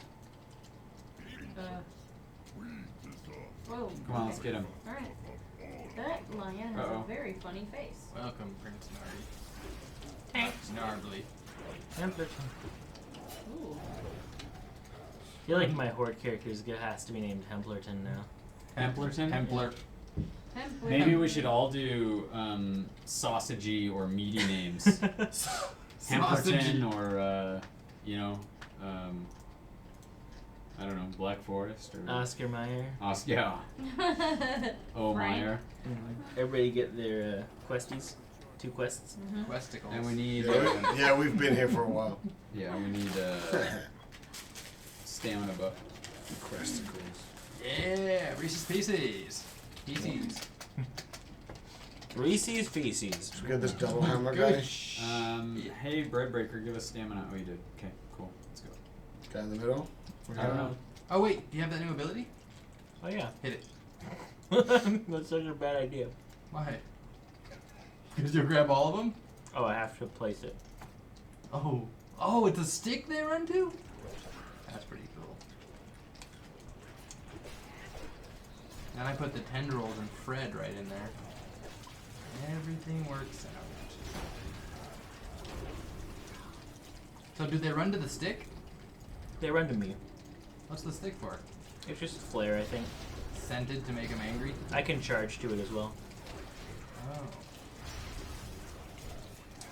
Whoa. Come on, let's get him. Alright. That lion has Uh-oh. a very funny face. Welcome, Prince Narby. Thanks. Snarbly. Ooh. I feel like my horde character has to be named Templarton now. Templarton? Templar. Template. Maybe we should all do sausagey or meaty names. Templarton or, you know, I don't know, Black Forest or... Oscar Mayer. Yeah. Oh, Frank. Meyer. Everybody get their questies. 2 quests. Mhm. Questicles. And we need... Yeah, we've been here for a while. Yeah, we need stamina buff. Questicles. Yeah, Reese's Pieces. Pieces. Reese's Feces. Should we get this double hammer guy? Hey, Bread Breaker, give us stamina. Oh, you did. Okay, cool. Let's go. Guy in the middle? I don't know. Oh wait, do you have that new ability? Oh yeah. Hit it. That's such a bad idea. Why? Because you'll grab all of them? Oh, I have to place it. Oh. Oh, it's a stick they run to? That's pretty cool. Then I put the tendrils and Fred right in there. Everything works out. So do they run to the stick? They run to me. What's the stick for? It's just a flare, I think. Scented to make them angry? I can charge to it as well. Oh.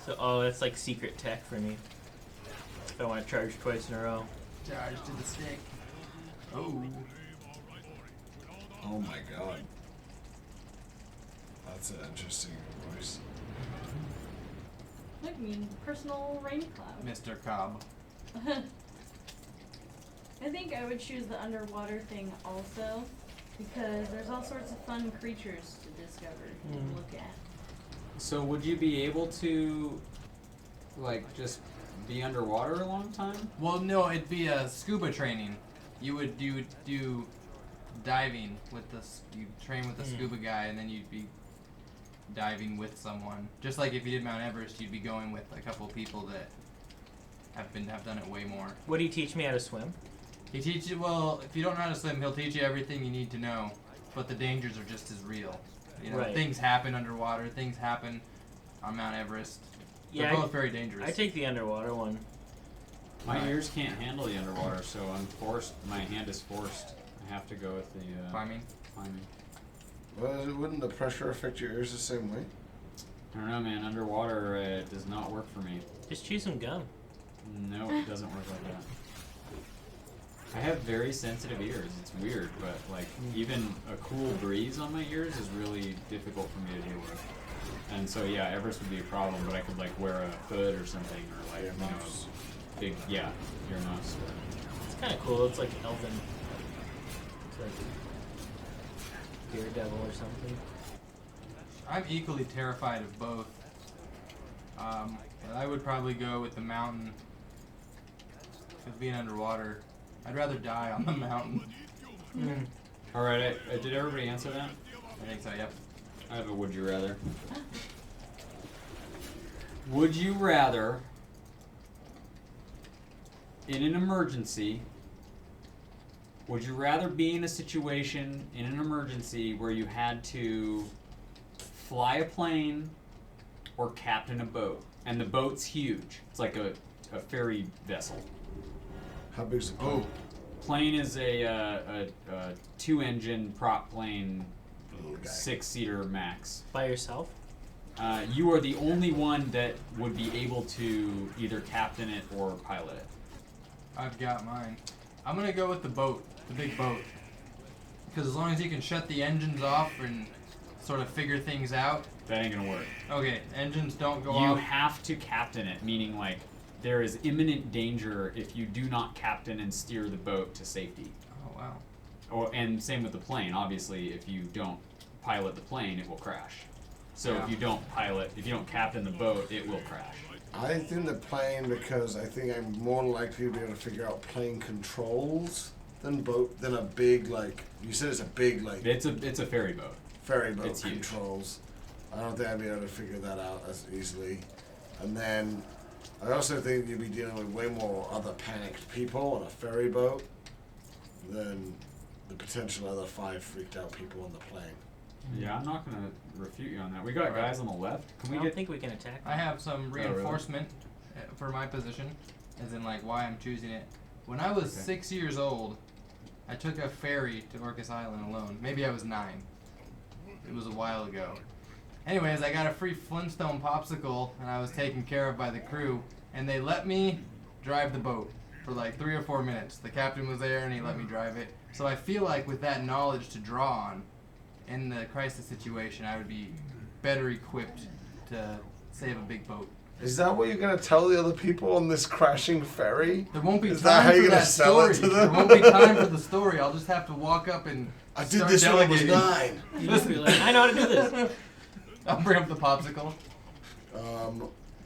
So, oh, that's like secret tech for me. If I want to charge twice in a row. Charge to the stick. Oh. Oh my god. That's an interesting voice. Look, I mean, personal rain cloud. Mr. Cobb. I think I would choose the underwater thing also, because there's all sorts of fun creatures to discover and look at. So would you be able to, like, just be underwater a long time? Well, no, it'd be a scuba training. You would do diving with the you train with the scuba guy, and then you'd be diving with someone. Just like if you did Mount Everest, you'd be going with a couple people that have done it way more. Would he teach me how to swim? He teaches you, well, if you don't know how to swim, he'll teach you everything you need to know, but the dangers are just as real. You know, Right. things happen underwater, things happen on Mount Everest. They're Yeah, both very dangerous. I take the underwater one. My ears can't handle the underwater, so I'm forced. My hand is forced. I have to go with the climbing. climbing. Well, wouldn't the pressure affect your ears the same way? I don't know, man. Underwater does not work for me. Just chew some gum. No, it doesn't work like that. I have very sensitive ears. It's weird, but like even a cool breeze on my ears is really difficult for me to deal with. And so yeah, Everest would be a problem, but I could like wear a hood or something, or like Earmuffs. big earmuffs. It's kind of cool. It's like elven. It's like Daredevil or something. I'm equally terrified of both. But I would probably go with the mountain. Because being underwater, I'd rather die on the mountain. All right, did everybody answer that? I think so, yep. I have a would you rather. Would you rather, in an emergency, would you rather be in a situation in an emergency where you had to fly a plane or captain a boat? And the boat's huge. It's like a ferry vessel. How big's the boat? Plane is a 2-engine prop plane, Little guy. 6-seater max. By yourself? You are the only one that would be able to either captain it or pilot it. I've got mine. I'm gonna go with the boat, the big boat. Because as long as you can shut the engines off and sort of figure things out. That ain't gonna work. Okay, engines don't go You off. have to captain it, meaning like there is imminent danger if you do not captain and steer the boat to safety. Oh wow. And same with the plane. Obviously, if you don't pilot the plane, it will crash. So Yeah. if you don't captain the boat, it will crash. I think the plane, because I think I'm more likely to be able to figure out plane controls than a big, like, you said it's a big, like, It's a ferry boat. ferry boat It's huge. controls. I don't think I'd be able to figure that out as easily. And then I also think you'd be dealing with way more other panicked people on a ferry boat than the potential other 5 freaked out people on the plane. Yeah, I'm not gonna refute you on that. We got guys on the left. Can I we don't get? think we can attack I them. have some really? reinforcement for my position, as in like why I'm choosing it. When I was Okay. 6 years old, I took a ferry to Orcas Island alone. Maybe I was 9. It was a while ago. Anyways, I got a free Flintstone popsicle, and I was taken care of by the crew, and they let me drive the boat for like 3 or 4 minutes. The captain was there, and he let me drive it. So I feel like with that knowledge to draw on, in the crisis situation, I would be better equipped to save a big boat. Is that what you're going to tell the other people on this crashing ferry? There won't be Is time that how for you're gonna that sell story. it to them? There won't be time for the story. I'll just have to walk up and I did start this when I was delegating. 9. You just be like, I know how to do this. I'll bring up the popsicle.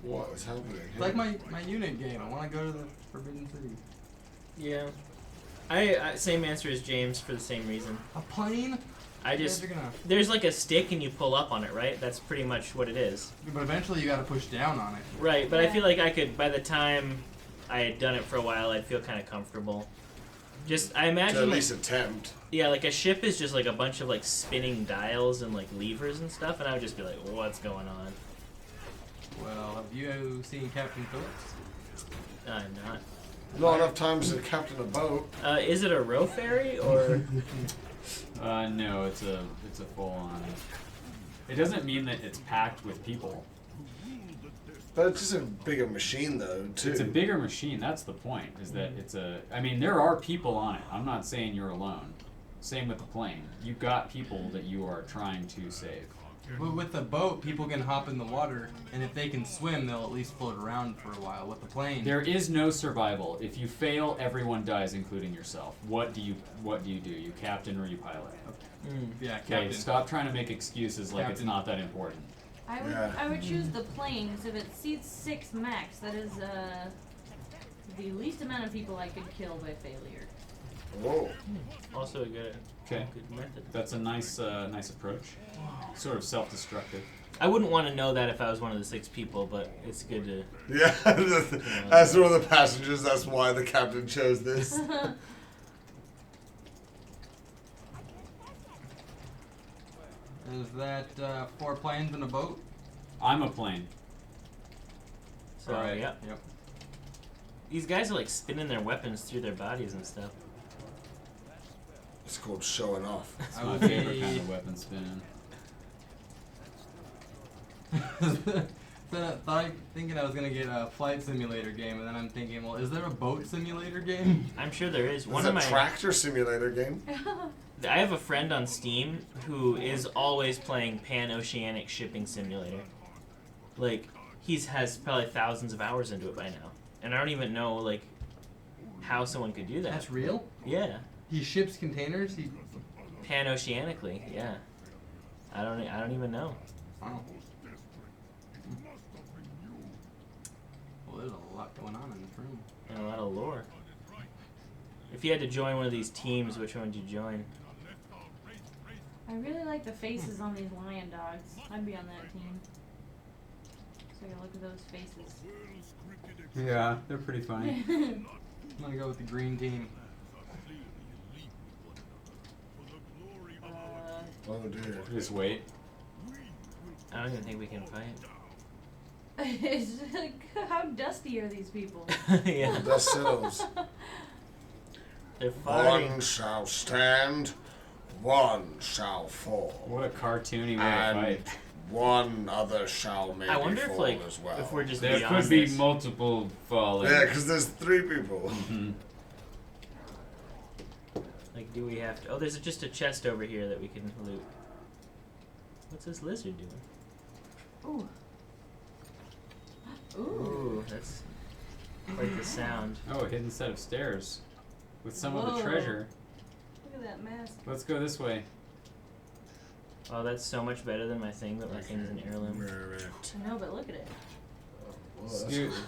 What is happening? It's like my unit game. I want to go to the Forbidden City. Yeah. I same answer as James for the same reason. A plane? I You just guys are gonna. there's like a stick and you pull up on it, right? That's pretty much what it is. But eventually you got to push down on it. Right, but I Yeah. feel like I could by the time I had done it for a while, I'd feel kind of comfortable. Just I To imagine at like, least attempt. yeah, like a ship is just like a bunch of like spinning dials and like levers and stuff, and I would just be like, what's going on? Well, have you seen Captain Phillips? Not. Not enough times to captain a boat. Is it a row ferry or? No, it's a full on. It doesn't mean that it's packed with people. But it's just a bigger machine, though, too. It's a bigger machine. That's the point. Is that it's a. I mean, there are people on it. I'm not saying you're alone. Same with the plane. You've got people that you are trying to save. But with the boat, people can hop in the water, and if they can swim, they'll at least float around for a while. With the plane, There is no survival. If you fail, everyone dies, including yourself. What do you do? You captain or you pilot? yeah, Okay, Captain. stop trying to make excuses like it's Captain. not that important. Yeah. I would choose the plane because if it seats 6 max, that is the least amount of people I could kill by failure. Whoa. Also a good Okay, method. that's a nice approach. Sort of self-destructive. I wouldn't want to know that if I was one of the 6 people, but it's good to. Yeah, as one of the passengers, that's why the captain chose this. Is that 4 planes and a boat? I'm a plane. So Alright, yeah, Yep. these guys are like spinning their weapons through their bodies and stuff. It's called showing off. It's I my would favorite be- kind of weapon spinning. So thinking I was gonna get a flight simulator game, and then I'm thinking, well, is there a boat simulator game? I'm sure there is. There's One a of my tractor simulator game. I have a friend on Steam who is always playing Pan-Oceanic Shipping Simulator. Like, has probably thousands of hours into it by now. And I don't even know, like, how someone could do that. That's real? Yeah. He ships containers? Pan-Oceanically, yeah. I don't even know. Wow. Well, there's a lot going on in this room. And a lot of lore. If you had to join one of these teams, which one would you join? I really like the faces on these lion dogs. I'd be on that team. So I can look at those faces. Yeah, they're pretty funny. I'm gonna go with the green team. Oh dear. Just wait. I don't even think we can fight. It's like, how dusty are these people? Yeah. The settles. They're fighting. One shall stand, one shall fall, What a cartoony way to and fight. one other shall maybe I wonder fall if, like, as well. if we're just There beyond could be this. multiple falling. Yeah, because there's 3 people. Mhm. Like, do we have to... Oh, there's just a chest over here that we can loot. What's this lizard doing? Ooh. Ooh. Ooh, that's quite the sound. Oh, a hidden set of stairs with some of the Whoa. treasure. Look at that mask. Let's go this way. Oh, that's so much better than my thing, but my thing's an heirloom. I know, but look at it. Well, that's Scoot. cool.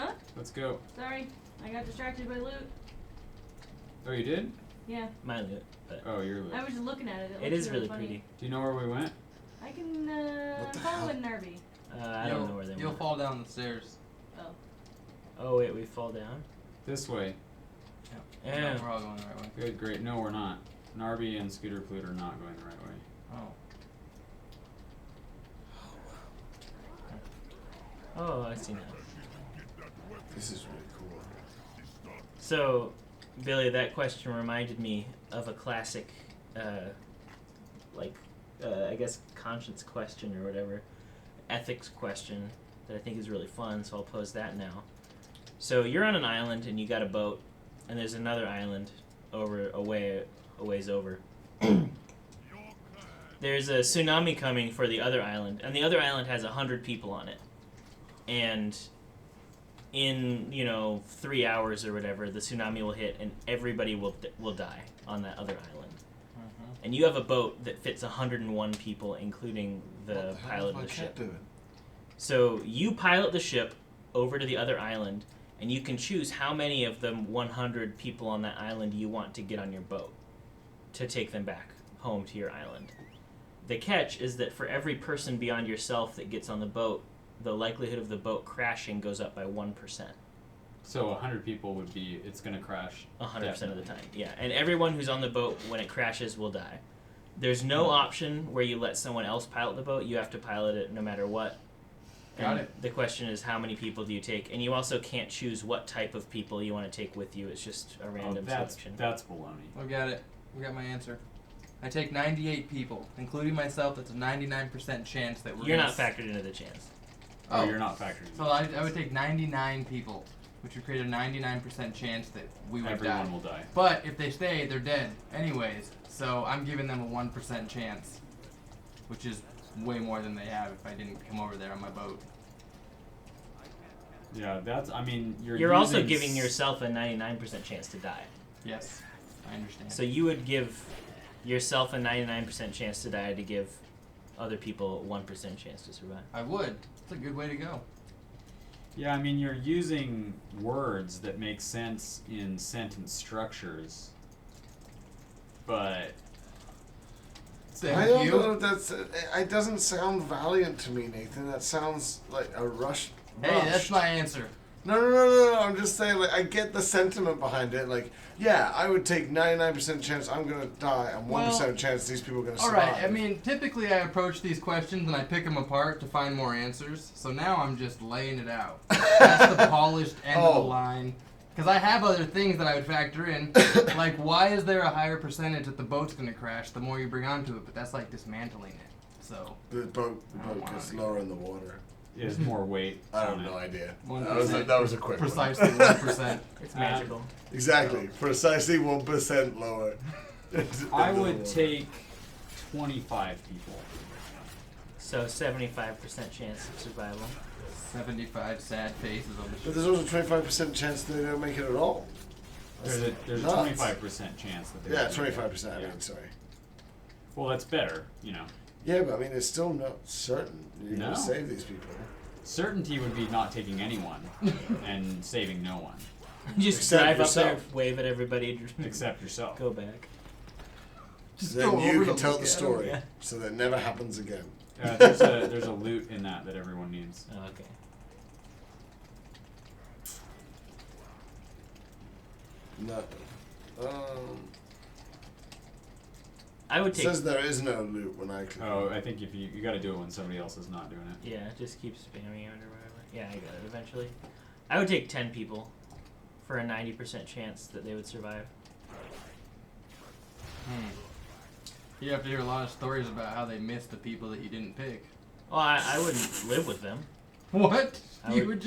Huh? Let's go. Sorry, I got distracted by loot. Oh, you did? Yeah, My loot, but Oh, you're lit. I was just looking at it. it looks is really funny. pretty. Do you know where we went? I can What the follow hell? it, Nervy. I don't know where they You'll went. fall down the stairs. Oh. Oh, wait, we fall down? This way. Yeah. No, we're all going the right way. Good, great. No, we're not. Narby and Scooter Flute are not going the right way. Oh. Oh, I see now. This is really cool. So, Billy, that question reminded me of a classic, I guess, conscience question or whatever, ethics question that I think is really fun, so I'll pose that now. So, you're on an island and you got a boat, and there's another island a ways over. There's a tsunami coming for the other island, and the other island has 100 people on it. And in 3 hours or whatever, the tsunami will hit and everybody will die on that other island. And you have a boat that fits 101 people, including the pilot of the ship. Doing? So you pilot the ship over to the other island, and you can choose how many of the 100 people on that island you want to get on your boat to take them back home to your island. The catch is that for every person beyond yourself that gets on the boat, the likelihood of the boat crashing goes up by 1%. So 100 people would be, it's going to crash. 100% of the time, yeah. And everyone who's on the boat, when it crashes, will die. There's no option where you let someone else pilot the boat. You have to pilot it no matter what. Got And it. the question is, how many people do you take? And you also can't choose what type of people you want to take with you. It's just a random selection. That's baloney. We got it. We got my answer. I take 98 people, including myself. That's a 99% chance that we're You're gonna not factored into the chance. Oh, Oh. you're not factoring. So I would take 99 people, which would create a 99% chance that we would Everyone die. will die. But if they stay, they're dead anyways. So I'm giving them a 1% chance, which is way more than they have if I didn't come over there on my boat. Yeah, that's, I mean, You're also using giving yourself a 99% chance to die. Yes, I understand. So you would give yourself a 99% chance to die to give other people a 1% chance to survive. I would. It's a good way to go. Yeah, I mean, you're using words that make sense in sentence structures, but I don't know if that's. It doesn't sound valiant to me, Nathan. That sounds like a rush. Hey, that's my answer. No. I'm just saying, like, I get the sentiment behind it. Like, yeah, I would take 99% chance I'm gonna die and 1% chance these people are gonna All survive. right. I mean, typically I approach these questions and I pick them apart to find more answers. So now I'm just laying it out. That's the polished end of the line. Because I have other things that I would factor in, like why is there a higher percentage that the boat's gonna crash the more you bring onto it? But that's like dismantling it. So The boat I don't gets wanna- lower in the water. there's more weight. I have on it. no idea. 1%. That was a quick precisely one. 1%. It's magical. Exactly. Precisely 1% lower. I would take 25 people. So 75% chance of survival. 75 sad faces on the But ship. there's also 25% chance they don't make it at all. There's a 25% chance that they Yeah, would do 25%. that. I Yeah. mean, sorry. Well, that's better, you know. Yeah, but I mean, it's still not certain you're No. going to save these people. Certainty would be not taking anyone and saving no one, Just Except drive up yourself. there, wave at everybody, except yourself. go back. Just Then go you over can to tell look the at 'em. story, yeah. so that it never happens again. There's a loot in that everyone needs. Oh, okay. No. I would It take. says there is no loot when I click. Oh, I think if you got to do it when somebody else is not doing it. Yeah, just keep spamming it or whatever. Yeah, I got it eventually. I would take 10 people for a 90% chance that they would survive. You have to hear a lot of stories about how they missed the people that you didn't pick. Well, I wouldn't live with them. What? I You would-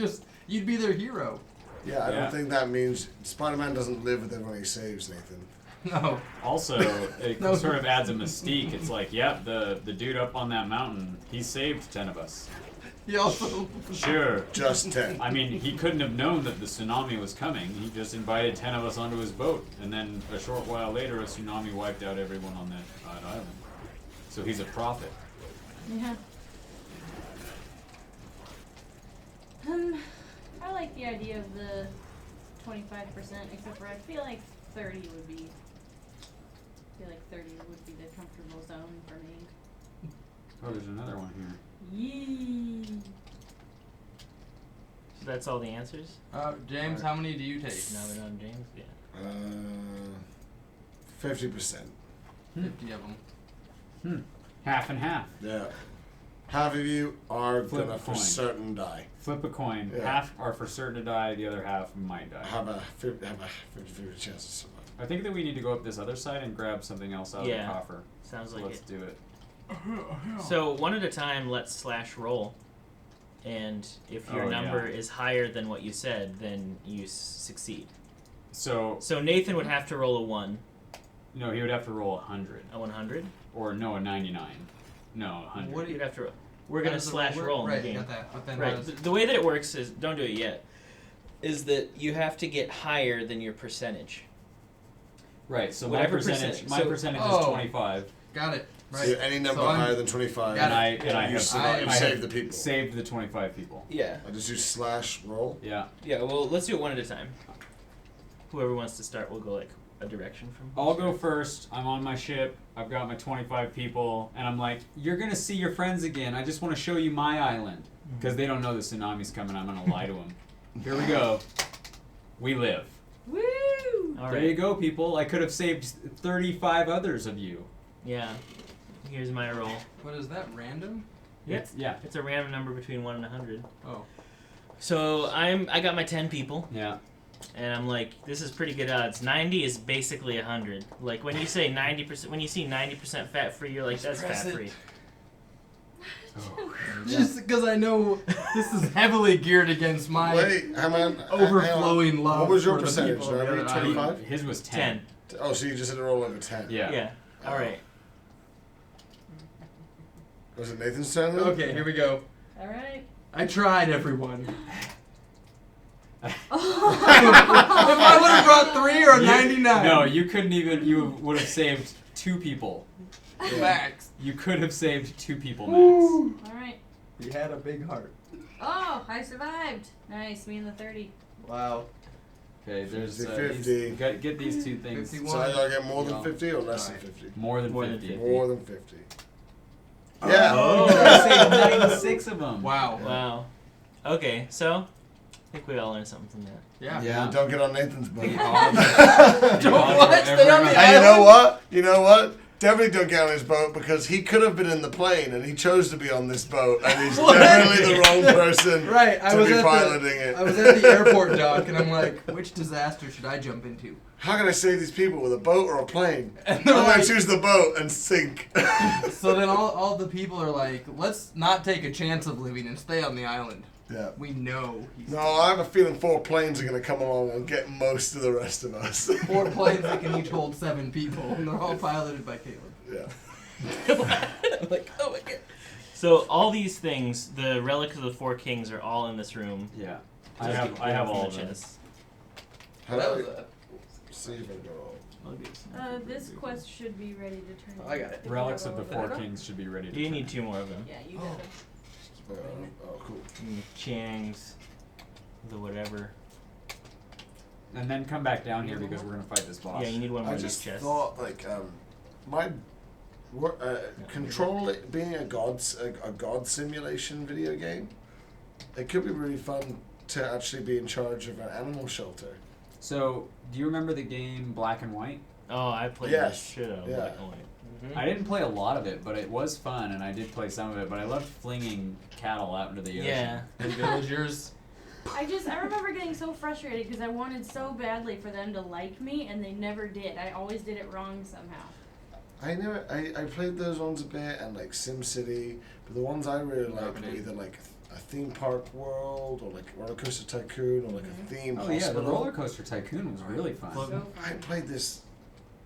you'd be their hero. Yeah, I Yeah. don't think that means Spider-Man doesn't live with everyone he saves, Nathan. No. Also, it No. sort of adds a mystique. It's like, yep, the dude up on that mountain, he saved 10 of us. He also. Sure. Just 10. I mean, he couldn't have known that the tsunami was coming. He just invited 10 of us onto his boat, and then a short while later, a tsunami wiped out everyone on that island. So he's a prophet. Yeah. I like the idea of the 25%, except for I feel like 30 would be. I feel like 30 would be the comfortable zone for me. Oh, there's another one here. Yee. So that's all the answers? James, how many do you take? Now we're on James? Yeah. 50%. 50 of them. Half and half. Yeah. Half of you are Flip gonna a for coin. certain die. Flip a coin. Yeah. Half are for certain to die, the other half might die. Have a 50 chance to survive. I think that we need to go up this other side and grab something else out Yeah. of the coffer. Sounds So like let's it. do it. So one at a time, let's /roll. And if your Oh, number yeah. is higher than what you said, then you succeed. So, So Nathan would have to roll a 1. no, he would have to roll 100. A 100? Or no, a 99. No, 100. What do You'd have to roll. We're going to Right, /roll in the you game. got that. But then Right. what The way that it works is, don't do it yet, is that you have to get higher than your percentage. Right, so Whatever my percentage, percent- my so- percentage Oh. is 25. got it. So Right. any number So I'm- higher than 25, Got And I you have survive, you I save have the people. saved the 25 people. Yeah. I just do /roll. Yeah. Yeah, well, let's do it one at a time. Whoever wants to start will go, like, a direction from I'll go first. I'm on my ship. I've got my 25 people, and I'm like, "You're gonna see your friends again. I just want to show you my island, because they don't know the tsunami's coming. I'm gonna lie to them. Here we go. We live. Woo! All There right. you go, people. I could have saved 35 others of you. Yeah. Here's my roll. What is that? Random? Yep. Yeah. It's a random number between 1 and 100. Oh. So I got my 10 people, Yeah. and I'm like, this is pretty good odds. 90 is basically 100. Like when you say 90%, when you see 90% fat free, you're like, that's press fat it. free. Just because I know this is heavily geared against my Wait, hang on. overflowing hang on. love. What was your for the percentage? people of the Did I other read island. 25? His was 10. 10. Oh, so you just had to roll over 10. Yeah. Yeah. All right. Was it Nathan's turn then? Okay, here we go. Alright. I tried, everyone. Oh. If I would have brought 3 or 99. No, you couldn't even. You would have saved 2 people. Max. You could have saved 2 people max. Alright. He had a big heart. Oh, I survived. Nice, me and the 30. Wow. Okay, there's 50. get these 2 things. 51. So I gotta get more than Yeah. 50 or less Alright. than 50? More than More than 50. 50. More than 50. Yeah. Oh, I saved 96 of them. Wow. Wow. Okay, so I think we all learned something from that. Yeah. Yeah. Don't get on Nathan's boat. The odds- Don't the odds what? are Stay on the ever- And you know what? You know what? Definitely don't get on his boat because he could have been in the plane and he chose to be on this boat and he's What? definitely the wrong person Right, I to was be at piloting it. I was at the airport dock and I'm like, which disaster should I jump into? How can I save these people with a boat or a plane? And I'm they're gonna like, choose the boat and sink. so then all the people are like, let's not take a chance of living and stay on the island. Yeah. We know he's No, I have a feeling 4 planes are going to come along and get most of the rest of us. 4 planes that can each hold 7 people, and they're all piloted by Caleb. Yeah. I'm like, oh my god. So all these things, the relics of the 4 kings, are all in this room. Yeah. I have all of them. How That do was I see if I go? This quest should be ready to turn. I got it. Relics of the 4 kings should be ready to You turn. need 2 more of them. Yeah, you got it. Oh, cool. And the Chiang's, the whatever. And then come back down here because we're gonna fight this boss. Yeah, you need one more I of these just chests. thought, like, my control it being a god simulation video game, it could be really fun to actually be in charge of an animal shelter. So, do you remember the game Black and White? Oh, I played Yes. this shit out of Yeah. Black and White. I didn't play a lot of it, but it was fun, and I did play some of it. But I loved flinging cattle out into the ocean. Yeah. And villagers. I remember getting so frustrated because I wanted so badly for them to like me, and they never did. I always did it wrong somehow. I played those ones a bit and like SimCity, but the ones I really liked were Rubbing it. either like a theme park world or like Roller Coaster Tycoon or like a theme Oh yeah, the hospital. Roller Coaster Tycoon was really fun. Flip. So I fun. played this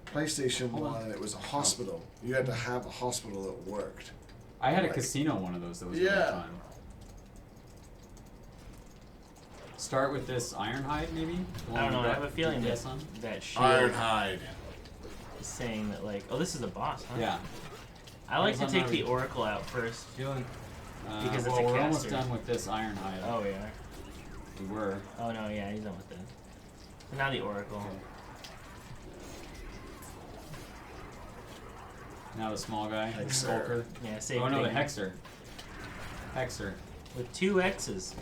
PlayStation Hold on. one and it was a hospital. You had to have a hospital that worked. I had a Like- casino one of those that was really Yeah. fun. Start with this Ironhide, maybe? The I one don't know. we I got have a feeling the that guess on? that shield Ironhide. is saying that like, oh, this is a boss, huh? Yeah. I like to Because take I'm the not- Oracle out first. Feeling. Because it's well, a we're almost caster. done with this Ironhide. Oh yeah. We were. Oh no, yeah, he's done with that. So now the Oracle. Now the small guy, the Hexer. Skulker. Yeah, same Oh no, the thing. Hexer. Hexer. With 2 X's.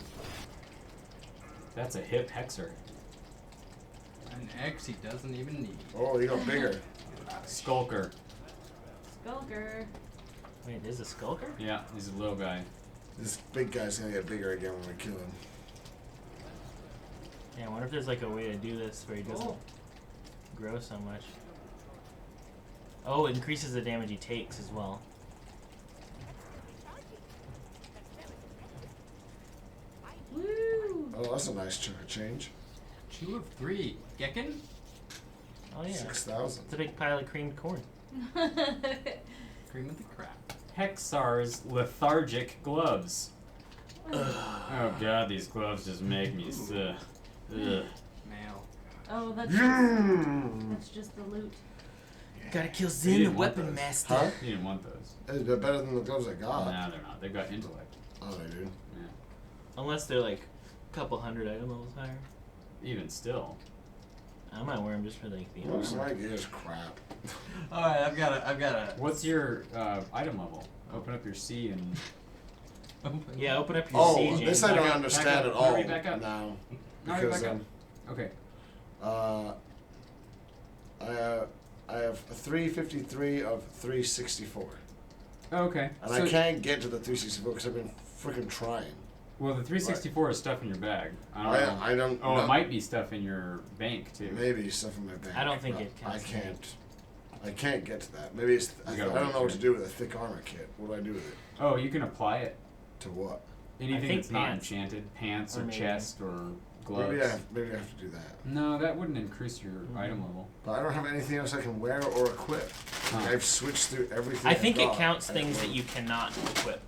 That's a hip Hexer. An X he doesn't even need. Oh, you got bigger. Skulker. Skulker. Wait, there's a Skulker? Yeah, he's a little guy. This big guy's gonna get bigger again when we kill him. Yeah, I wonder if there's like a way to do this where he doesn't Oh. grow so much. Oh, it increases the damage he takes as well. Woo! Oh, that's a nice chunk of change. 2 of 3. Gekken? Oh yeah. 6,000. It's a big pile of creamed corn. Cream of the crap. Hexar's lethargic gloves. Oh god, these gloves just make me sick. Ugh. Male. Oh, Mm. that's just the loot. Gotta kill You Zin, the didn't want weapon those. master. Huh? You didn't want those. They're better than the gloves I got. Nah, they're not. They've got intellect. Oh, they do. Yeah. Unless they're like a couple hundred item levels higher. Even still. I might wear them just for like the Looks armor. like it's crap. Alright, I've got a. What's your item level? Open up your C and. Yeah, open up your Oh, siege. this Back I don't up, understand back at up. all Hurry, back up. now. Hurry, Because back up. Okay. I have a 353 of 364. Oh, okay. And So- I can't get to the 364 because I've been freaking trying. Well, the 364 is stuff in your bag. I don't know. I don't Oh, know. it might be stuff in your bank too. Maybe stuff in my bank. I don't think but it counts. I can't get to that. Maybe it's. I You gotta don't wait know what for to it. do with a thick armor kit. What do I do with it? Oh, you can apply it. To what? Anything think that's not pants. enchanted, pants Or or maybe- chest or gloves. Maybe I have to do that. No, that wouldn't increase your item level. But I don't have anything else I can wear or equip. Like, Huh. I've switched through everything. I I've think it got, counts and things that won't. you cannot equip.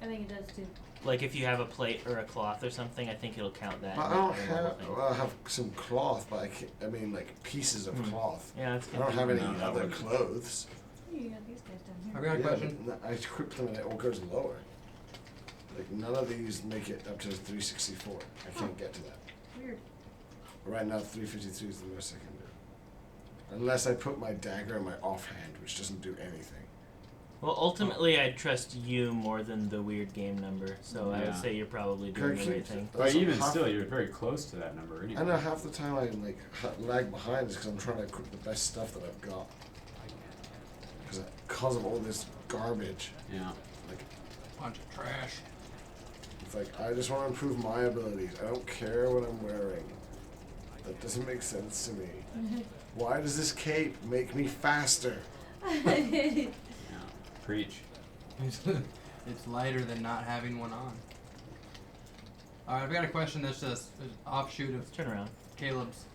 I think it does too. Like if you have a plate or a cloth or something, I think it'll count that. But in I don't the whole have. thing. Well, I have some cloth, but I mean like pieces of Hmm. cloth. Yeah, that's I good. don't have any No, that other wouldn't. clothes. You got these guys down here. I've got a Yeah, question. but I equip them and it all goes lower. Like none of these make it up to 364. I can't get to that. Weird. Right now, 353 is the most I can do. Unless I put my dagger in my offhand, which doesn't do anything. Well, ultimately, I'd trust you more than the weird game number, so I would Yeah. say you're probably Can I doing the keep right thing. But even half- still, you're very close to that number anyway. I know half the time I like lag behind is because I'm trying to equip the best stuff that I've got. Because of all this garbage. Yeah. Like, Bunch of trash. it's like I just want to improve my abilities. I don't care what I'm wearing. That doesn't make sense to me. Why does this cape make me faster? Yeah. Preach. It's lighter than not having one on. Alright, I've got a question that's just an offshoot of Turn around. Caleb's.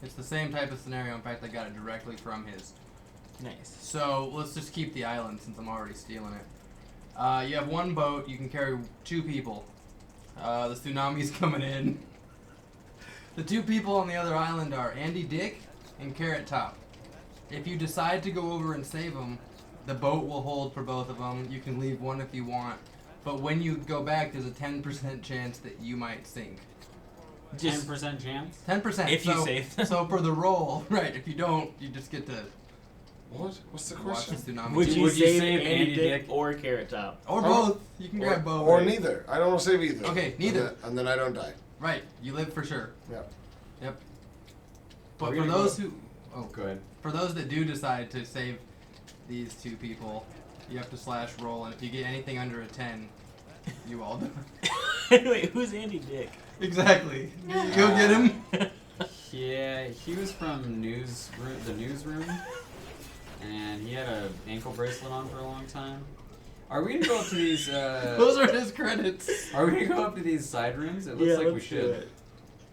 It's the same type of scenario. In fact, I got it directly from his. Nice. So let's just keep the island since I'm already stealing it. You have one boat. You can carry 2 people. The tsunami's coming in. The 2 people on the other island are Andy Dick and Carrot Top. If you decide to go over and save them, the boat will hold for both of them. You can leave one if you want. But when you go back, there's a 10% chance that you might sink. 10% chance? 10%. If you save them. So for the roll, right, if you don't, you just get to What? What's the watch the question? tsunami. Would you Would you save save Andy Andy Dick Dick? or Carrot Top? Or Or- both. You can grab both. Or neither. I don't want to save either. Okay, neither. And then I don't die. Right, you live for sure. Yeah. Yep. Are But we for gonna those go- who, Go ahead. for those that do decide to save these 2 people, you have to slash roll, and if you get anything under a 10, you all die. Wait, who's Andy Dick? Exactly. You go get him. Yeah, he was from the newsroom, and he had a ankle bracelet on for a long time. Are we gonna go up to these? Those are his credits. Are we gonna go up to these side rooms? It looks like we let's do should. it.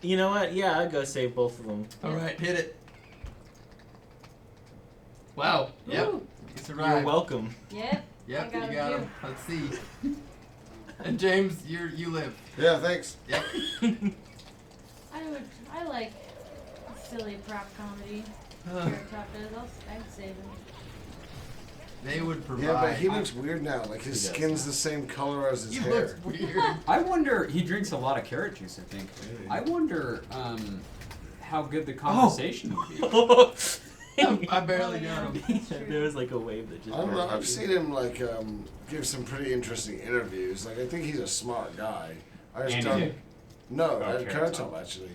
You know what? Yeah, I'd go save both of them. All right, hit it. Wow. Yep. Ooh. You survived. You're welcome. Yep. Yep, I got you got him him. Let's see. And James, you live. Yeah, thanks. Yep. I like silly prop comedy. Carrot Top does. I'd save him. They would provide. Yeah, but he looks weird now. Like his He does. skin's the same color as his He hair. looks weird. I wonder. He drinks a lot of carrot juice, I think. Maybe. I wonder how good Oh. the conversation would be. I barely got him. That's true. There was like a wave that just. I don't know. went I've over. seen him like give some pretty interesting interviews. Like I think he's a smart guy. I just Andy don't. Dick? No, Oh, Carrot Carrot Top. Top actually.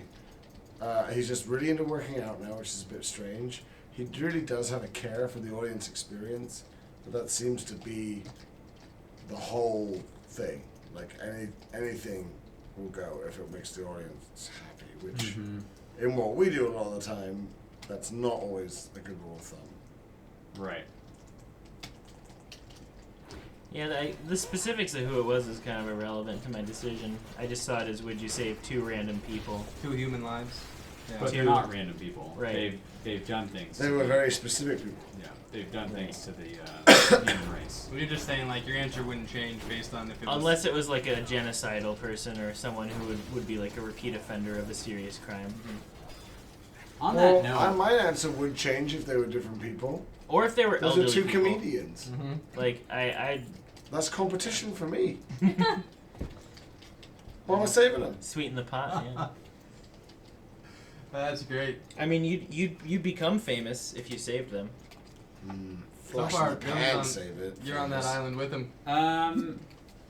He's just really into working out now, which is a bit strange. He really does have a care for the audience experience, but that seems to be the whole thing. Like anything will go if it makes the audience happy, which Mhm. in what we do a lot of the time, that's not always a good rule of thumb. Right. Yeah, the specifics of who it was is kind of irrelevant to my decision. I just saw it as would you save 2 random people. 2 human lives. Yeah. But they're not random people. Right. They've done things. They to were the- very specific people. Yeah, they've done Right. things to the human race. Well, you're just saying like your answer wouldn't change based on if it was. Unless it was like a genocidal person or someone who would be like a repeat offender of a serious crime. On Well, that note, my answer would change if they were different people. Or if they were Those are elderly 2 people. comedians. Mm-hmm. Like, I That's competition for me. Why am I saving them? sweeten the pot, yeah. That's great. I mean, you'd become famous if you saved them. Flash far, in the Bill's pan, on- save it. You're on that island with him.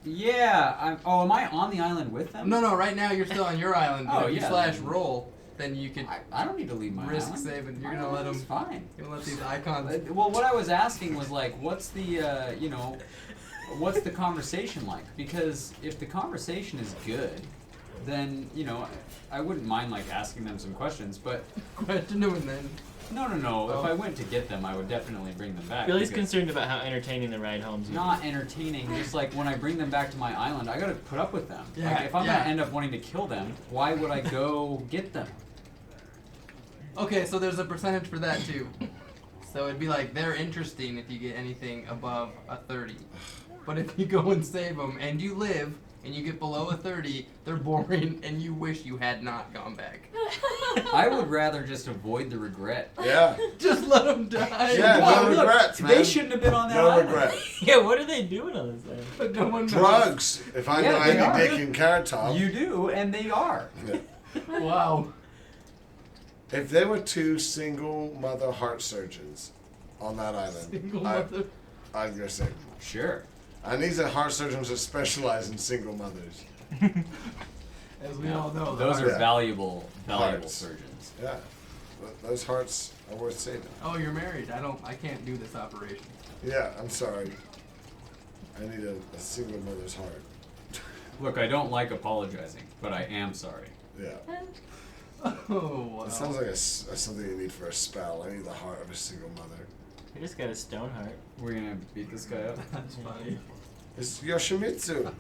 yeah. Am I on the island with them? No, right now you're still on your island. But Oh, if you yeah, slash then- roll, then you could I don't need to leave my risk island. saving. You're My gonna let island's him. Fine. You're gonna let these icons. Well, what I was asking was like, what's the what's the conversation like? Because if the conversation is good, then I wouldn't mind like asking them some questions. But Question him and then. no. Oh. If I went to get them, I would definitely bring them back. Billy's because- concerned about how entertaining the ride home's gonna Not entertaining, just like when I bring them back to my island, I gotta put up with them. Yeah, like if I'm yeah. gonna end up wanting to kill them, why would I go get them? Okay, so there's a percentage for that too. So it'd be like they're interesting if you get anything above a 30. But if you go and save them and you live and you get below a 30, they're boring and you wish you had not gone back. I would rather just avoid the regret. Yeah. Just let them die. Yeah, Well, no look, regrets, They man. shouldn't have been on that No island. regrets. Yeah, what are they doing on this thing? But no one knows. Drugs. If I Yeah, know they are. Andy Dick and Carrot Top. You do, and they are. Yeah. Wow. If there were 2 single mother heart surgeons on that island, Single mother. I'd go save them. Sure. And these are heart surgeons that specialize in single mothers. As we all know. Those the are Yeah. valuable Hearts. surgeons. Yeah. Those hearts are worth saving. Oh, you're married. I can't do this operation. Yeah, I'm sorry. I need a single mother's heart. Look, I don't like apologizing, but I am sorry. Yeah. Oh, wow. It sounds like something you need for a spell. I need the heart of a single mother. I just got a stone heart. We're gonna beat this guy up. That's funny. It's Yoshimitsu.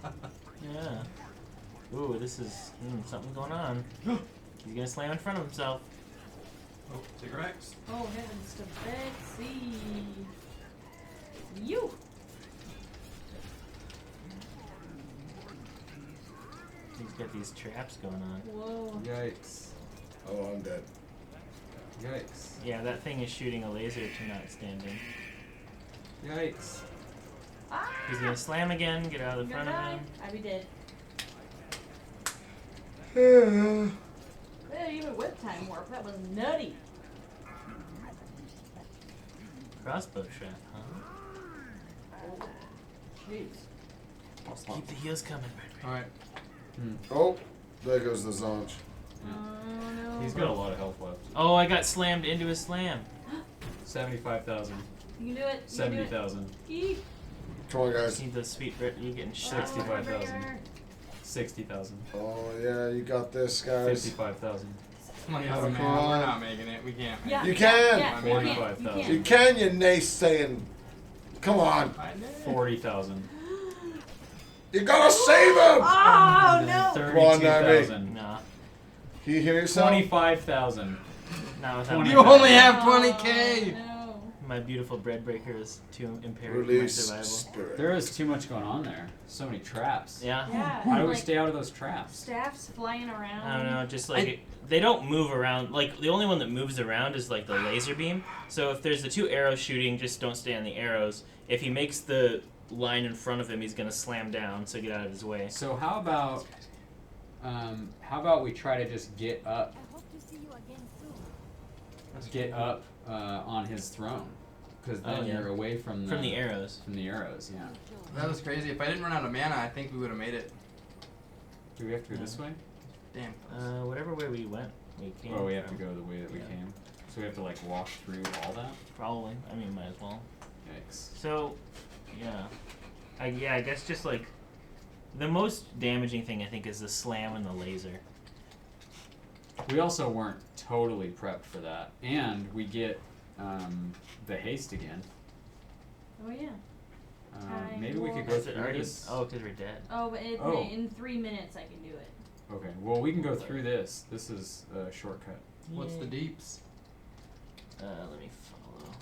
Yeah. Ooh, this is something going on. He's gonna slam in front of himself. Oh, T-Rex. Oh, heavens to Betsy. You. He's got these traps going on. Whoa. Yikes. Oh, I'm dead. Yikes. Yeah, that thing is shooting a laser to not standing. Yikes. Ah! He's gonna slam again, get out of the I'm front gonna of him. die. I be dead. Hey, even with time warp, that was nutty. Crossbow trap, huh? Jeez. Just keep the heels coming. Alright. Oh, there goes the Zonch. Oh no. He's got a lot of health left. Oh, I got slammed into a slam. 75,000. You can do it. You can do it. 70,000. Eek. Come on, I guys. see the sweet Brit. You getting shot. 65,000. 60,000. Oh, yeah, you got this, guys. 55,000. Come on, Oh, man. come on. We're not making it. We can't make Yeah. it. You can. Yeah, you 45,000. You can, you naysaying. Come on. 40,000. You gotta save him! Oh no. 32,000. Nah, Can you hear yourself? 25,000. not without 20. You my, only have Oh, 20k! No. my beautiful bread breaker is too impaired for my Release survival. spirit. There is too much going on there. So many traps. Yeah. Yeah. How do we like stay out of those traps? staffs flying around. I don't know, just like they don't move around. Like the only one that moves around is like the laser beam. So if there's the two arrows shooting, just don't stay on the arrows. If he makes the line in front of him, he's gonna slam down. So get out of his way. So how about we try to just get up, on his throne, because then Oh, yeah. you're away from From the arrows. From the arrows, yeah. That was crazy. If I didn't run out of mana, I think we would have made it. Do we have to go this way? Damn. Whatever way we went, we came. Oh, we have to from. go the way that we Yeah. came. So we have to like walk through all that. Probably. I mean, might as well. Yikes. So, yeah. I guess just like the most damaging thing I think is the slam and the laser. We also weren't totally prepped for that, and we get the haste again. Oh yeah. Maybe we could Time go Is it through already? this. Oh, because we're dead. Oh, but Oh. in 3 minutes I can do it. Okay. Well, we can go through this. This is a shortcut. What's the Yay. deeps? Let me follow.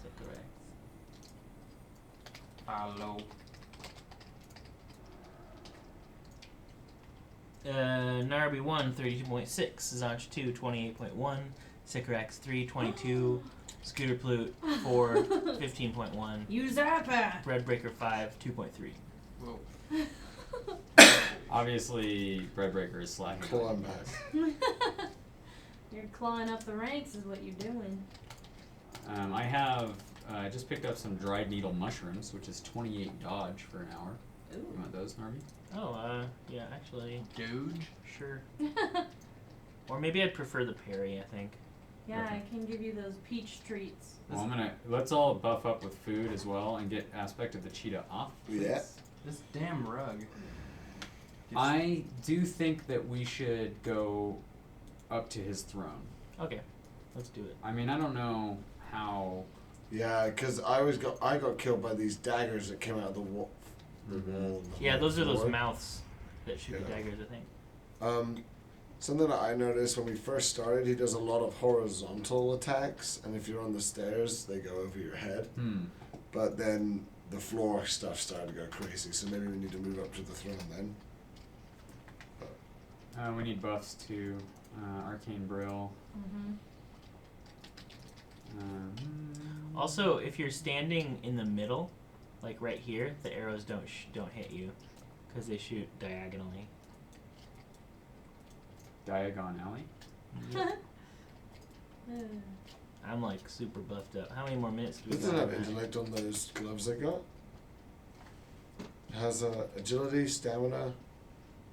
Cigarette. Follow. Narby 1, 32.6, Zonch 2, 28.1, Sycorax 3, 22, Scooter Plute 4, 15.1, Usurper. Breadbreaker 5, 2.3. Whoa. Obviously, Breadbreaker is slacking. Claw back. You're clawing up the ranks is what you're doing. I have just picked up some dried needle mushrooms, which is 28 dodge for an hour. You Ooh. want those, Narby? Oh, yeah, actually, Dude. sure. Or maybe I'd prefer the parry, I think. Yeah, Okay. I can give you those peach treats. Well, let's all buff up with food as well and get aspect of the cheetah off. Please. Yeah. This damn rug. I do think that we should go up to his throne. Okay, let's do it. I mean, I don't know how. Yeah, because I got killed by these daggers that came out of the wall. Yeah, those are those floor. mouths that shoot the Yeah. daggers, I think. Something that I noticed when we first started, he does a lot of horizontal attacks, and if you're on the stairs, they go over your head. But then the floor stuff started to go crazy, so maybe we need to move up to the throne then. We need buffs to Arcane Brill. Mm-hmm. Also, if you're standing in the middle, like right here, the arrows don't hit you, because they shoot diagonally. Diagon Alley. I'm like super buffed up. How many more minutes do we Doesn't got? have intellect on those gloves I got. It has agility, stamina,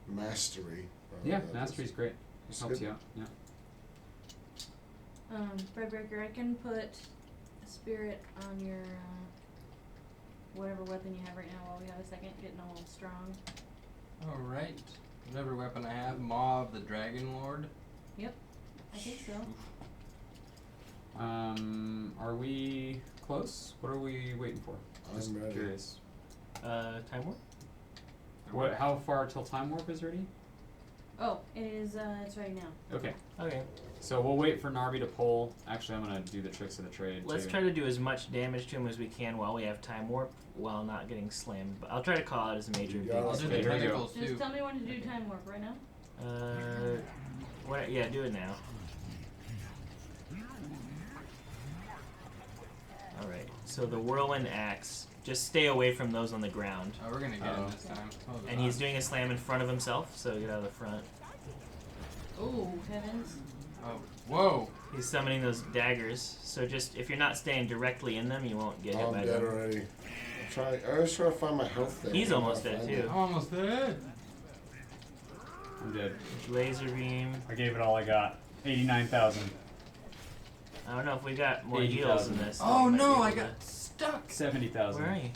mastery. Yeah, mastery's great. That's Helps good. you out. Yeah. Breadbreaker, I can put a spirit on your whatever weapon you have right now while we have a second, getting a little strong. Alright. Whatever weapon I have, Maw of the Dragon Lord. I think so. Are we close? What are we waiting for? I'm ready. Curious. Time warp? What? How far till time warp is ready? Oh, it is. It's right now. Okay. Okay. So we'll wait for Narby to pull. Actually, I'm gonna do the tricks of the trade. Let's too. try to do as much damage to him as we can while we have time warp, while not getting slammed. But I'll try to call out as a major. Yeah, I'll do the Okay, here we go. tentacles too. Just tell me when to do time warp right now. What? Yeah, do it now. All right. So the whirlwind axe. Just stay away from those on the ground. Oh, we're gonna get him this time. Hold And on. he's doing a slam in front of himself, so get out of the front. Oh heavens! Oh, whoa! He's summoning those daggers, so just if you're not staying directly in them, you won't get hit I'm by dead them. already. I always try to find my health there. He's I almost can't dead find too. I'm almost dead. I'm dead. Laser beam. I gave it all I got. 89,000. I don't know if we got more 80,000. heals in this. Oh We might no, be I able got stuck. 70,000. Where are you?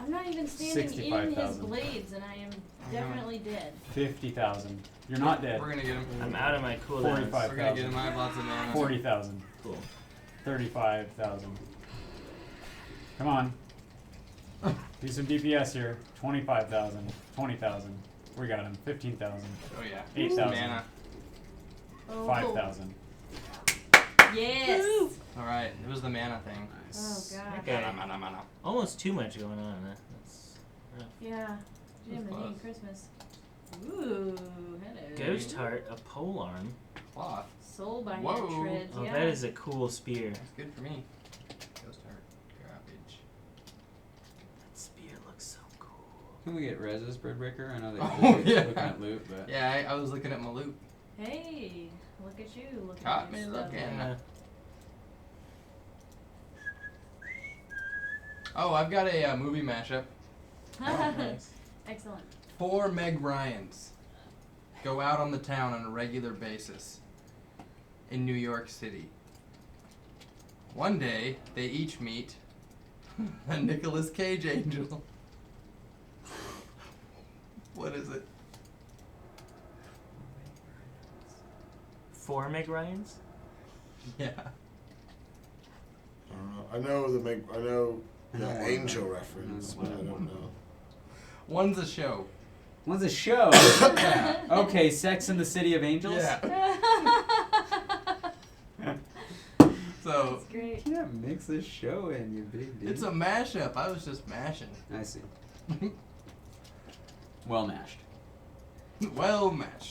I'm not even standing in his 65,000. blades, and I am definitely dead. 50,000. You're not dead. We're gonna get him. I'm out of my cooldowns. 45. We're gonna get him. I have lots of mana. 40,000. Cool. 35,000. Come on. Do some DPS here. 25,000. 20,000. We got him. 15,000. Oh yeah. 8,000. Mana. Oh. 5,000. Yes. All right. It was the mana thing. Nice. Oh god. Okay. Mana. Almost too much going on. That's rough. Yeah. Jim, That's the close. Christmas. Ooh, hello. Ghost heart, a pole arm. Cloth. Soul binding Whoa. shreds. Oh, Yeah. that is a cool spear. That's good for me. Ghost heart. Garbage. That spear looks so cool. Can we get Rez's Breadbreaker? I know that Oh, you're yeah. looking at loot, but Yeah, I was looking at my loot. Hey, look at you. Look Caught at me your stuff. looking. Yeah. Oh, I've got a movie mashup. Nice. Excellent. 4 Meg Ryans go out on the town on a regular basis in New York City. One day, they each meet a Nicolas Cage angel. What is it? 4 Meg Ryans? Yeah. I know the I know angel one. reference, I but know I don't one. know. One's a show. What's a show? Yeah. Okay, Sex in the City of Angels? Yeah. So, That's great. You can't mix this show in, you big dude. it's a mashup. I was just mashing. I see. Well mashed. Well mashed.